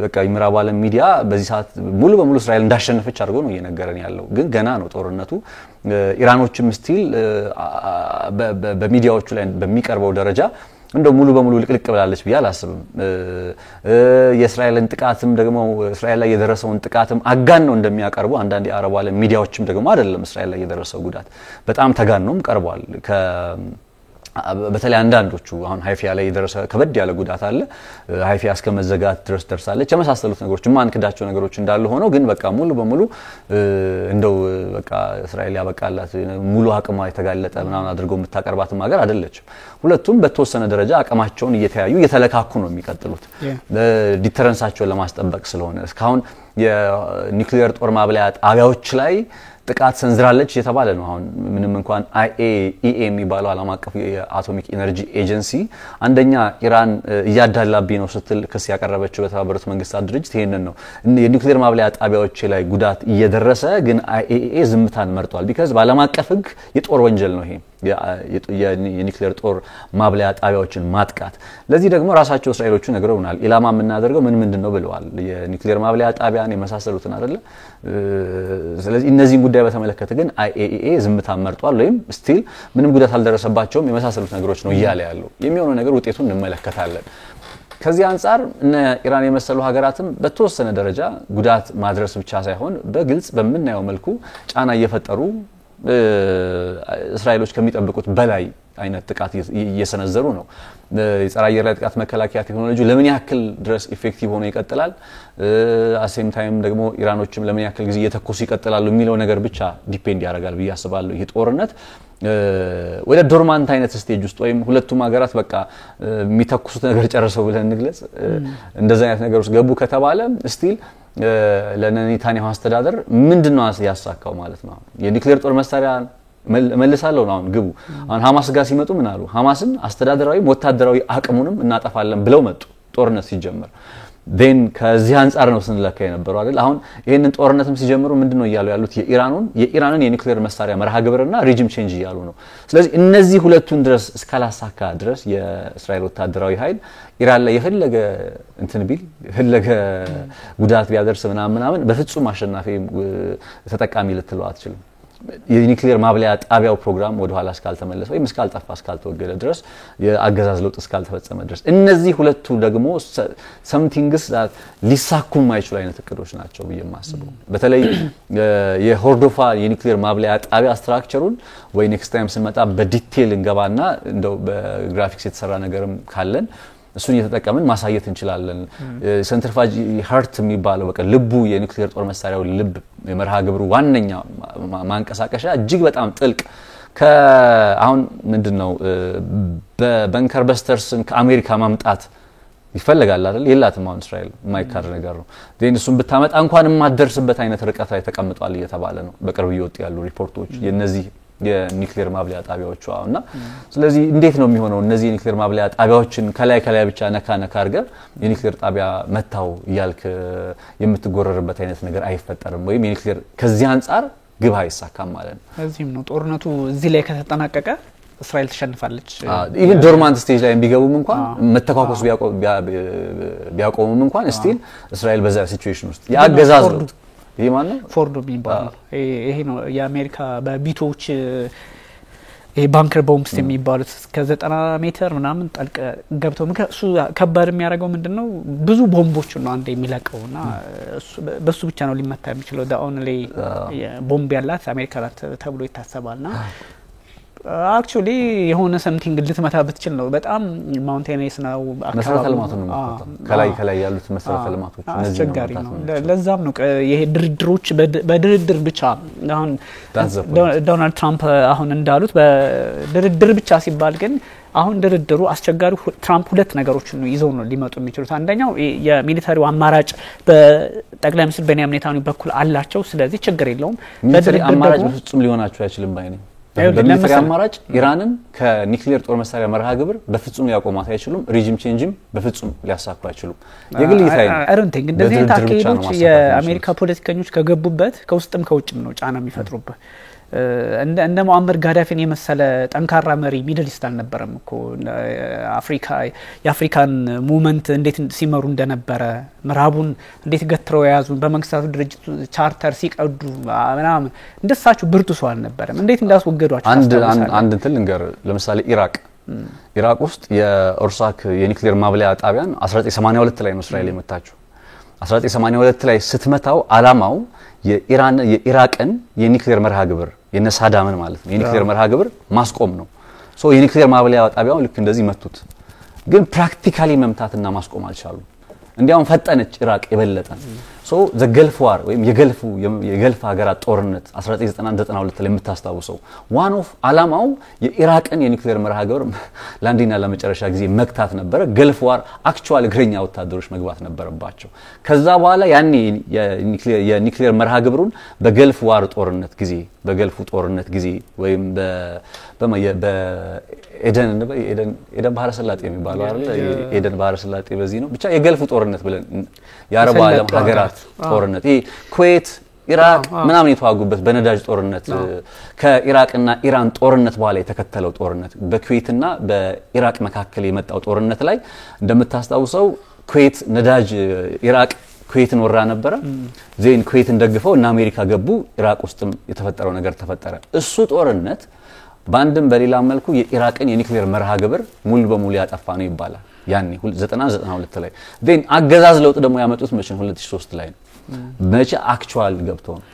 በቃ የምዕራቡ ዓለም ሚዲያ በዚህ ሰዓት ሙሉ በሙሉ እስራኤል እንዳሸነፈች አድርጎ ነው እየነገረን ያለው ግን ገና ነው ጦርነቱ ኢራኖችም ስቲል በሚዲያዎቹ ላይ በሚቀርበው ደረጃ እንደው ሙሉ በሙሉ ልቅልቅ ብላለች ብዬ አላስብም። የእስራኤልን ጥቃትም ደግሞ እስራኤል ላይ የደረሰውን ጥቃትም አጋን ነው እንደሚያቀርቡ አንዳንድ የአረብ ዓለም ሚዲያዎችም ደግሞ አይደለም እስራኤል ላይ የደረሰው ጉዳት በጣም ተጋኖም ቀርቧል። በተለይ አንዳንዶቹ አሁን ሃይፋ ላይ የደረሰ ከበድ ያለ ጉዳት አለ። ሃይፋ እስከ መዘጋት ድረስ ደርሳለች። የመሳሰሉት ነገሮች ማንክዳቸው ነገሮች እንዳሉ ሆነው ግን በቃ ሙሉ በሙሉ እንደው በቃ እስራኤል ያበቃላት ሙሉ አቅሟ የተጋለጠ ምናምን አድርገው የምታቀርባትም ሀገር አይደለችም። ሁለቱም በተወሰነ ደረጃ አቅማቸውን እየተያዩ እየተለካኩ ነው የሚቀጥሉት ዲተረንሳቸውን ለማስጠበቅ ስለሆነ እስካሁን የኒውክሊየር ጦር ማብለያ ጣቢያዎች ላይ ጥቃት ሰንዝራለች እየተባለ ነው። አሁን ምንም እንኳን IAEA የሚባለው ዓለም አቀፍ የአቶሚክ ኢነርጂ ኤጀንሲ አንደኛ ኢራን እያዳላብኝ ነው ስትል ክስ ያቀረበችው በተባበሩት መንግስታት ድርጅት ይሄንን ነው የኒውክሊየር ማብለያ ጣቢያዎች ላይ ጉዳት እየደረሰ ግን IAEA ዝምታን መርጧል። ቢካዝ በዓለም አቀፍ ህግ የጦር ወንጀል ነው ይሄ የኒውክሊየር ጦር ማብለያ ጣቢያዎችን ማጥቃት። ለዚህ ደግሞ ራሳቸው እስራኤሎቹ ነግረውናል። ኢላማ የምናደርገው ምንድነው ብለዋል። የኒውክሊየር ማብለያ ጣቢያን የመሳሰሉትን አይደለ። ስለዚህ እነዚህን ጉዳይ በተመለከተ ግን IAEA ዝምታ መርጧል ወይም ስቲል ምንም ጉዳት አልደረሰባቸውም የመሳሰሉት ነገሮች ነው እያለ ያለው። የሚሆነው ነገር ውጤቱን እንመለከታለን። ከዚህ አንፃር እነ ኢራን የመሰሉ ሀገራትም በተወሰነ ደረጃ ጉዳት ማድረስ ብቻ ሳይሆን በግልጽ በመናየው መልኩ ጫና እየፈጠሩ እስራኤሎች ከሚጠብቁት በላይ አይነት ጥቃት እየሰነዘሩ ነው። የጸረ አየር ላይ ጥቃት መከላከያ ቴክኖሎጂ ለምን ያክል ድረስ ኢፌክቲቭ ሆኖ ይቀጥላል አሴም ታይም ደግሞ ኢራኖችም ለምን ያክል ጊዜ እየተኮሱ ይቀጥላሉ የሚለው ነገር ብቻ ዲፔንድ ያደርጋል ብዬ አስባለሁ። ይሄ ጦርነት ወደ ዶርማንት አይነት ስቴጅ ውስጥ ወይም ሁለቱም ሀገራት በቃ የሚተኩሱት ነገር ጨርሰው ብለን እንግለጽ እንደዛ አይነት ነገር ውስጥ ገቡ ከተባለ ስቲል ለኔታንያሁ አስተዳደር ምንድነው ያሳካው ማለት ነው? የኒውክሊየር ጦር መሳሪያ መልሳለሁ ነው አሁን ግቡ። አሁን ሐማስ ጋር ሲመጡ ምን አሉ? ሐማስን አስተዳደራዊ ወታደራዊ አቅሙንም እናጠፋለን ብለው መጡ ጦርነት ሲጀመር። then ከዚህ አንፃር ነው ስንለካ የነበረው አይደል? አሁን ይሄንን ጦርነትም ሲጀምሩ ምንድነው እያሉ ያሉት የኢራንን የኒውክሊየር መሳሪያ መርሃ ግብርና ሪጅም ቼንጅ እያሉ ነው። ስለዚህ እነዚህ ሁለቱን ድረስ እስካላሳካ ድረስ የእስራኤል ወታደራዊ ኃይል ኢራን ላይ የፈለገ እንትን ቢል የፈለገ ጉዳት ቢያደርስ ምናምን በፍጹም አሸናፊ ተጠቃሚ ልትለው አትችልም። የኒውክሊየር ማብለያ ጣቢያው ፕሮግራም ወደ ኋላ እስካልተመለሰ ወይም እስካልጠፋ እስካልተወገደ ድረስ የአገዛዝ ለውጥ እስካልተፈጸመ ድረስ እነዚህ ሁለቱ ደግሞ somethingስ ሊሳኩ የማይችሉ አይነት እቅዶች ናቸው ብዬ ማስበው። በተለይ የሆርዶፋ የኒውክሊየር ማብለያ ጣቢያ ስትራክቸሩን ወይ ኔክስት ታይም ስንመጣ በዲቴል እንገባና እንደው በግራፊክስ የተሰራ ነገርም ካለን እሱን እየተጠቀምን ማሳየት እንችላለን። ሴንትሪፋጅ ሃርት የሚባለው በቃ ልቡ የኒውክሊየር ጦር መሳሪያው ልብ የመርሃ ግብሩ ዋነኛ ማንቀሳቀሻ እጅግ በጣም ጥልቅ አሁን ምንድነው በበንከር በስተርስን ከአሜሪካ ማምጣት ይፈልጋል አይደል? የላትም አሁን እስራኤል ማይካድ ነገር ነው። then እሱን ብታመጣ እንኳን የማደርስበት አይነት ርቀት ላይ ተቀምጧል እየተባለ ነው በቅርብ እየወጡ ያሉ ሪፖርቶች የነዚህ የኒውክሊየር ማብለያ ጣቢያዎቹ እና ስለዚህ እንዴት ነው የሚሆነው? እነዚህ የኒውክሊየር ማብለያ ጣቢያዎችን ከላይ ብቻ ነካ አድርገ የኒውክሊየር ጣቢያ መታው ይያልክ የምትጎረርበት አይነት ነገር አይፈጠርም ወይም የኒውክሊየር ከዚህ አንፃር ግብ አይሳካም ማለት ነው። እዚህም ነው ጦርነቱ እዚህ ላይ ከተጠናቀቀ እስራኤል ተሸንፋለች። ኢቭን ዶርማንት ስቴጅ ላይ ቢገቡም እንኳን መተኳኮስ ቢያቆሙም እንኳን ስቲል እስራኤል በዛ ሲቹዌሽን ውስጥ ያገዛዝ ነው። ይሄ ማለት ነው ፎርዶ የሚባለው ይሄ ነው የአሜሪካ በቢቶች ይሄ ባንከር ቦምብስ የሚባሉት ከ90 ሜትር ምናምን ጠልቀ ገብተው እሱ ከባድ የሚያደርገው ምንድነው ብዙ ቦምቦች ነው አንዴ የሚለቀውና በሱ ብቻ ነው ሊመታ የሚችለው the only ቦምብ ያላት አሜሪካ ናት ተብሎ ይታሰባልና actually የሆነ something ልትመታ ብትችል ነው። በጣም ማውንቴነስ ነው መሰረተ ልማቱ ነው ከላይ ያሉት መሰረተ ልማቶች እነዚህ ነው። ለዛም ነው ይሄ ድርድሮች በድርድር ብቻ አሁን ዶናልድ ትራምፕ አሁን እንዳሉት በድርድር ብቻ ሲባል ግን አሁን ድርድሩ አስቸጋሪ ትራምፕ ሁለት ነገሮችን ነው ይዘው ነው ሊመጡ የሚችሉት። አንደኛው የሚሊታሪው አማራጭ በጠቅላይ ሚኒስትር ቤንያሚን ኔታንያሁ በኩል አላቸው። ስለዚህ ችግር የለውም። በድርድር አማራጭ ፍጹም ሊሆናቸው አይችልም ባይኔ በሚሊታሪ አማራጭ ኢራንን ከኒውክሊየር ጦር መሳሪያ መርሃ ግብር በፍጹም ሊያቆማት አይችሉም። ሪጅም ቼንጅም በፍጹም ሊያሳኩ አይችሉም። የግል ይታይ አረንቲንግ እንደዚህ ታከይዶች የአሜሪካ ፖለቲከኞች ከገቡበት ከውስጥም ከውጭም ነው ጫና የሚፈጥሩበት። እንደ ሙአመር ጋዳፊን የመሰለ ጠንካራ መሪ ሚድል ኢስት አልነበረም እኮ አፍሪካ የአፍሪካን ሙቭመንት እንዴት ሲመሩ እንደነበረ ምዕራቡን እንዴት ገትረው ያዙ በመንግስታቱ ድርጅት ቻርተር ሲቀዱ ምናምን እንደሳቸው ብርቱ ሰው አልነበረም። እንዴት እንዳስወገዷቸው አንድ እንትን ልንገር ለምሳሌ ኢራቅ ኢራቅ ውስጥ የኦርሳክ የኒውክሌር ማብለያ ጣቢያን 1982 ላይ ነው እስራኤል የመታችው 1982 ላይ ስትመታው አላማው የኢራቅን የኒውክሌር መርሃ ግብር የነሳዳምን ማለት ነው የኒውክሌር መርሃ ግብር ማስቆም ነው ሶ የኒውክሌር ማብለያ ጣቢያው ልክ እንደዚህ መቱት ግን ፕራክቲካሊ መምታትና ማስቆም አልቻሉ እንዲያውም ፈጠነች ኢራቅ የበለጠ ሶ ዘ ገልፍ ዋር ወይም የገልፍ ሀገራት ጦርነት 1992 ላይ የምታስታውሰው ዋን ኦፍ አላማው የኢራቅን የኒውክሌር መርሃ ግብር ላንዲና ለመጨረሻ ጊዜ መክታት ነበር ገልፍ ዋር አክቹዋሊ እግረኛ ወታደሮች መግባት ነበረባቸው ከዛ በኋላ ያኔ የኒውክሌር መርሃ ግብሩን በገልፍ ዋር ጦርነት ጊዜ በገልፉ ጦርነት ጊዜ ወይም ኤደን ባህረ ሰላጤ የሚባለው አይደል ኤደን ባህረ ሰላጤ በዚህ ነው ብቻ የገልፉ ጦርነት ብለን የአረብ ዓለም ሀገራት ጦርነት ኩዌት ኢራቅ ምናምን የተዋጉበት በነዳጅ ጦርነት ከኢራቅና ኢራን ጦርነት በኋላ የተከተለው ጦርነት በኩዌትና በኢራቅ መካከል የመጣው ጦርነት ላይ እንደምታስታውሰው ኩዌት ነዳጅ ኢራቅ ኩዌትን ወራ ነበር ዜን ኩዌትን ደግፈው እና አሜሪካ ገቡ ኢራቅ ውስጥም የተፈጠረው ነገር ተፈጠረ እሱ ጦርነት ባንድም በሌላ መልኩ የኢራቅን የኒውክሌር መርሃ ግብር ሙሉ በሙሉ ያጠፋ ነው ይባላል ያኔ 1992 ላይ ዜን አገዛዝ ለውጥ ደግሞ ያመጡት መቼ 2003 ላይ ነው መቼ አክቹዋል ገብቶ ነው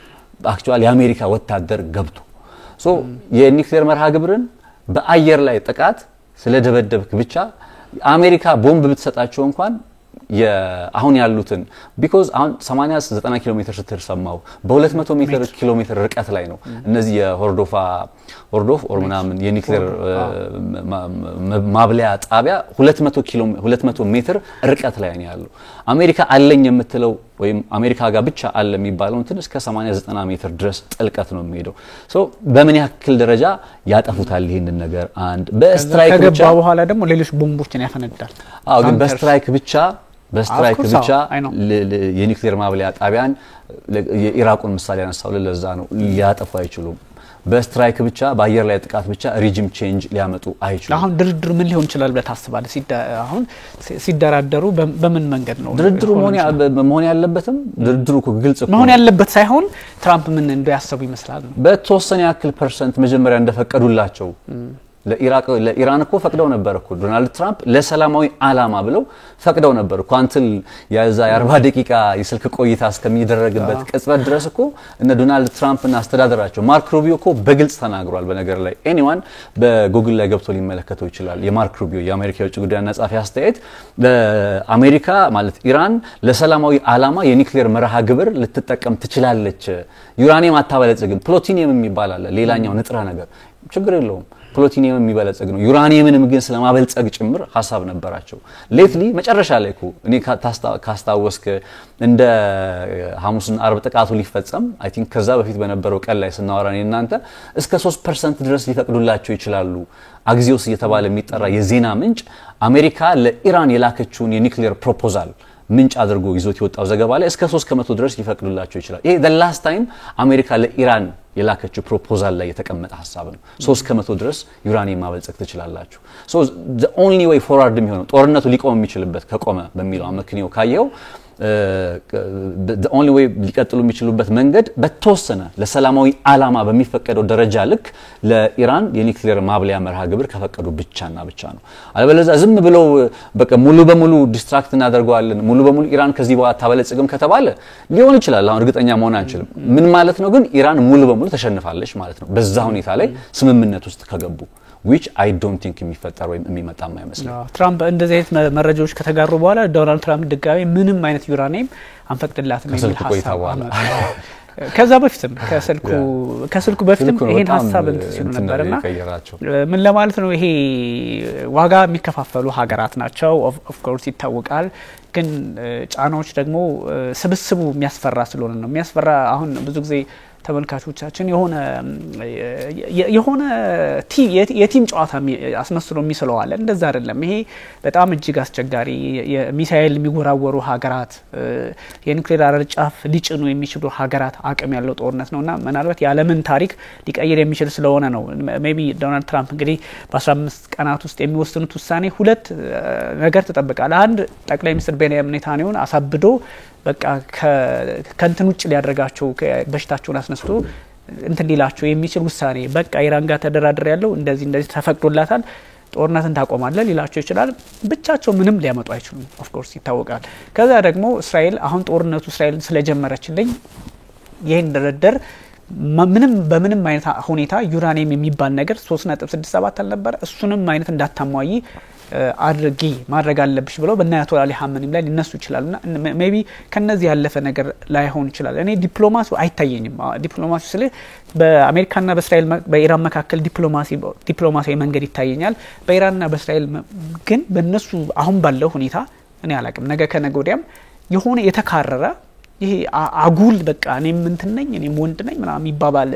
አክቹዋል የአሜሪካ ወታደር ገብቶ ሶ የኒውክሌር መርሃ ግብርን በአየር ላይ ጥቃት ስለደበደብክ ብቻ አሜሪካ ቦምብ ብትሰጣቸው እንኳን አሁን ያሉትን because አሁን 80-90 ኪሎ ሜትር ስትርሰማው በ200 ኪሎ ሜትር ርቀት ላይ ነው እነዚህ የሆርዶፍ ኦር ምናምን የኒውክሌር ማብለያ ጣቢያ 200 ሜትር ርቀት ላይ ነው ያለው አሜሪካ አለኝ የምትለው ወይም አሜሪካ ጋር ብቻ አለ የሚባለው እንትን እስከ 80-90 ሜትር ድረስ ጥልቀት ነው የሚሄደው ሶ በምን ያክል ደረጃ ያጠፉታል ይሄንን ነገር አንድ በስትራይክ ብቻ ከገባ በኋላ ደግሞ ሌሎች ቦምቦችን ያፈነዳል ግን በስትራይክ ብቻ የኒውክሌር ማብለያ ጣቢያን የኢራቁን ምሳሌ ያነሳው ለዛ ነው ሊያጠፉ አይችሉም በስትራይክ ብቻ በአየር ላይ ጥቃት ብቻ ሪጅም ቼንጅ ሊያመጡ አይችሉም አሁን ድርድር ምን ሊሆን ይችላል በታስባለ አሁን ሲደራደሩ በምን መንገድ ነው ድርድሩ መሆን ያለበትም ድርድሩ ግልጽ መሆን ያለበት ሳይሆን ትራምፕ ምን እንደያሰቡ ይመስላል በተወሰነ ያክል ፐርሰንት መጀመሪያ እንደፈቀዱላቸው ለኢራን እኮ ፈቅደው ነበር እኮ ዶናልድ ትራምፕ ለሰላማዊ አላማ ብለው ፈቅደው ነበር እኮ አንተል ያዛ የ40 ደቂቃ የስልክ ቆይታ እስከሚደረግበት ቅጽበት ድረስ እኮ እነ ዶናልድ ትራምፕ እና አስተዳደራቸው ማርክ ሩቢዮ እኮ በግልጽ ተናግሯል በነገር ላይ ኤኒዋን በጉግል ላይ ገብቶ ሊመለከተው ይችላል የማርክ ሩቢዮ የአሜሪካ የውጭ ጉዳይ ጸሐፊ አስተያየት ለአሜሪካ ማለት ኢራን ለሰላማዊ አላማ የኒውክሌር መርሃ ግብር ልትጠቀም ትችላለች ዩራኒየም አታበለጽግም ፕሉቶኒየም የሚባል አለ ሌላኛው ንጥረ ነገር ችግር የለውም ፕሉቶኒየም የሚበለጽግ ነው ዩራኒየምንም ግን ስለማበልጸግ ጭምር ሐሳብ ነበራቸው ሌትሊ መጨረሻ ላይ እኮ እኔ ካስታወስክ እንደ ሐሙስና አርብ ጥቃቱ ሊፈጸም አይ ቲንክ ከዛ በፊት በነበረው ቀን ላይ ስናወራ እናንተ እስከ 3% ድረስ ሊፈቅዱላቸው ይችላሉ አግዚዮስ እየተባለ የሚጠራ የዜና ምንጭ አሜሪካ ለኢራን የላከችውን የኒውክሌር ፕሮፖዛል ምንጭ አድርጎ ይዞት የወጣው ዘገባ ላይ እስከ 3% ድረስ ሊፈቅዱላቸው ይችላል ይሄ the last time አሜሪካ ለኢራን የላከችው ፕሮፖዛል ላይ የተቀመጠ ሐሳብ ነው 3% ድረስ ዩራኒየም ማበልጸግ ትችላላችሁ so the only way forward የሚሆነው ጦርነቱ ሊቆም የሚችልበት ከቆመ በሚለው አመክንዮ ካየው the only way ሊቀጥሉ የሚችሉበት መንገድ በተወሰነ ለሰላማዊ አላማ በሚፈቀደው ደረጃ ልክ ለኢራን የኒውክሌር ማብለያ መርሃ ግብር ከፈቀዱ ብቻና ብቻ ነው አለበለዚያ ዝም ብለው በቃ ሙሉ በሙሉ ዲስትራክት እናደርገዋለን ሙሉ በሙሉ ኢራን ከዚህ በኋላ ታበለጽግም ከተባለ ሊሆን ይችላል አሁን እርግጠኛ መሆን አንችልም ምን ማለት ነው ግን ኢራን ሙሉ በሙሉ ተሸንፋለች ማለት ነው በዛ ሁኔታ ላይ ስምምነት ውስጥ ከገቡ which I don't think የሚፈጠር ወይ የሚመጣም አይመስልም ትራምፕ እንደዚህ አይነት መረጃዎች ከተጋሩ በኋላ ዶናልድ ትራምፕ ድጋሚ ምንም አይነት ዩራኒየም አንፈቅድላትም የሚል ሐሳብ ከዛ በፊትም ከስልኩ በፊትም ይሄን ሐሳብ ሲሉ ነበርና ምን ለማለት ነው ይሄ ዋጋ የሚከፋፈሉ ሀገራት ናቸው ኦፍ ኮርስ ይታወቃል ግን ጫናዎች ደግሞ ስብስቡ የሚያስፈራ ስለሆነ ነው የሚያስፈራ አሁን ብዙ ጊዜ ተመልካቾቻችን የሆነ የቲም ጨዋታ አስመስሎ የሚስለዋል እንደዛ አይደለም ይሄ በጣም እጅግ አስቸጋሪ የሚሳኤል የሚጎራወሩ ሀገራት የኒውክሌር አረጫፍ ሊጭኑ የሚችሉ ሀገራት አቅም ያለው ጦርነት ነውና ምናልባት የዓለምን ታሪክ ሊቀይር የሚችል ስለሆነ ነው ሜቢ ዶናልድ ትራምፕ እንግዲህ በ15 ቀናት ውስጥ የሚወስኑት ውሳኔ ሁለት ነገር ተጠብቃል አንድ ጠቅላይ ሚኒስትር ቤንያሚን ኔታንያሁን አሳብዶ በቃ ከንትን ውጭ ሊያደርጋቸው በሽታቸውን አስነስቶ እንትን ሊላቸው የሚችል ውሳኔ በቃ ኢራን ጋር ተደራድር ያለው እንደዚህ ተፈቅዶላታል ጦርነትን ታቆማለህ ሊላቸው ይችላል ብቻቸው ምንም ሊያመጡ አይችሉም ኦፍ ኮርስ ይታወቃል ከዛ ደግሞ እስራኤል አሁን ጦርነቱ እስራኤል ስለጀመረችልኝ ይሄን ድርድር ምንም በምንም አይነት ሁኔታ ዩራኒየም የሚባል ነገር 3.67 አልነበረ እሱንም አይነት እንዳታሟይ አድርጊ ማድረግ አለብሽ ብለው በእናያቶ አሊ ሐመኒም ላይ ሊነሱ ይችላልና ሜቢ ከነዚህ ያለፈ ነገር ላይ ሆን ይችላል እኔ ዲፕሎማሲው አይታየኝም ዲፕሎማሲው ስለ በአሜሪካና በእስራኤል በኢራን መካከል ዲፕሎማሲያዊ መንገድ ይታየኛል በኢራንና በእስራኤል ግን በእነሱ አሁን ባለው ሁኔታ እኔ አላቅም ነገ ከነገ ወዲያም የሆነ የተካረረ ይሄ አጉል በቃ እኔም እንትን ነኝ እኔም ወንድ ነኝ ምናምን ይባባል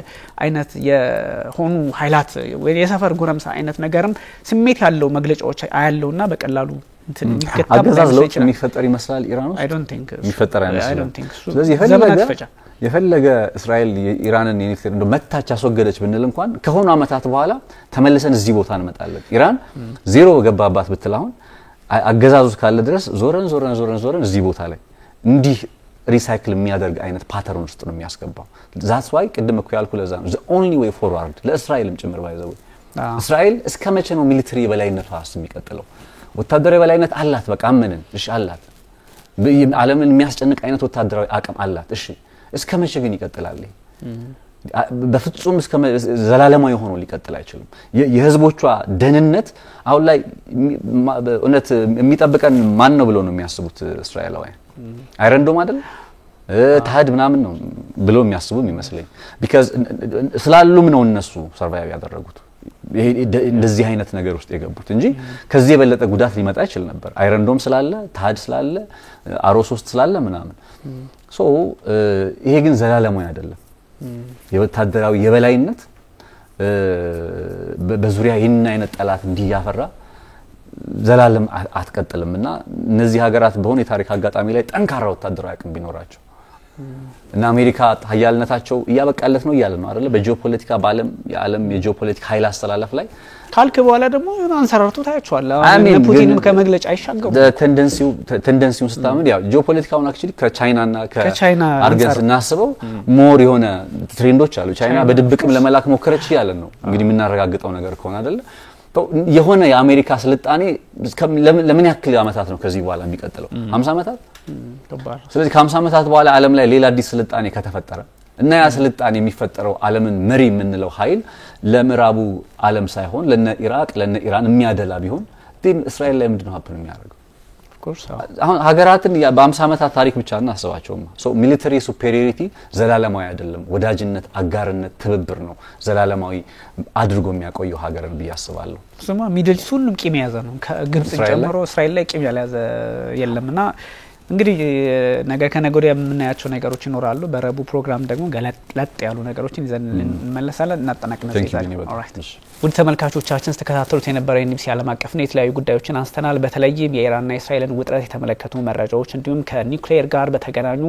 አይነት የሆኑ ኃይላት ወይ የሰፈር ጎረምሳ አይነት ነገርም ስሜት ያለው መግለጫዎች አያለውና በቀላሉ እንትን ይከታተል አገዛዝ ለውጥ የሚፈጠር ይመስላል ኢራን ውስጥ I don't think የሚፈጠር I አይመስልም don't think so ስለዚህ የፈለገ እስራኤል ኢራንን የኒውክሌር እንደው መታች ያስወገደች ብንል እንኳን ከሆኑ አመታት በኋላ ተመልሰን እዚህ ቦታ እንመጣለን ኢራን ዜሮ ገባባት ብትል አሁን አገዛዙ ካለ ድረስ ዞረን እዚህ ቦታ ላይ እንዲህ ሪሳይክል የሚያደርግ አይነት ፓተርን ውስጥ ነው የሚያስገባው that's why ቅድም እኮ ያልኩ ለዛ ነው the only way forward ለእስራኤልም ጭምር ባይዘው እስራኤል እስከመቼ ነው ሚሊተሪ የበላይነት ራስ የሚቀጥለው ወታደራዊ የበላይነት አላት በቃ አመንን እሺ አላት ዓለምን የሚያስጨንቅ አይነት ወታደራዊ አቅም አላት እሺ እስከመቼ ግን ይቀጥላል በፍጹም እስከ ዘላለማዊ ሆኖ ሊቀጥል አይችልም የህዝቦቿ ደህንነት አሁን ላይ እውነት የሚጠብቀን ማን ነው ብለው ነው የሚያስቡት እስራኤላውያን አይረንዶም አይደል ታድ ምናምን ነው ብለው የሚያስቡ የሚመስለኝ because ስላሉም ነው እነሱ ሰርቫይቭ ያደረጉት እንደዚህ አይነት ነገር ውስጥ የገቡት እንጂ ከዚህ የበለጠ ጉዳት ሊመጣ ይችል ነበር አይረንዶም ስላለ ታድ ስላለ አሮስ ውስጥ ስላለ ምናምን ሶ ይሄ ግን ዘላለማዊ አይደለም የወታደራዊ የበላይነት በዙሪያ ይህን አይነት ጠላት እንዲያፈራ ዘላለም አትቀጥልምና እነዚህ ሀገራት በሆነ የታሪክ አጋጣሚ ላይ ጠንካራ ወታደራዊ አቅም ቢኖራቸው እና አሜሪካ ኃያልነታቸው ያበቃለት ነው ይያለ ነው አይደለ በጂኦፖለቲካ ባለም የዓለም የጂኦፖለቲካ ኃይል አስተላለፍ ላይ ካልክ በኋላ ደግሞ አንሰራርቶ ታያቸዋል ፑቲንም ከመግለጫ አይሻገሩ ቴንደንሲው ስታምን ያው ጂኦፖለቲካውን አክቹሊ ከቻይናና ከአርገንስ እናስበው ሞር የሆነ ትሬንዶች አሉ ቻይና በድብቅም ለመላክ ሞከረች ይያለ ነው እንግዲህ የምናረጋግጠው ነገር ከሆነ አይደለ የሆነ የአሜሪካ ስልጣኔ ለምን ያክል አመታት ነው ከዚህ በኋላ የሚቀጥለው 50 አመታት ስለዚህ ከ50 አመታት በኋላ ዓለም ላይ ሌላ አዲስ ስልጣኔ ከተፈጠረ እና ያ ስልጣኔ የሚፈጠረው ዓለምን መሪ የምንለው ኃይል ለምዕራቡ ዓለም ሳይሆን ለነ ኢራቅ ለነ ኢራን የሚያደላ ቢሆን ግን እስራኤል ላይ ምንድነው ሀፕን የሚያደርገው አሁን ሀገራትን በ50 አመታት ታሪክ ብቻ እናስባቸውማ ሶ ሚሊተሪ ሱፔሪዮሪቲ ዘላለማዊ አይደለም ወዳጅነት አጋርነት ትብብር ነው ዘላለማዊ አድርጎ የሚያቆየው ሀገርን በያስባለሁ ስማ ሚድል ኢስት ሁሉም ቂም ያዘ ነው ከግብጽ ጀምሮ እስራኤል ላይ ቂም ያለያዘ የለምና እንግዲህ ነገ ከነገ ወዲያ የምናያቸው ነገሮች ይኖራሉ በረቡ ፕሮግራም ደግሞ ገለጥ ያሉ ነገሮችን ይዘን እንመለሳለን እናጠናቅቀን ኦልራይት ውድ ተመልካቾቻችን ተከታተሉት የነበረው የኒብሲ ዓለም አቀፍና የተለያዩ ጉዳዮችን አንስተናል በተለይም የኢራንና እስራኤልን ውጥረት የተመለከቱ መረጃዎች እንዲሁም ከኒውክሌር ጋር በተገናኙ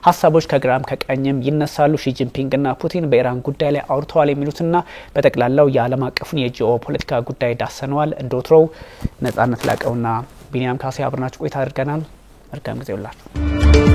ሐሳቦች ከግራም ከቀኝም ይነሳሉ ሺጂንፒንግ እና ፑቲን በኢራን ጉዳይ ላይ አውርተዋል የሚሉትና በተቀላላው የዓለም አቀፉን የጂኦፖለቲካ ጉዳይ ዳሰነዋል እንደወትሮው ነጻነት ላቀውና ቢኒያም ካሴ አብረናችሁ ቆይታ አድርገናል መልካም ጊዜ ይሁንላችሁ